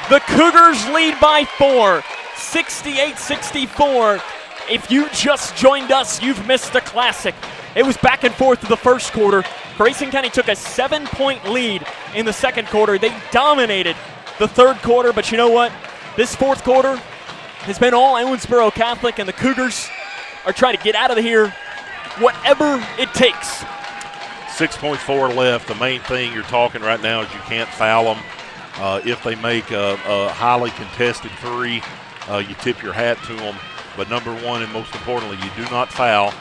The Cougars lead by 4. 68-64. If you just joined us, you've missed a classic. It was back and forth to the first quarter. Grayson County took a 7-point lead in the second quarter. They dominated the third quarter, but you know what? This fourth quarter has been all Owensboro Catholic, and the Cougars are trying to get out of here whatever it takes. 6.4 left. The main thing you're talking right now is you can't foul them. If they make a highly contested 3, you tip your hat to them. But number 1 and most importantly, you do not foul.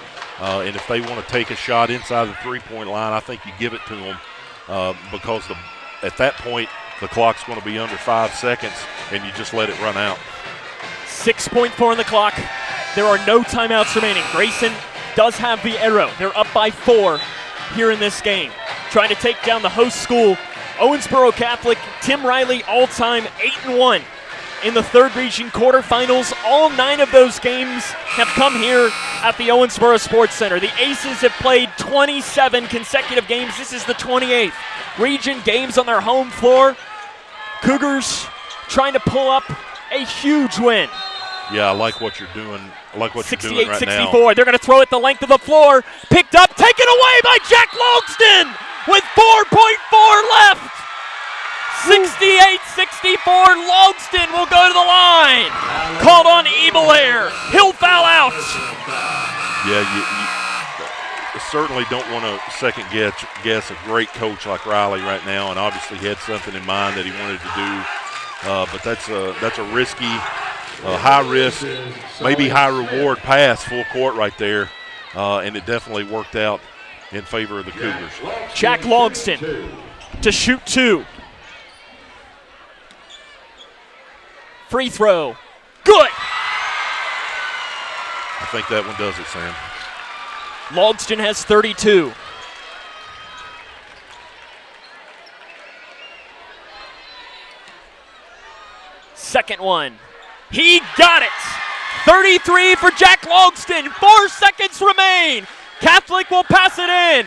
And if they want to take a shot inside the 3-point line, I think you give it to them because at that point, the clock's going to be under 5 seconds, and you just let it run out. 6.4 on the clock. There are no timeouts remaining. Grayson does have the arrow. They're up by 4 here in this game. Trying to take down the host school, Owensboro Catholic. Tim Riley, all-time 8-1 in the third region quarterfinals. All 9 of those games have come here at the Owensboro Sports Center. The Aces have played 27 consecutive games. This is the 28th region games on their home floor. Cougars trying to pull up a huge win. Yeah, I like what you're doing. I like what you're doing right now. 68-64. They're going to throw it the length of the floor. Picked up, taken away by Jack Logston with 4.4 left. 68-64. Logston will go to the line. Called on Ebelair. He'll foul out. Yeah, you certainly don't want to second guess a great coach like Riley right now, and obviously he had something in mind that he wanted to do. But that's a risky, high risk, maybe high reward pass full court right there, and it definitely worked out in favor of the Cougars. Jack Logston to shoot 2. Free throw. Good. I think that one does it, Sam. Logston has 32. second one. He got it. 33 for Jack Logston. 4 seconds remain. Catholic will pass it in.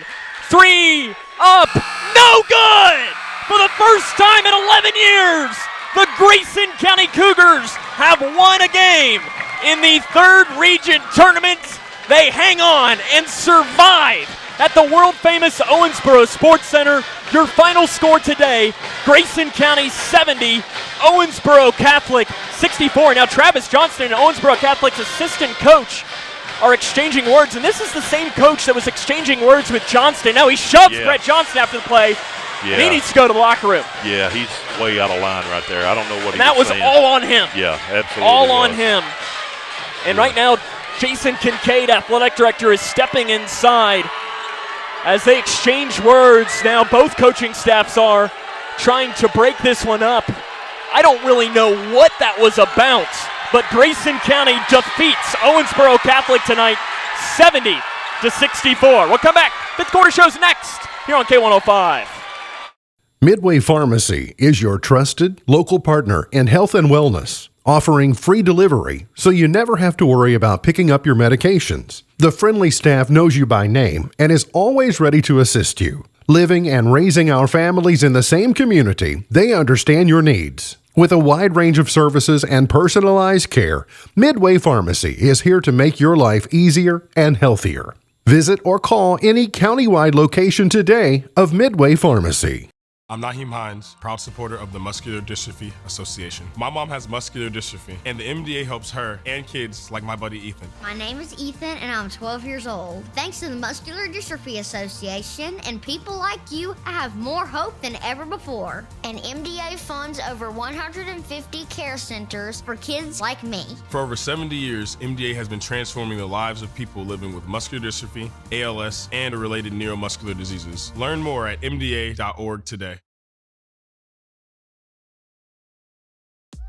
3 up. No good. For the first time in 11 years, the Grayson County Cougars have won a game in the third region tournament. They hang on and survive at the world-famous Owensboro Sports Center. Your final score today, Grayson County 70, Owensboro Catholic 64. Now Travis Johnston and Owensboro Catholic's assistant coach are exchanging words, and this is the same coach that was exchanging words with Johnston. Now he shoves Brett Johnston after the play. Yeah. He needs to go to the locker room. Yeah, he's way out of line right there. I don't know what And that was saying. all on him. Yeah, absolutely. All on him. And right now, Jason Kincaid, athletic director, is stepping inside as they exchange words. Now both coaching staffs are trying to break this one up. I don't really know what that was about, but Grayson County defeats Owensboro Catholic tonight 70-64. We'll come back. Fifth quarter show's next here on K105. Midway Pharmacy is your trusted local partner in health and wellness, offering free delivery so you never have to worry about picking up your medications. The friendly staff knows you by name and is always ready to assist you. Living and raising our families in the same community, they understand your needs. With a wide range of services and personalized care, Midway Pharmacy is here to make your life easier and healthier. Visit or call any countywide location today of Midway Pharmacy. I'm Naheem Hines, proud supporter of the Muscular Dystrophy Association. My mom has muscular dystrophy, and the MDA helps her and kids like my buddy Ethan. My name is Ethan, and I'm 12 years old. Thanks to the Muscular Dystrophy Association and people like you, I have more hope than ever before. And MDA funds over 150 care centers for kids like me. For over 70 years, MDA has been transforming the lives of people living with muscular dystrophy, ALS, and related neuromuscular diseases. Learn more at mda.org today.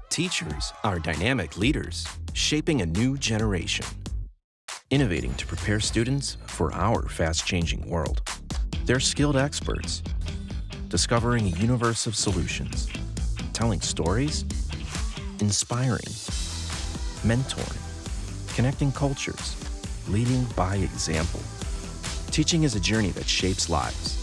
Teachers are dynamic leaders, shaping a new generation, innovating to prepare students for our fast-changing world. They're skilled experts, discovering a universe of solutions, telling stories, inspiring, mentoring, connecting cultures, leading by example. Teaching is a journey that shapes lives.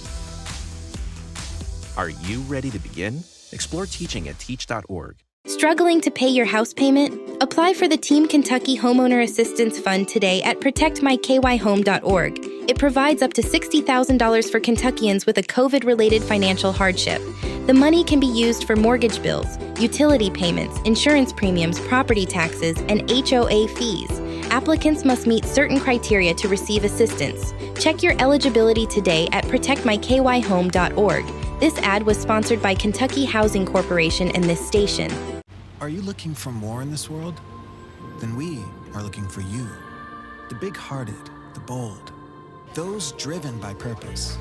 Are you ready to begin? Explore teaching at teach.org. Struggling to pay your house payment? Apply for the Team Kentucky Homeowner Assistance Fund today at protectmykyhome.org. It provides up to $60,000 for Kentuckians with a COVID-related financial hardship. The money can be used for mortgage bills, utility payments, insurance premiums, property taxes, and HOA fees. Applicants must meet certain criteria to receive assistance. Check your eligibility today at protectmykyhome.org. This ad was sponsored by Kentucky Housing Corporation and this station. Are you looking for more in this world? Then we are looking for you. The big-hearted, the bold, those driven by purpose.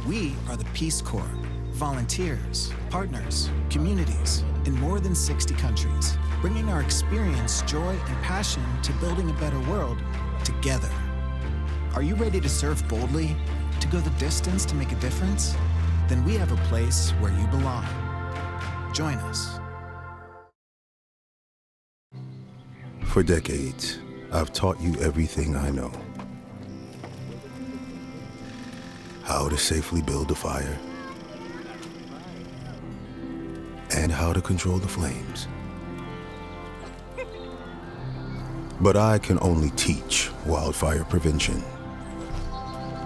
We are the Peace Corps, volunteers, partners, communities in more than 60 countries, bringing our experience, joy, and passion to building a better world together. Are you ready to serve boldly, to go the distance to make a difference? Then we have a place where you belong. Join us. For decades, I've taught you everything I know. How to safely build a fire, and how to control the flames. But I can only teach wildfire prevention.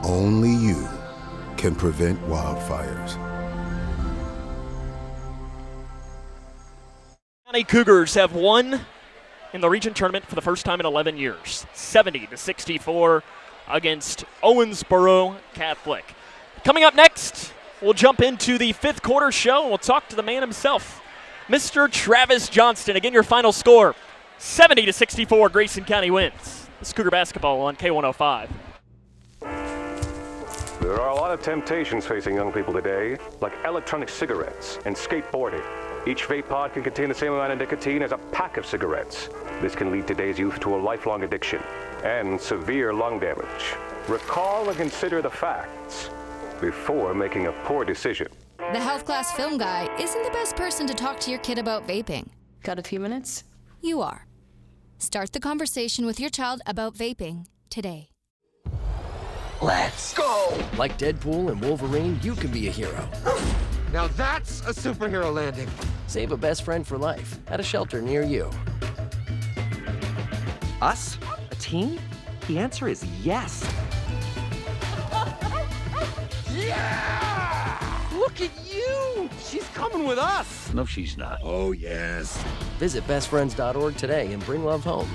Only you can prevent wildfires. County Cougars have won in the region tournament for the first time in 11 years, 70-64 against Owensboro Catholic. Coming up next, we'll jump into the fifth quarter show and we'll talk to the man himself, Mr. Travis Johnston. Again, your final score, 70-64, Grayson County wins. This is Cougar Basketball on K105. There are a lot of temptations facing young people today, like electronic cigarettes and skateboarding. Each vape pod can contain the same amount of nicotine as a pack of cigarettes. This can lead today's youth to a lifelong addiction and severe lung damage. Recall and consider the facts before making a poor decision. The health class film guy isn't the best person to talk to your kid about vaping. Got a few minutes? You are. Start the conversation with your child about vaping today. Let's go! Like Deadpool and Wolverine, you can be a hero. Now that's a superhero landing. Save a best friend for life at a shelter near you. Us? A team? The answer is yes. Yeah! Look at you! She's coming with us! No, she's not. Oh, yes. Visit bestfriends.org today and bring love home.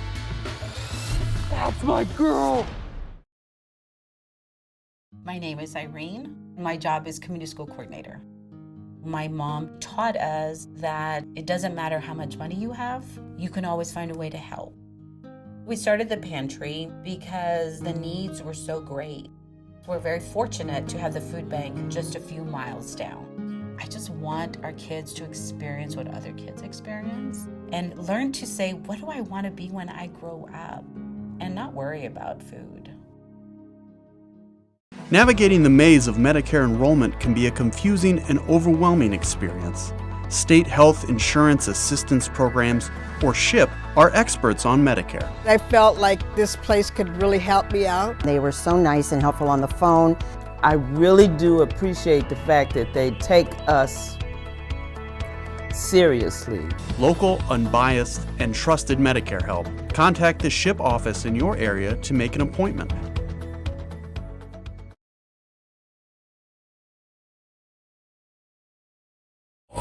That's my girl! My name is Irene. My job is community school coordinator. My mom taught us that it doesn't matter how much money you have, you can always find a way to help. We started the pantry because the needs were so great. We're very fortunate to have the food bank just a few miles down. I just want our kids to experience what other kids experience and learn to say, what do I want to be when I grow up? And not worry about food. Navigating the maze of Medicare enrollment can be a confusing and overwhelming experience. State Health Insurance Assistance Programs, or SHIP, are experts on Medicare. I felt like this place could really help me out. They were so nice and helpful on the phone. I really do appreciate the fact that they take us seriously. Local, unbiased, and trusted Medicare help. Contact the SHIP office in your area to make an appointment.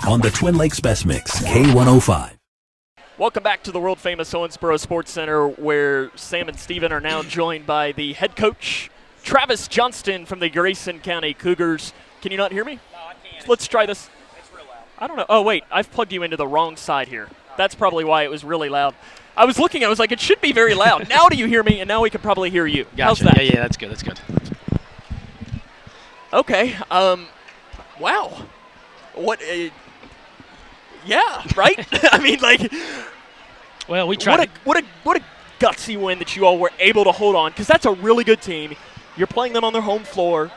On the Twin Lakes Best Mix, K105. Welcome back to the world-famous Owensboro Sports Center, where Sam and Steven are now joined by the head coach, Travis Johnston from the Grayson County Cougars. Can you not hear me? No, I can't. Let's try this. It's real loud. I don't know. Oh, wait. I've plugged you into the wrong side here. That's probably why it was really loud. I was looking. I was like, it should be very loud. Now do you hear me? And now we can probably hear you. Gotcha. How's that? Yeah, that's good. That's good. Okay. Wow. What? Yeah. Right. I mean, like. Well, we tried. What a gutsy win that you all were able to hold on, because that's a really good team. You're playing them on their home floor.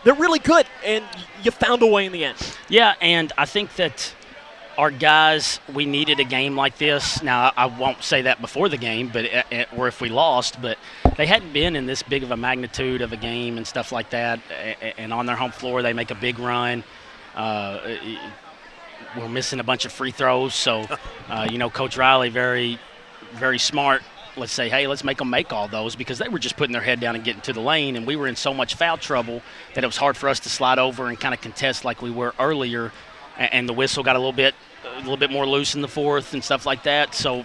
They're really good, and you found a way in the end. Yeah, and I think that our guys, we needed a game like this. Now, I won't say that before the game, but or if we lost, but they hadn't been in this big of a magnitude of a game and stuff like that. And on their home floor, they make a big run. We're missing a bunch of free throws, so Coach Riley, very, very smart. Let's say, hey, let's make them make all those, because they were just putting their head down and getting to the lane, and we were in so much foul trouble that it was hard for us to slide over and kind of contest like we were earlier. And the whistle got a little bit more loose in the fourth and stuff like that. So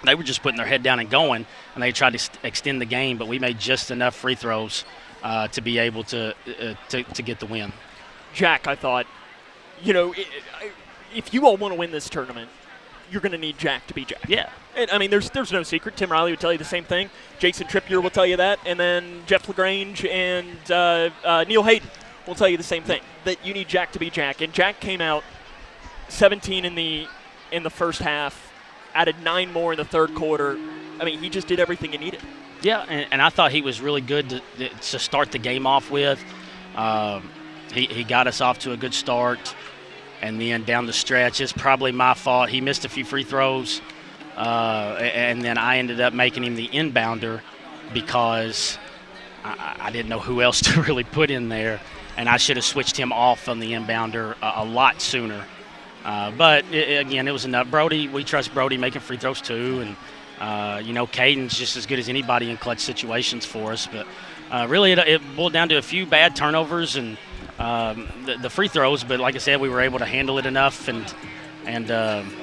they were just putting their head down and going, and they tried to extend the game, but we made just enough free throws to be able to get the win. Jack, I thought, if you all want to win this tournament, you're going to need Jack to be Jack. Yeah. And, I mean, there's no secret. Tim Riley would tell you the same thing. Jason Trippier will tell you that. And then Jeff LaGrange and Neil Hayden will tell you the same thing, that you need Jack to be Jack. And Jack came out 17 in the first half, added 9 more in the third quarter. I mean, he just did everything he needed. Yeah, and I thought he was really good to start the game off with. He got us off to a good start. And then down the stretch, it's probably my fault. He missed a few free throws, and then I ended up making him the inbounder because I didn't know who else to really put in there, and I should have switched him off on the inbounder a lot sooner. But, again, it was enough. Brody, we trust Brody making free throws too, and, Caden's just as good as anybody in clutch situations for us. But really it boiled down to a few bad turnovers and the free throws, but like I said, we were able to handle it enough and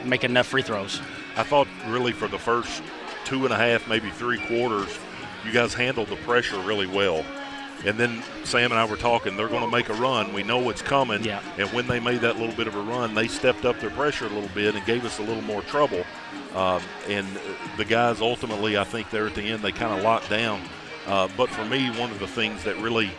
make enough free throws. I thought really for the first 2.5, maybe 3 quarters, you guys handled the pressure really well. And then Sam and I were talking, they're going to make a run. We know it's coming. Yeah. And when they made that little bit of a run, they stepped up their pressure a little bit and gave us a little more trouble. And the guys ultimately, I think there at the end, they kind of locked down. But for me, one of the things that really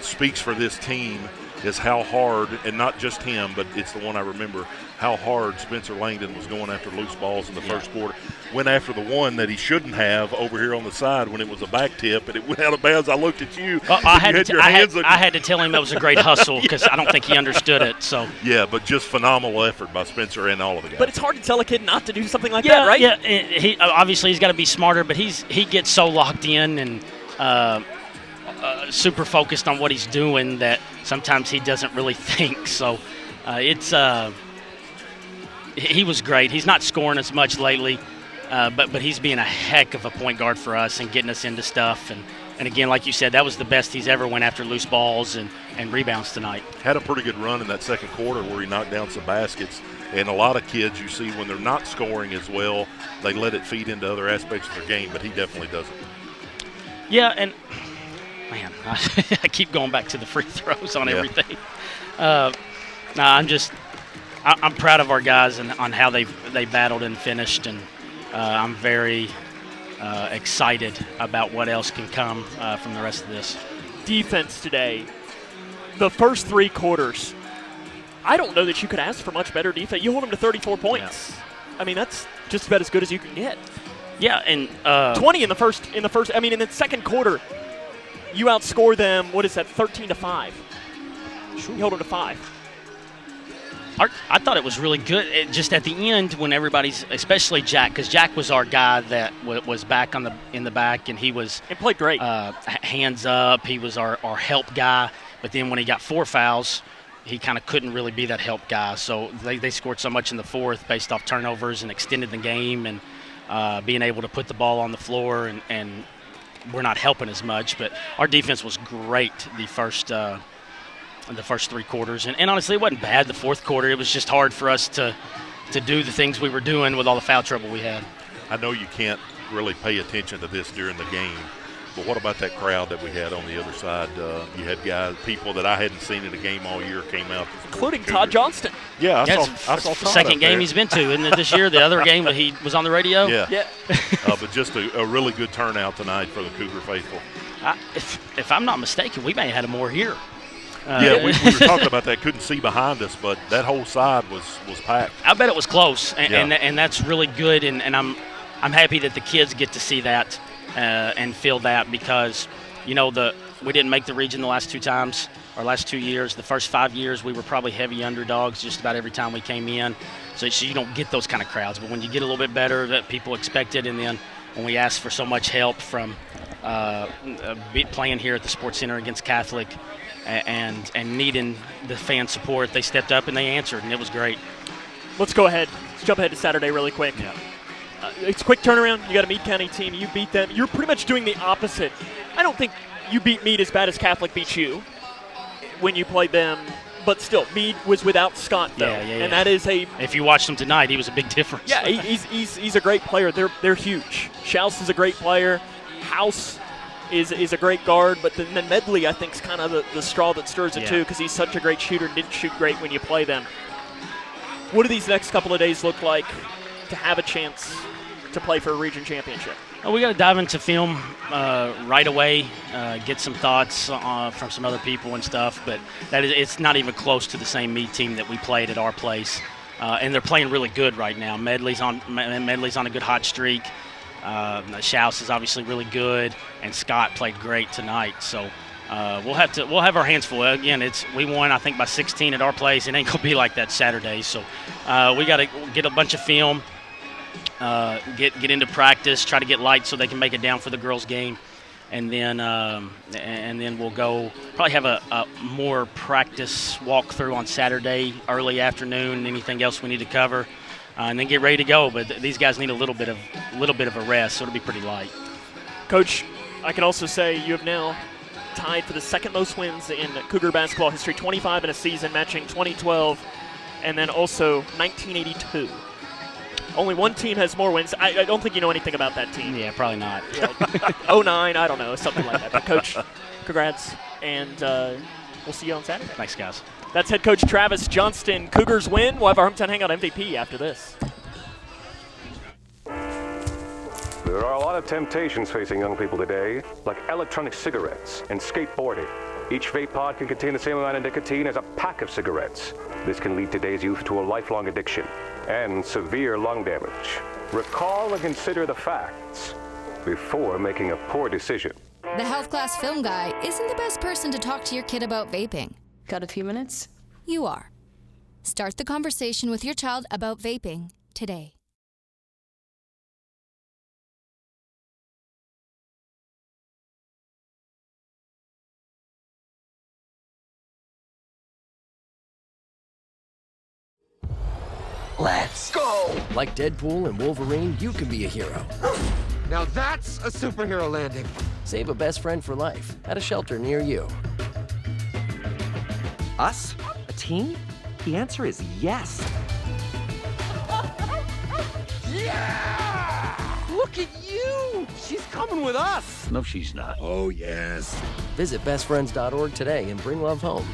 speaks for this team is how hard, and not just him, but it's the one I remember, how hard Spencer Langdon was going after loose balls in the first quarter. Went after the one that he shouldn't have over here on the side when it was a back tip, and it went out of bounds. I looked at you. I had to tell him that was a great hustle because I don't think he understood it. So yeah, but just phenomenal effort by Spencer and all of the guys. But it's hard to tell a kid not to do something like that, right? Yeah, he obviously he's got to be smarter, but he gets so locked in and super focused on what he's doing that sometimes he doesn't really think. So he was great. He's not scoring as much lately, but he's being a heck of a point guard for us and getting us into stuff. And again, like you said, that was the best he's ever went after loose balls and rebounds tonight. Had a pretty good run in that second quarter where he knocked down some baskets. And a lot of kids you see when they're not scoring as well, they let it feed into other aspects of their game, but he definitely doesn't. Yeah, and man, I keep going back to the free throws on everything. I'm proud of our guys and on how they battled and finished, and I'm very excited about what else can come from the rest of this. Defense today, the first 3 quarters, I don't know that you could ask for much better defense. You hold them to 34 points. Yeah. I mean, that's just about as good as you can get. Yeah, and 20 in the first. I mean, in the second quarter, you outscore them. What is that? 13-5. You hold them to 5. I thought it was really good. Just at the end, when everybody's, especially Jack, because Jack was our guy that was back in the back, and he was and played great. Hands up. He was our help guy. But then when he got 4 fouls, he kind of couldn't really be that help guy. So they scored so much in the fourth based off turnovers and extended the game and being able to put the ball on the floor, and we're not helping as much. But our defense was great the first 3 quarters. And honestly, it wasn't bad the fourth quarter. It was just hard for us to do the things we were doing with all the foul trouble we had. I know you can't really pay attention to this during the game, but what about that crowd that we had on the other side? You had people that I hadn't seen in a game all year came out. Including Todd Johnston. Yeah, I saw Todd the second game he's been to, isn't it, this year? The other game that he was on the radio? Yeah. But just a really good turnout tonight for the Cougar faithful. If I'm not mistaken, we may have had more here. We were talking about that. Couldn't see behind us, but that whole side was packed. I bet it was close, and that's really good. And I'm happy that the kids get to see that and feel that, because we didn't make the region the last 2 times, or last 2 years. The first 5 years we were probably heavy underdogs just about every time we came in. So you don't get those kind of crowds. But when you get a little bit better, that people expect it, and then when we asked for so much help from playing here at the Sports Center against Catholic, and needing the fan support, they stepped up and they answered, and it was great. Let's go ahead. Let's jump ahead to Saturday really quick. Yeah. It's a quick turnaround. You got a Meade County team. You beat them. You're pretty much doing the opposite. I don't think you beat Meade as bad as Catholic beat you when you played them, but still, Meade was without Scott, though. And that is if you watched him tonight, he was a big difference. Yeah, he's a great player. They're huge. Schaus is a great player. House is a great guard, but then Medley, I think, is kind of the straw that stirs it, too, because he's such a great shooter and didn't shoot great when you play them. What do these next couple of days look like to have a chance to play for a region championship? Well, we got to dive into film right away, get some thoughts from some other people and stuff, but it's not even close to the same Meade team that we played at our place, and they're playing really good right now. Medley's on a good hot streak. Schaus is obviously really good, and Scott played great tonight. So we'll have our hands full. Again, we won, I think, by 16 at our place. It ain't gonna be like that Saturday. So we got to get a bunch of film, get into practice, try to get light so they can make it down for the girls' game, and then we'll go probably have a more practice walkthrough on Saturday early afternoon. Anything else we need to cover. And then get ready to go, but these guys need a little bit of a rest, so it'll be pretty light. Coach, I can also say you have now tied for the second most wins in Cougar basketball history, 25 in a season, matching 2012, and then also 1982. Only one team has more wins. I don't think you know anything about that team. Yeah, probably not. 09, I don't know, something like that. But Coach, congrats, and we'll see you on Saturday. Thanks, guys. That's head coach Travis Johnston. Cougars win. We'll have our hometown hangout MVP after this. There are a lot of temptations facing young people today, like electronic cigarettes and skateboarding. Each vape pod can contain the same amount of nicotine as a pack of cigarettes. This can lead today's youth to a lifelong addiction and severe lung damage. Recall and consider the facts before making a poor decision. The health class film guy isn't the best person to talk to your kid about vaping. Got a few minutes? You are. Start the conversation with your child about vaping today. Let's go! Like Deadpool and Wolverine, you can be a hero. Now that's a superhero landing. Save a best friend for life at a shelter near you. Us? A team? The answer is yes. Yeah! Look at you! She's coming with us! No, she's not. Oh, yes. Visit bestfriends.org today and bring love home.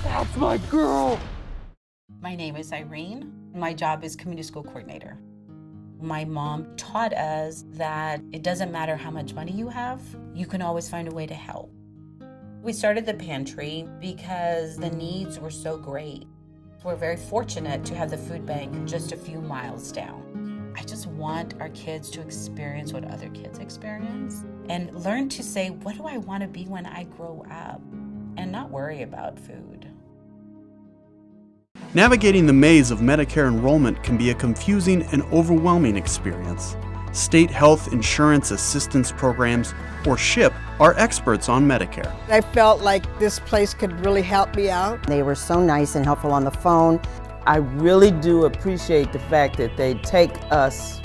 That's my girl! My name is Irene. My job is community school coordinator. My mom taught us that it doesn't matter how much money you have, you can always find a way to help. We started the pantry because the needs were so great. We're very fortunate to have the food bank just a few miles down. I just want our kids to experience what other kids experience and learn to say, what do I want to be when I grow up? And not worry about food. Navigating the maze of Medicare enrollment can be a confusing and overwhelming experience. State health insurance assistance programs, or SHIP, are experts on Medicare. I felt like this place could really help me out. They were so nice and helpful on the phone. I really do appreciate the fact that they take us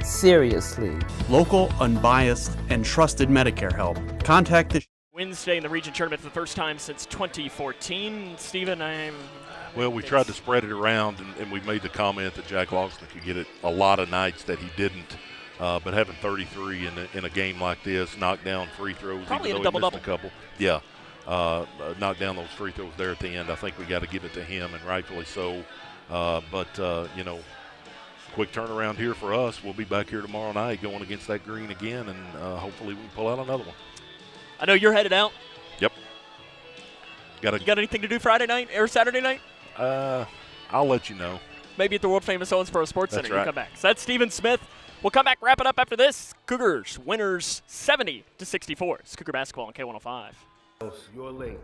seriously. Local, unbiased, and trusted Medicare help. Contact the Wednesday in the region tournament for the first time since 2014. Stephen, Well, we tried to spread it around, and we made the comment that Jack Lawson could get it a lot of nights that he didn't. But having 33 in a game like this, knock down free throws, probably even in though a double-double. he missed a couple. Yeah, knock down those free throws there at the end. I think we got to give it to him, and rightfully so. Quick turnaround here for us. We'll be back here tomorrow night going against that green again, and hopefully we can pull out another one. I know you're headed out. Yep. Got anything to do Friday night or Saturday night? I'll let you know. Maybe at the world-famous Owensboro Sports Center. That's right. You come back. So that's Stephen Smith. We'll come back, wrap it up after this. Cougars, winners 70-64. It's Cougar basketball on K105. You're late.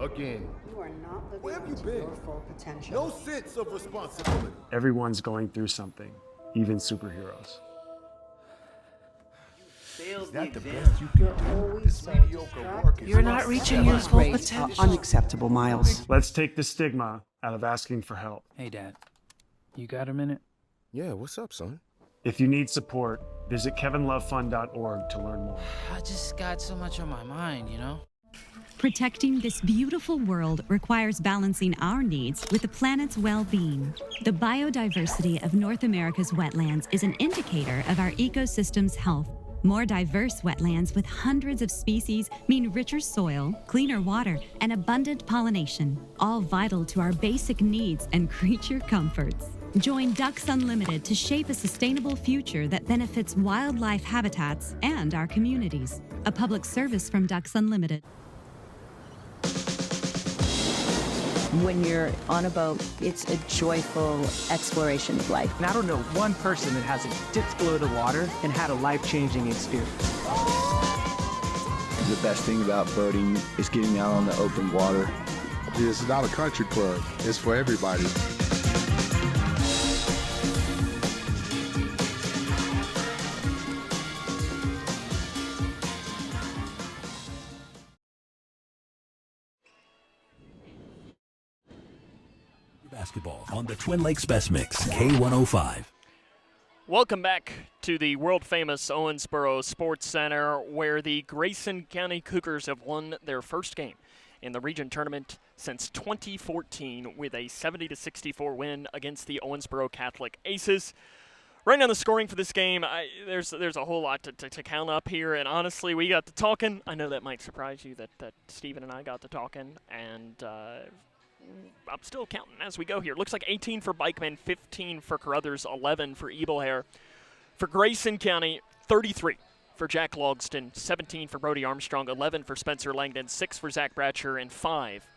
Again. You are not living Where have you up to been? your full potential. No sense of responsibility. Everyone's going through something, even superheroes. Is that the best you can do? This mediocre work is You're not reaching your full Great. potential. Unacceptable, Miles. Let's take the stigma out of asking for help. Hey, Dad. You got a minute? Yeah, what's up, son? If you need support, visit kevinlovefund.org to learn more. I just got so much on my mind, you know? Protecting this beautiful world requires balancing our needs with the planet's well-being. The biodiversity of North America's wetlands is an indicator of our ecosystem's health. More diverse wetlands with hundreds of species mean richer soil, cleaner water, and abundant pollination, all vital to our basic needs and creature comforts. Join Ducks Unlimited to shape a sustainable future that benefits wildlife habitats and our communities. A public service from Ducks Unlimited. When you're on a boat, it's a joyful exploration of life. And I don't know one person that hasn't dipped below the water and had a life-changing experience. The best thing about boating is getting out on the open water. It's not a country club. It's for everybody. Basketball on the Twin Lakes Best Mix, K105. Welcome back to the world-famous Owensboro Sports Center, where the Grayson County Cougars have won their first game in the region tournament since 2014 with a 70-64 win against the Owensboro Catholic Aces. Right now, the scoring for this game, there's a whole lot to count up here, and honestly, we got to talking. I know that might surprise you that Stephen and I got to talking, and I'm still counting as we go here. Looks like 18 for Bikeman, 15 for Carruthers, 11 for Ebelhair. For Grayson County, 33 for Jack Logston, 17 for Brody Armstrong, 11 for Spencer Langdon, 6 for Zach Bratcher, and 5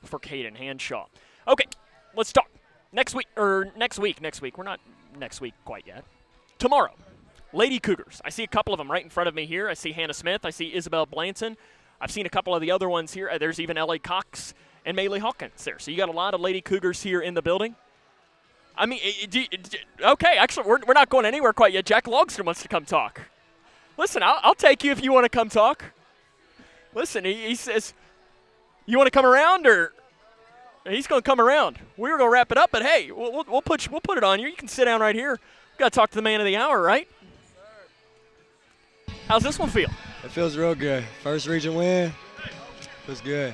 for Caden Hanshaw. Okay, let's talk. Next week. We're not next week quite yet. Tomorrow, Lady Cougars. I see a couple of them right in front of me here. I see Hannah Smith. I see Isabel Blanton. I've seen a couple of the other ones here. There's even Ellie Cox and Maylee Hawkins there. So you got a lot of Lady Cougars here in the building. I mean, okay, actually, we're not going anywhere quite yet. Jack Logston wants to come talk. Listen, I'll take you if you want to come talk. Listen, he says, you want to come around, or he's going to come around. We were going to wrap it up, but hey, we'll put it on you. You can sit down right here. We've got to talk to the man of the hour, right? How's this one feel? It feels real good. First region win. Feels good.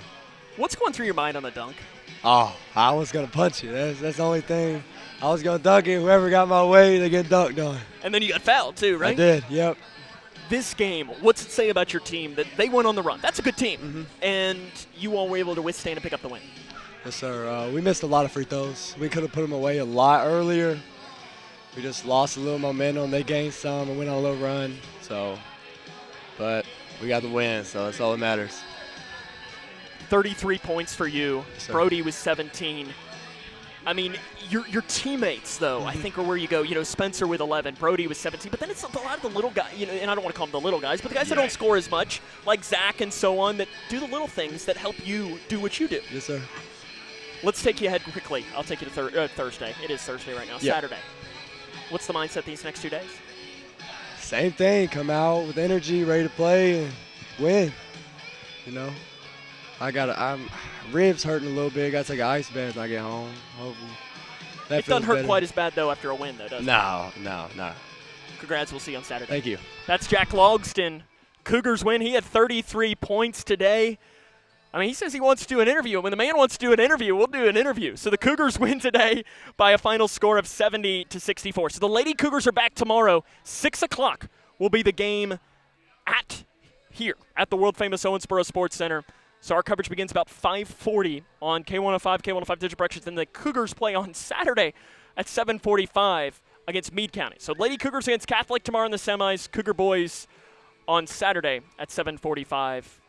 What's going through your mind on the dunk? Oh, I was going to punch it. That's the only thing. I was going to dunk it. Whoever got my way, they get dunked on. And then you got fouled too, right? I did, yep. This game, what's it say about your team that they went on the run? That's a good team. And you all were able to withstand and pick up the win. Yes, sir. We missed a lot of free throws. We could have put them away a lot earlier. We just lost a little momentum. They gained some and went on a little run. But we got the win, so that's all that matters. 33 points for you. Yes, Brody was 17. I mean, your teammates, though, I think are where you go. You know, Spencer with 11, Brody with 17. But then it's a lot of the little guys, you know, and I don't want to call them the little guys, but the guys that don't score as much, like Zach and so on, that do the little things that help you do what you do. Yes, sir. Let's take you ahead quickly. I'll take you to Thursday. It is Thursday right now. Yep. Saturday. What's the mindset these next 2 days? Same thing. Come out with energy, ready to play, and win. You know, I'm ribs hurting a little bit. Got to take an ice bath when I get home. Hopefully, it doesn't hurt quite as bad though after a win, though, does it? No. Congrats. We'll see you on Saturday. Thank you. That's Jack Logston. Cougars win. He had 33 points today. I mean, he says he wants to do an interview. When the man wants to do an interview, we'll do an interview. So the Cougars win today by a final score of 70-64. So the Lady Cougars are back tomorrow. 6 o'clock will be the game at the world-famous Owensboro Sports Center. So our coverage begins about 5:40 on K105, K105 Digital Breakfast. Then the Cougars play on Saturday at 7:45 against Meade County. So Lady Cougars against Catholic tomorrow in the semis. Cougar boys on Saturday at 7:45.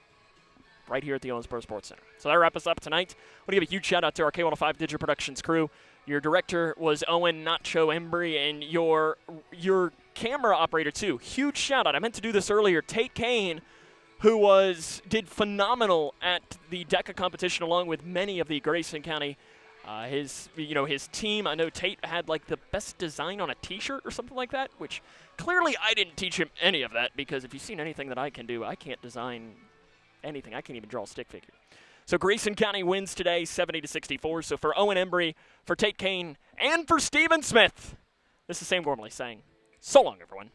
Right here at the Owensboro Sports Center. So that wraps us up tonight. I want to give a huge shout out to our K105 Digital Productions crew. Your director was Owen Nacho Embry, and your camera operator too. Huge shout out. I meant to do this earlier. Tate Kane, who did phenomenal at the DECA competition along with many of the Grayson County his team. I know Tate had like the best design on a t-shirt or something like that, which clearly I didn't teach him any of that, because if you've seen anything that I can do, I can't design anything. I can't even draw a stick figure. So Grayson County wins today 70-64. So for Owen Embry, for Tate Kane, and for Stephen Smith, this is Sam Gormley saying so long, everyone.